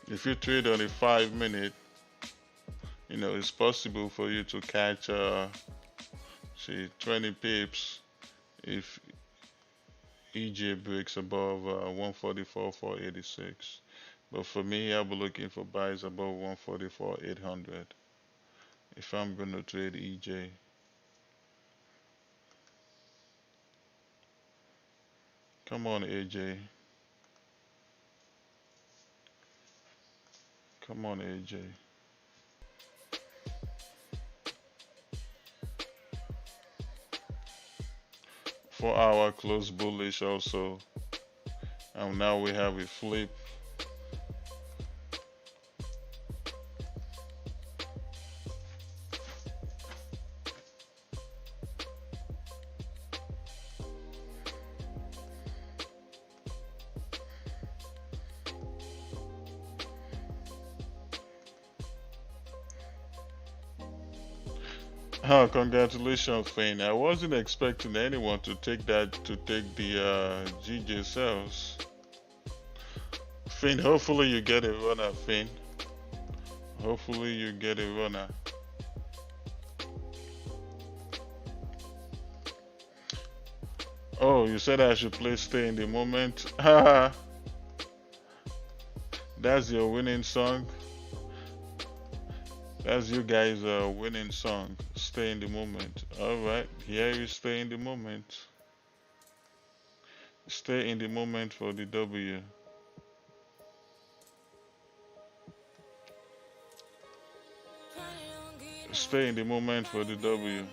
If you trade on a 5 minute, it's possible for you to catch, say, 20 pips if EJ breaks above 144,486. But for me, I'll be looking for buys above 144,800 if I'm going to trade EJ. Come on, AJ. Come on, AJ. 4 hour close bullish also. And now we have a flip. Oh, congratulations, Fane. I wasn't expecting anyone to take the GJ cells. Fane, hopefully you get a runner, Fane. Hopefully you get a runner. Oh, you said I should play Stay in the Moment. That's your winning song. That's you guys' winning song. Stay in the moment. Alright, here is Stay in the Moment. Stay in the moment for the W. Stay in the moment for the W.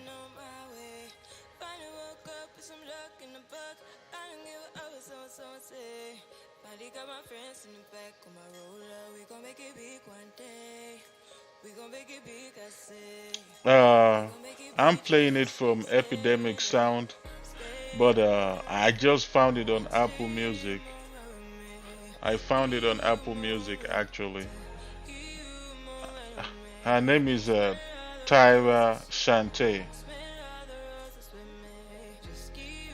I'm playing it from Epidemic Sound, but I just found it on Apple Music. I found it on Apple Music actually. Her name is Tyra Shante.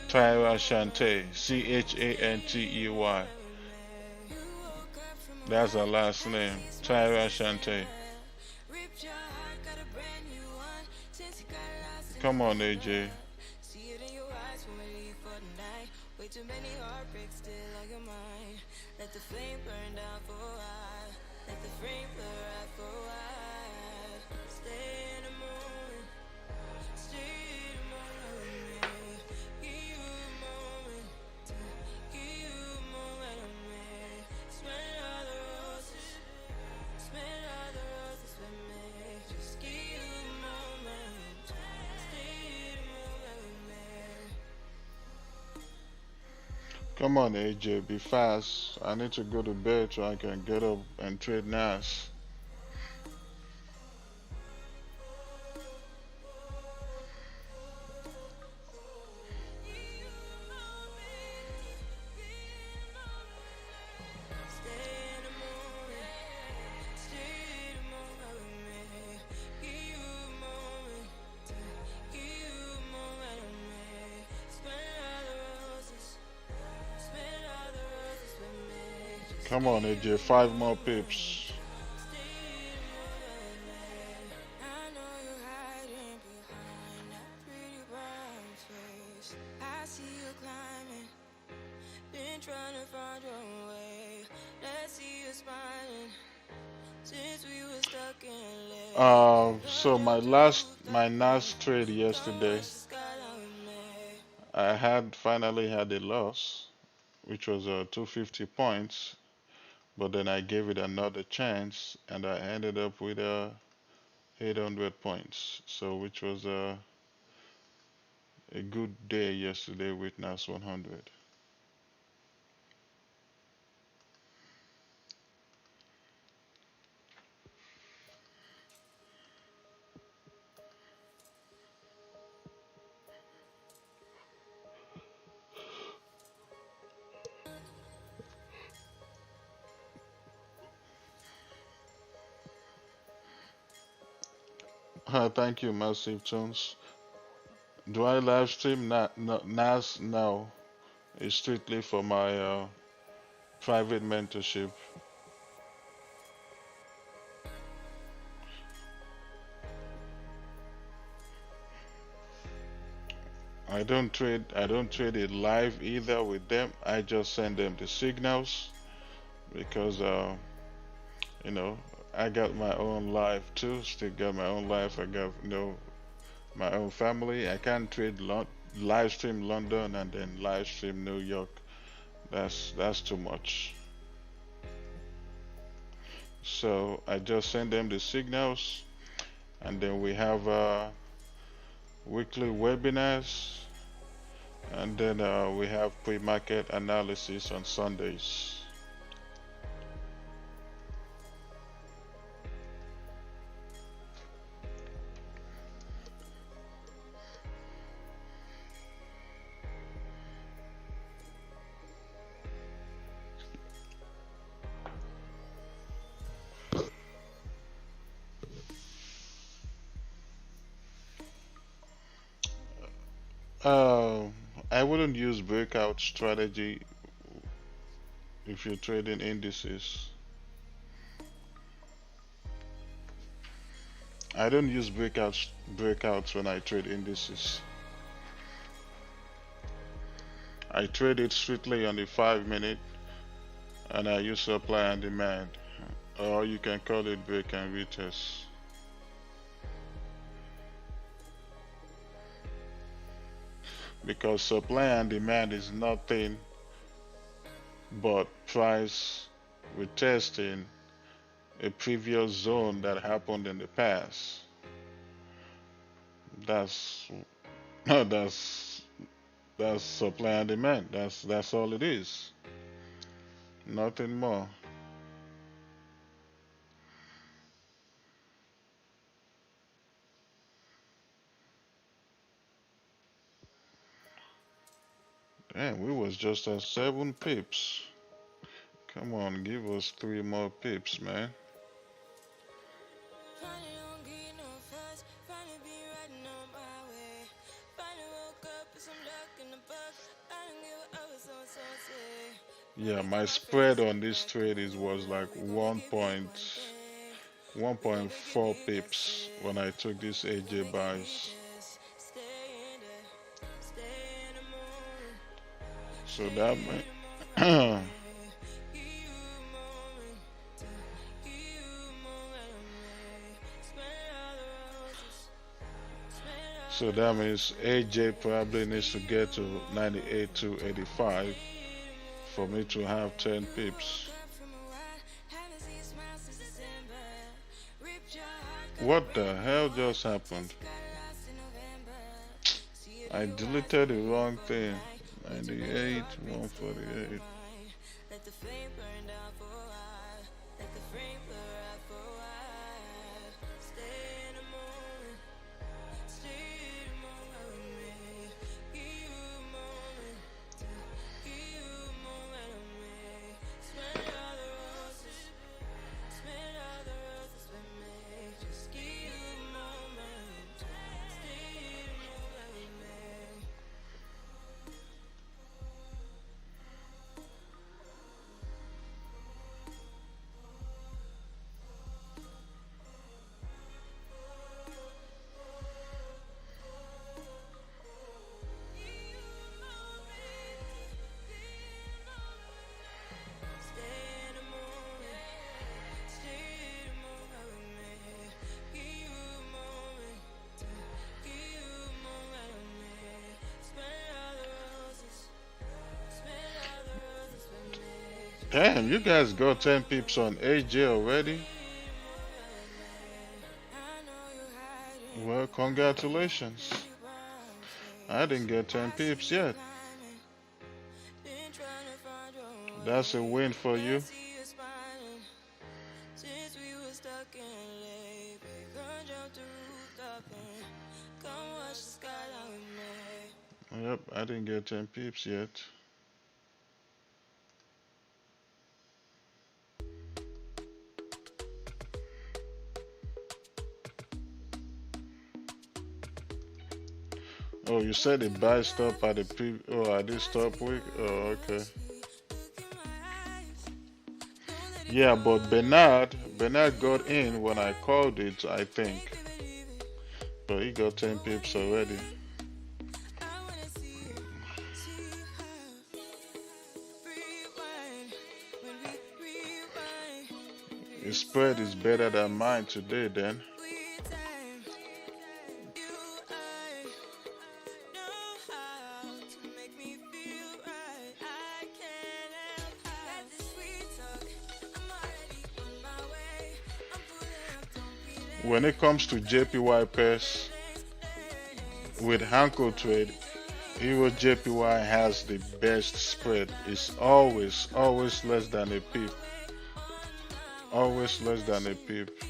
Tyra Shante. Chantey. That's her last name. Tyra Shante. Come on, AJ. Come on, AJ, be fast. I need to go to bed so I can get up and trade NAS. Come on, AJ, 5 more pips. So my last trade yesterday, I had finally had a loss, which was 250 points, but then I gave it another chance, and I ended up with 800 points. So which was a good day yesterday with NAS 100. Thank you, Massive Tunes. Do I live stream NAS? No, it's strictly for my private mentorship. I don't trade it live either with them. I just send them the signals because you know, I got my own life too. Still got my own life. I got my own family. I can't trade live stream London and then live stream New York. That's too much. So I just send them the signals, and then we have weekly webinars, and then we have pre-market analysis on Sundays. Uh, I wouldn't use breakout strategy if you're trading indices. I don't use breakouts when I trade indices. I trade it strictly on the 5 minute, and I use supply and demand, or you can call it break and retest. Because supply and demand is nothing but price retesting a previous zone that happened in the past. That's that's that's supply and demand. That's all it is. Nothing more. Damn, we was just at 7 pips. Come on, give us 3 more pips, man. Yeah, my spread on this trade is was like 1.4 pips when I took this AJ buys. So that meant so that means AJ probably needs to get to 98 to 85 for me to have 10 pips. What the hell just happened? I deleted the wrong thing. 98, 148. Damn, you guys got 10 pips on AJ already? Well, congratulations. I didn't get 10 pips yet. That's a win for you. Yep, I didn't get 10 pips yet. Oh, you said the buy stop at the at this stop week? Oh, okay. Yeah, but Bernard got in when I called it, I think. But he got 10 pips already. His spread is better than mine today, then. When it comes to JPY pairs with Hanko trade, Euro JPY has the best spread. It's always less than a pip. Always less than a pip.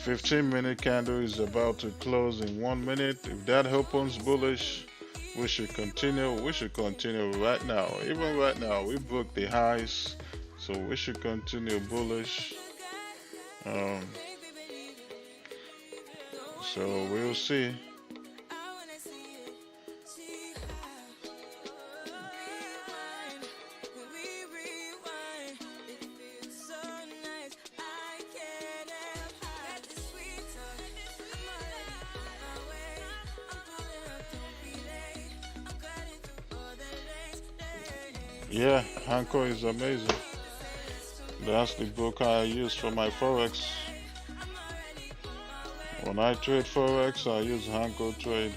15-minute candle is about to close in 1 minute. If that opens bullish, we should continue. We should continue right now. Even right now, we broke the highs, so we should continue bullish. So we'll see. Yeah, Hanko is amazing. That's the broker I use for my Forex. When I trade Forex, I use Hanko Trade.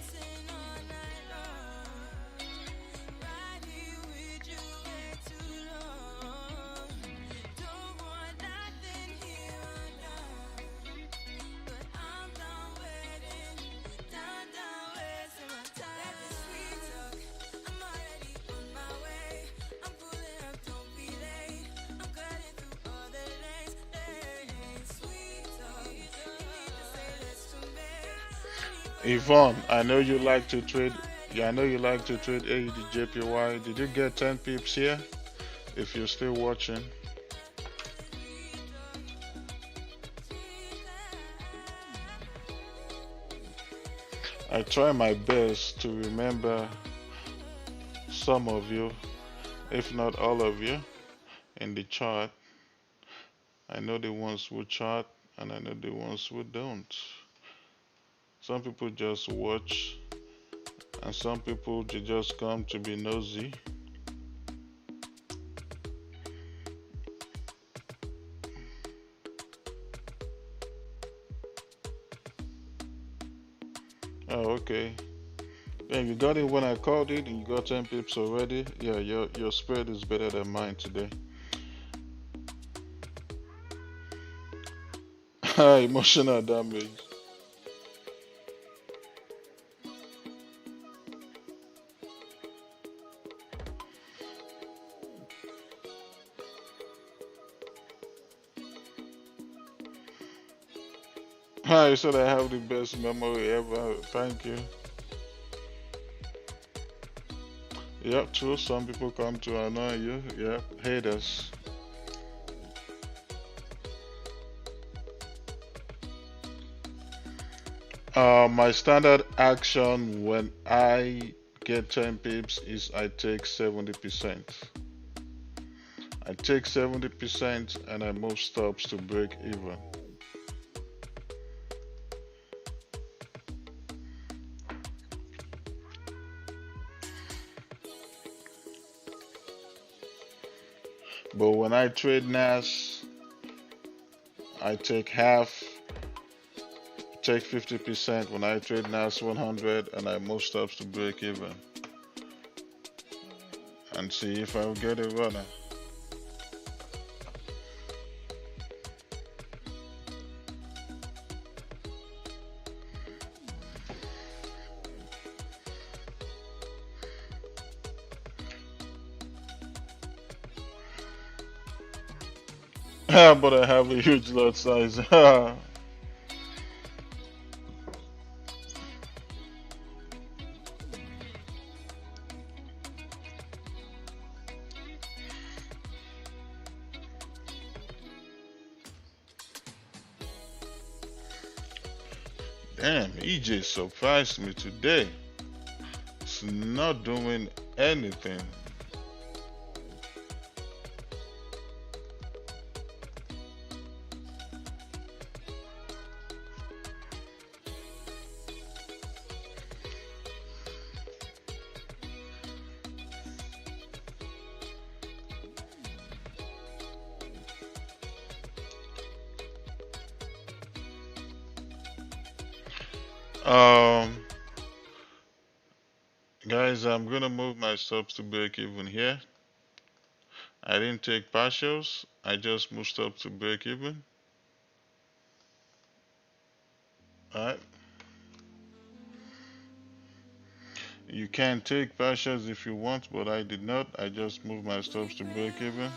Yvonne, I know you like to trade. Yeah, I know you like to trade AED JPY. Did you get 10 pips here? If you're still watching. I try my best to remember some of you, if not all of you, in the chart. I know the ones who chart and I know the ones who don't. Some people just watch, and some people they just come to be nosy. Oh, okay. Yeah, you got it when I called it, and you got 10 pips already. Yeah, your spread is better than mine today. Emotional damage. You said I have the best memory ever. Thank you. Yep, true. Some people come to annoy you. Yep, haters. My standard action when I get 10 pips is I take 70%. I take 70% and I move stops to break even. But when I trade NAS, I take half, take 50% when I trade NAS 100 and I move stops to break even. and see if I'll get a runner. But I have a huge lot size. Damn, EJ surprised me today. It's not doing anything. Um, Guys, I'm gonna move my stops to break even here. I didn't take partials. I just moved up to break even. Alright. You can take partials if you want, but I did not. I just moved my stops to break even.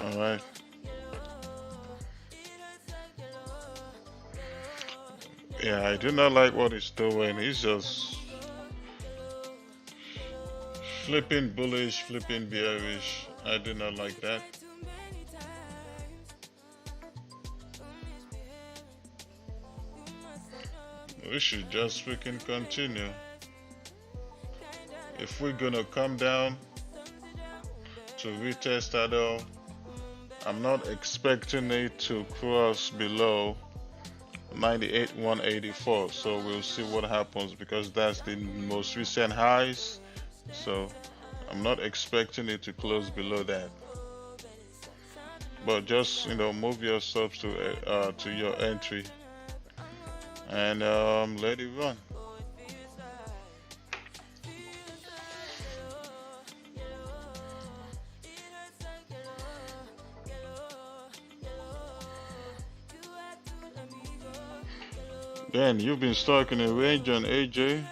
Alright. Yeah, I do not like what he's doing. He's just flipping bullish, flipping bearish. I do not like that. We should just freaking continue. If we're gonna come down to retest at all, I'm not expecting it to cross below 98,184. So we'll see what happens because that's the most recent highs. So I'm not expecting it to close below that. But just move your subs to your entry and let it run. Dan, you've been stuck in a range on AJ.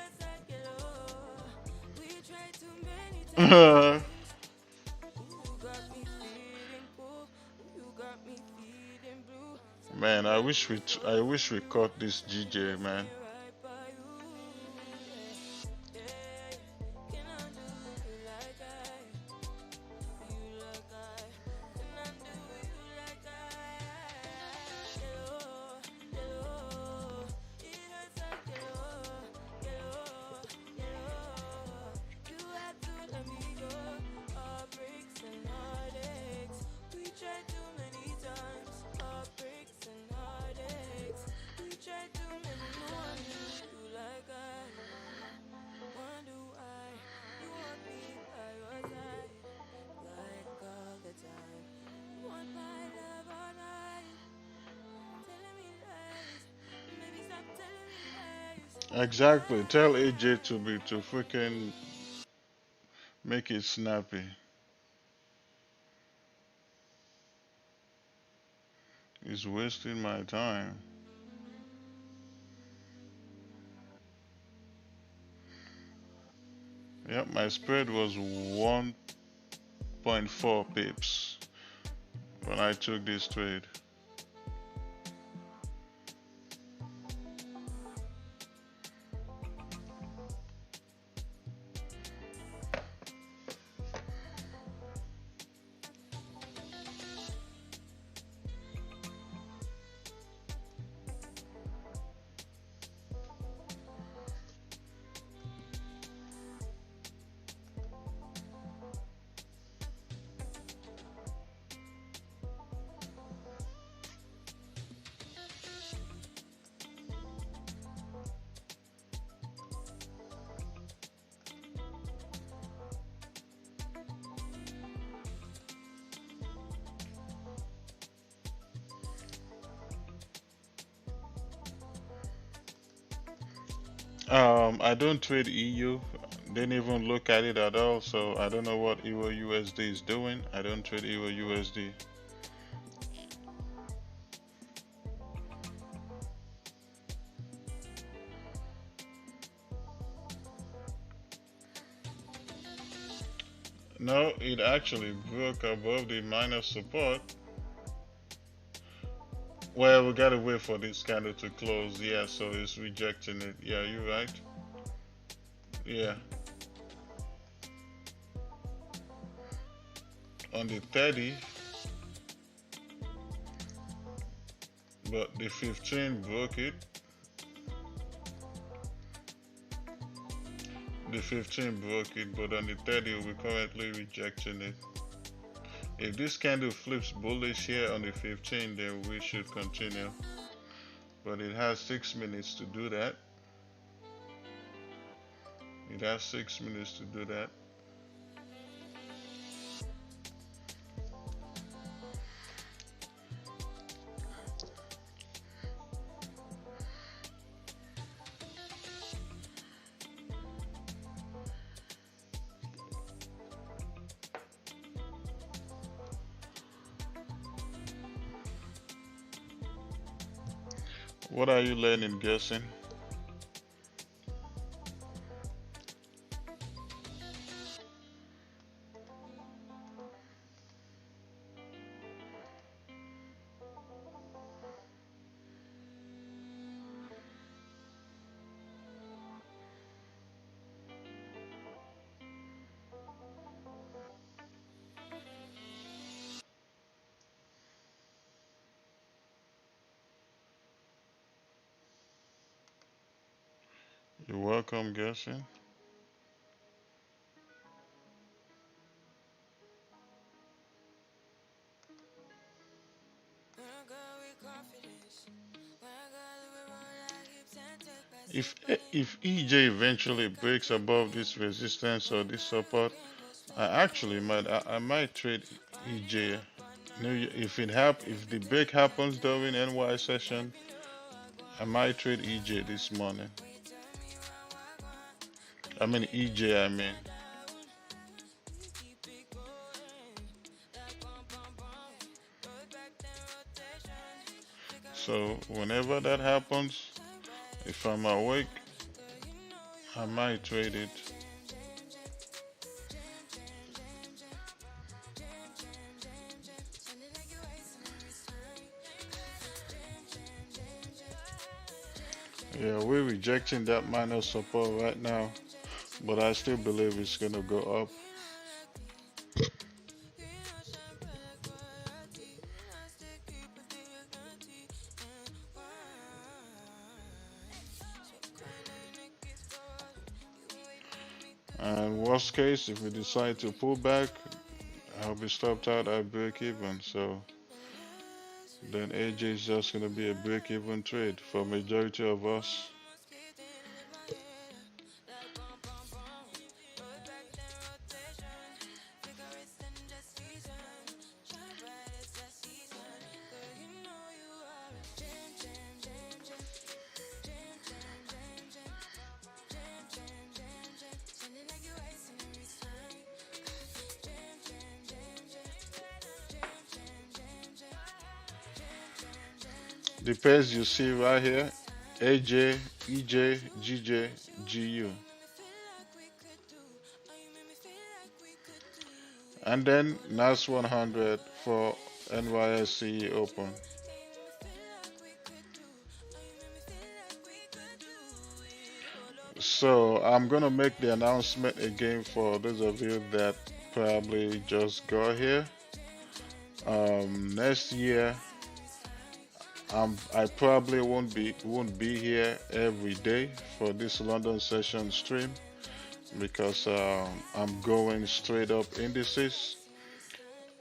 Man, I wish we caught this GJ, man. Exactly. Tell AJ to freaking make it snappy. He's wasting my time. Yep, my spread was 1.4 pips when I took this trade. I don't trade EU. Didn't even look at it at all, so I don't know what Euro USD is doing. I don't trade Euro USD. No, it actually broke above the minor support. Well, we gotta wait for this candle to close. Yeah, so it's rejecting it. Yeah, you're right. Yeah, on the 30, but the 15 broke it. The 15 broke it, but on the 30, we're currently rejecting it. If this candle flips bullish here on the 15, then we should continue. But it has 6 minutes to do that. It has 6 minutes to do that. What are you learning, guessing? You're welcome, guessing. If EJ eventually breaks above this resistance or this support, I might trade EJ. If if the break happens during NY session, I might trade EJ this morning. I mean EJ. I mean. So whenever that happens, if I'm awake, I might trade it. Yeah, we're rejecting that minor support right now, but I still believe it's gonna go up. And worst case, if we decide to pull back, I'll be stopped out at break even. So then AJ is just gonna be a break even trade for majority of us. The pairs you see right here, AJ, EJ, GJ, GU. And then NAS 100 for NYSE Open. So I'm gonna make the announcement again for those of you that probably just got here. Next year, I probably won't be here every day for this London session stream because I'm going straight up indices.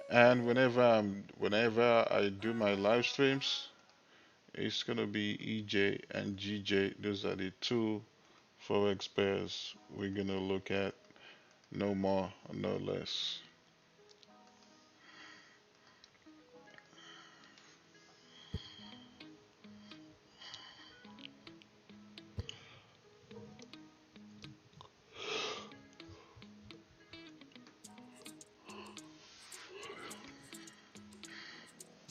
And whenever I do my live streams, it's gonna be EJ and GJ. Those are the two Forex pairs we're gonna look at, no more, no less.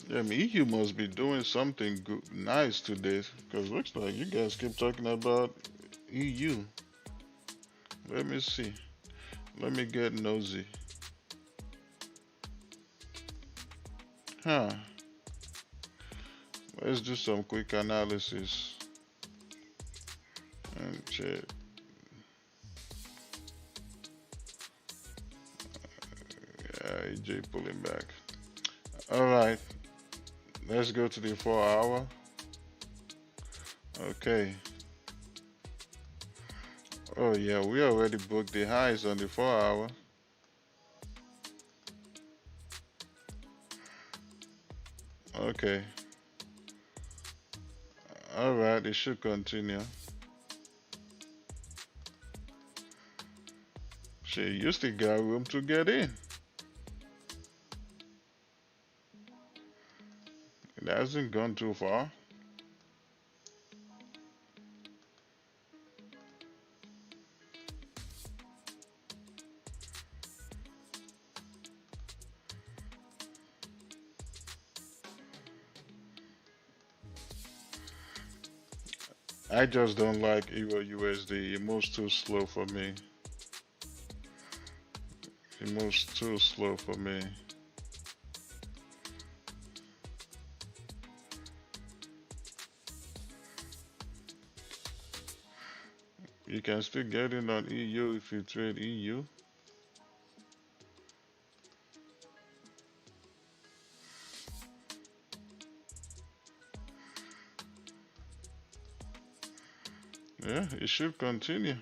Yeah, I mean, EU must be doing something good, nice today, because looks like you guys keep talking about EU. Let me see. Let me get nosy. Huh. Let's do some quick analysis and check. Yeah, EJ pulling back. All right. Let's go to the 4 hour. Okay. Oh yeah, we already booked the highs on the 4 hour. Okay. All right, it should continue. Shit, you still got room to get in. It hasn't gone too far. I just don't like Euro USD. It moves too slow for me. It moves too slow for me. You can still get in on EU if you trade EU. Yeah, it should continue.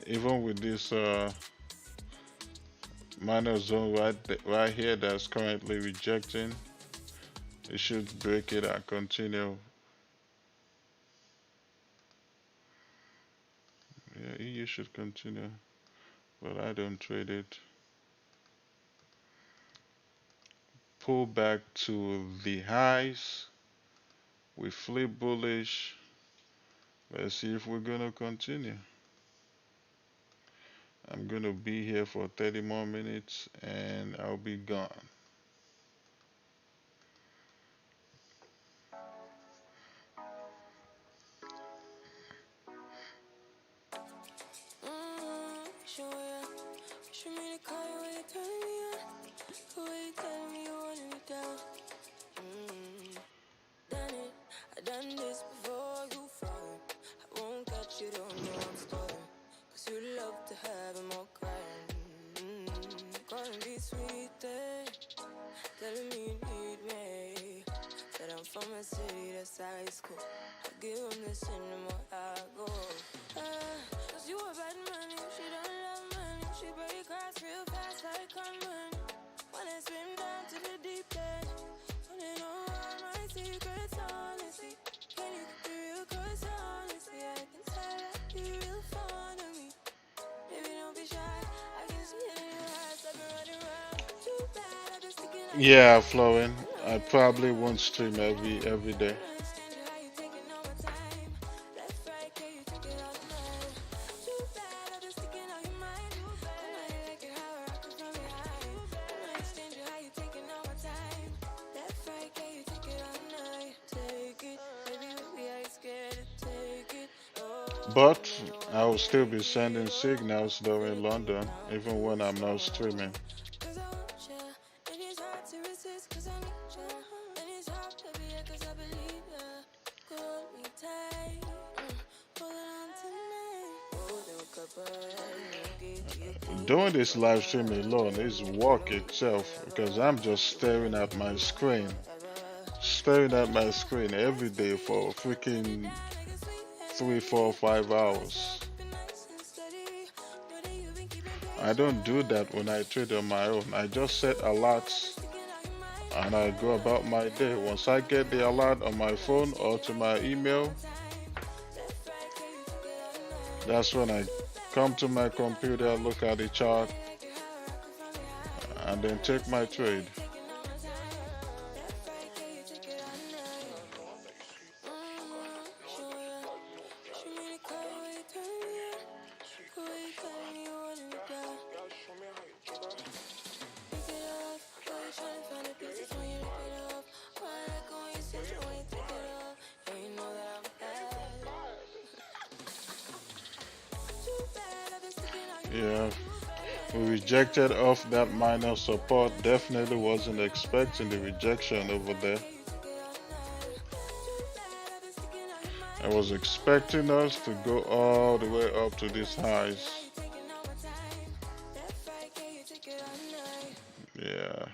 Even with this minor zone right here that's currently rejecting, it should break it and continue. Yeah, EU should continue, but I don't trade it. Pull back to the highs. We flip bullish. Let's see if we're gonna continue. I'm gonna be here for 30 more minutes and I'll be gone. Show ya. Show me the car when you turn me on. The way you tell me you want me down. Done it. I done this before you fall. I won't catch you, don't know I'm stalling. Cause you love to have them all crying. Calling me sweet, telling me you need me. Said I'm from a city that's high school. I give them this and the more I go. Cause you a bad man, she don't love money. She break hearts real fast like conman. Wanna swim down to the deep end. Wanna know all my secrets, honestly. Can you keep it real? Cause honestly, I can tell that you real fond of me. Baby, don't be shy. I can see it in your eyes. I've been running around. Too bad, I've been sticking like Yeah, flowing. I probably won't stream every day. But I will still be sending signals though in London, even when I'm not streaming. Doing this live stream alone is work itself because I'm just staring at my screen every day for freaking 3, 4, 5 hours. I don't do that when I trade on my own. I just set alerts and I go about my day. Once I get the alert on my phone or to my email, that's when I come to my computer, look at the chart, and then take my trade. Yeah, we rejected off that minor support. Definitely wasn't expecting the rejection over there. I was expecting us to go all the way up to these highs. Yeah.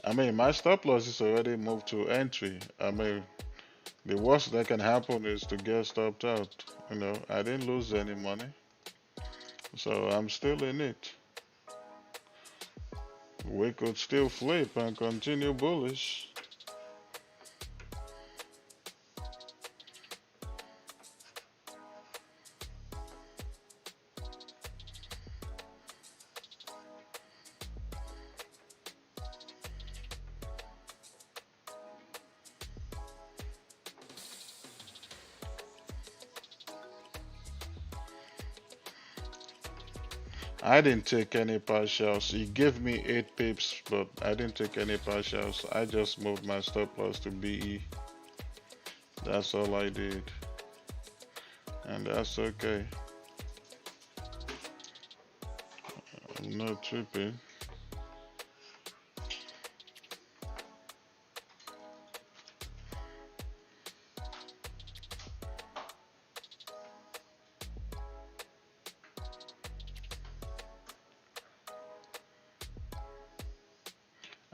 I mean, my stop loss is already moved to entry. I mean, the worst that can happen is to get stopped out. You know, I didn't lose any money, so I'm still in it. We could still flip and continue bullish. I didn't take any partials. He gave me 8 pips, but I didn't take any partials. I just moved my stop loss to BE. That's all I did. And that's okay. I'm not tripping.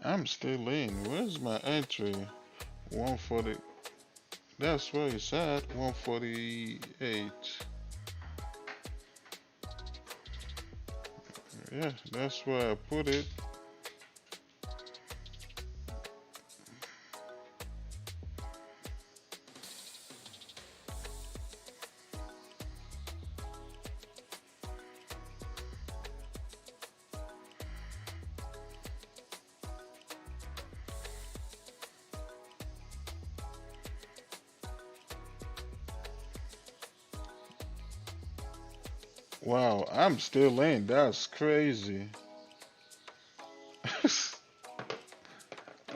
I'm still in. Where's my entry? 140. That's where it's at. 148. Yeah, that's where I put it. Wow, I'm still in. That's crazy.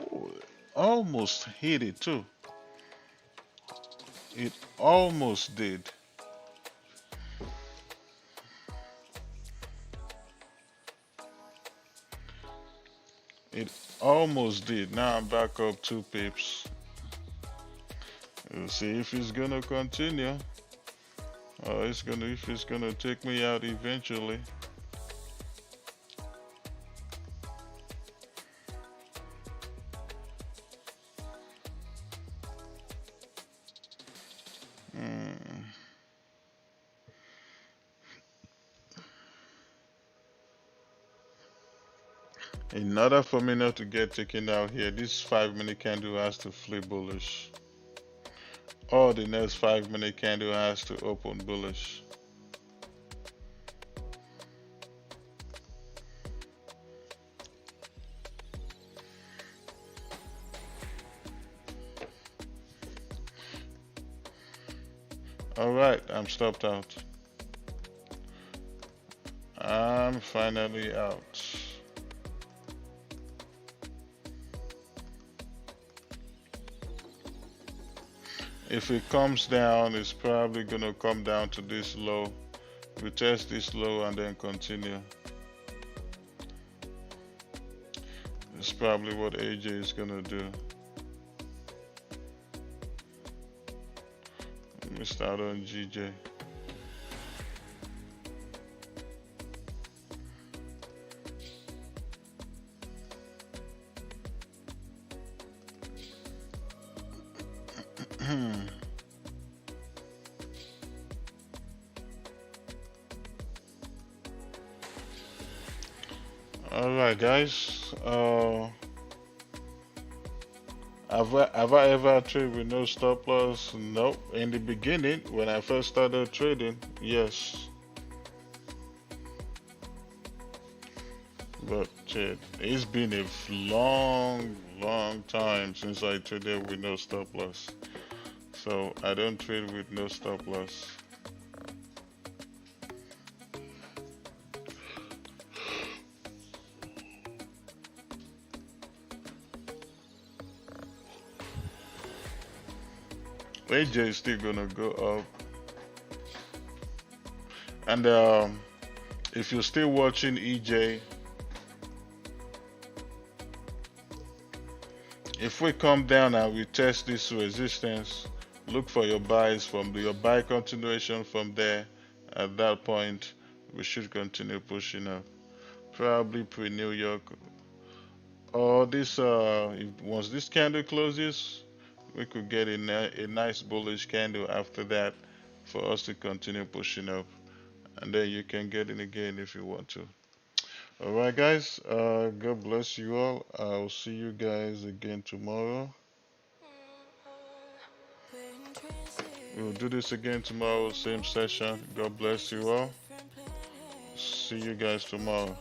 Oh, almost hit it too. It almost did. It almost did. Now I'm back up 2 pips. We'll see if it's gonna continue. Or if it's gonna take me out eventually. Hmm. In order for me not to get taken out here, this 5 minute candle has to flip bullish. Or the next 5 minute candle has to open bullish. Alright, I'm stopped out. I'm finally out. If it comes down, it's probably gonna come down to this low. We test this low and then continue. It's probably what AJ is gonna do. Let me start on GJ. Alright guys, have I ever traded with no stop loss? Nope. In the beginning, when I first started trading, yes. But shit, it's been a long time since I traded with no stop loss. So I don't trade with no stop loss. AJ is still gonna go up. And if you're still watching EJ, if we come down and we test this resistance, look for your buys from your buy continuation from there. At that point, we should continue pushing up. Probably pre-New York. Or this, once this candle closes, we could get a nice bullish candle after that for us to continue pushing up. And then you can get in again if you want to. Alright, guys. God bless you all. I'll see you guys again tomorrow. We'll do this again tomorrow, same session. God bless you all. See you guys tomorrow.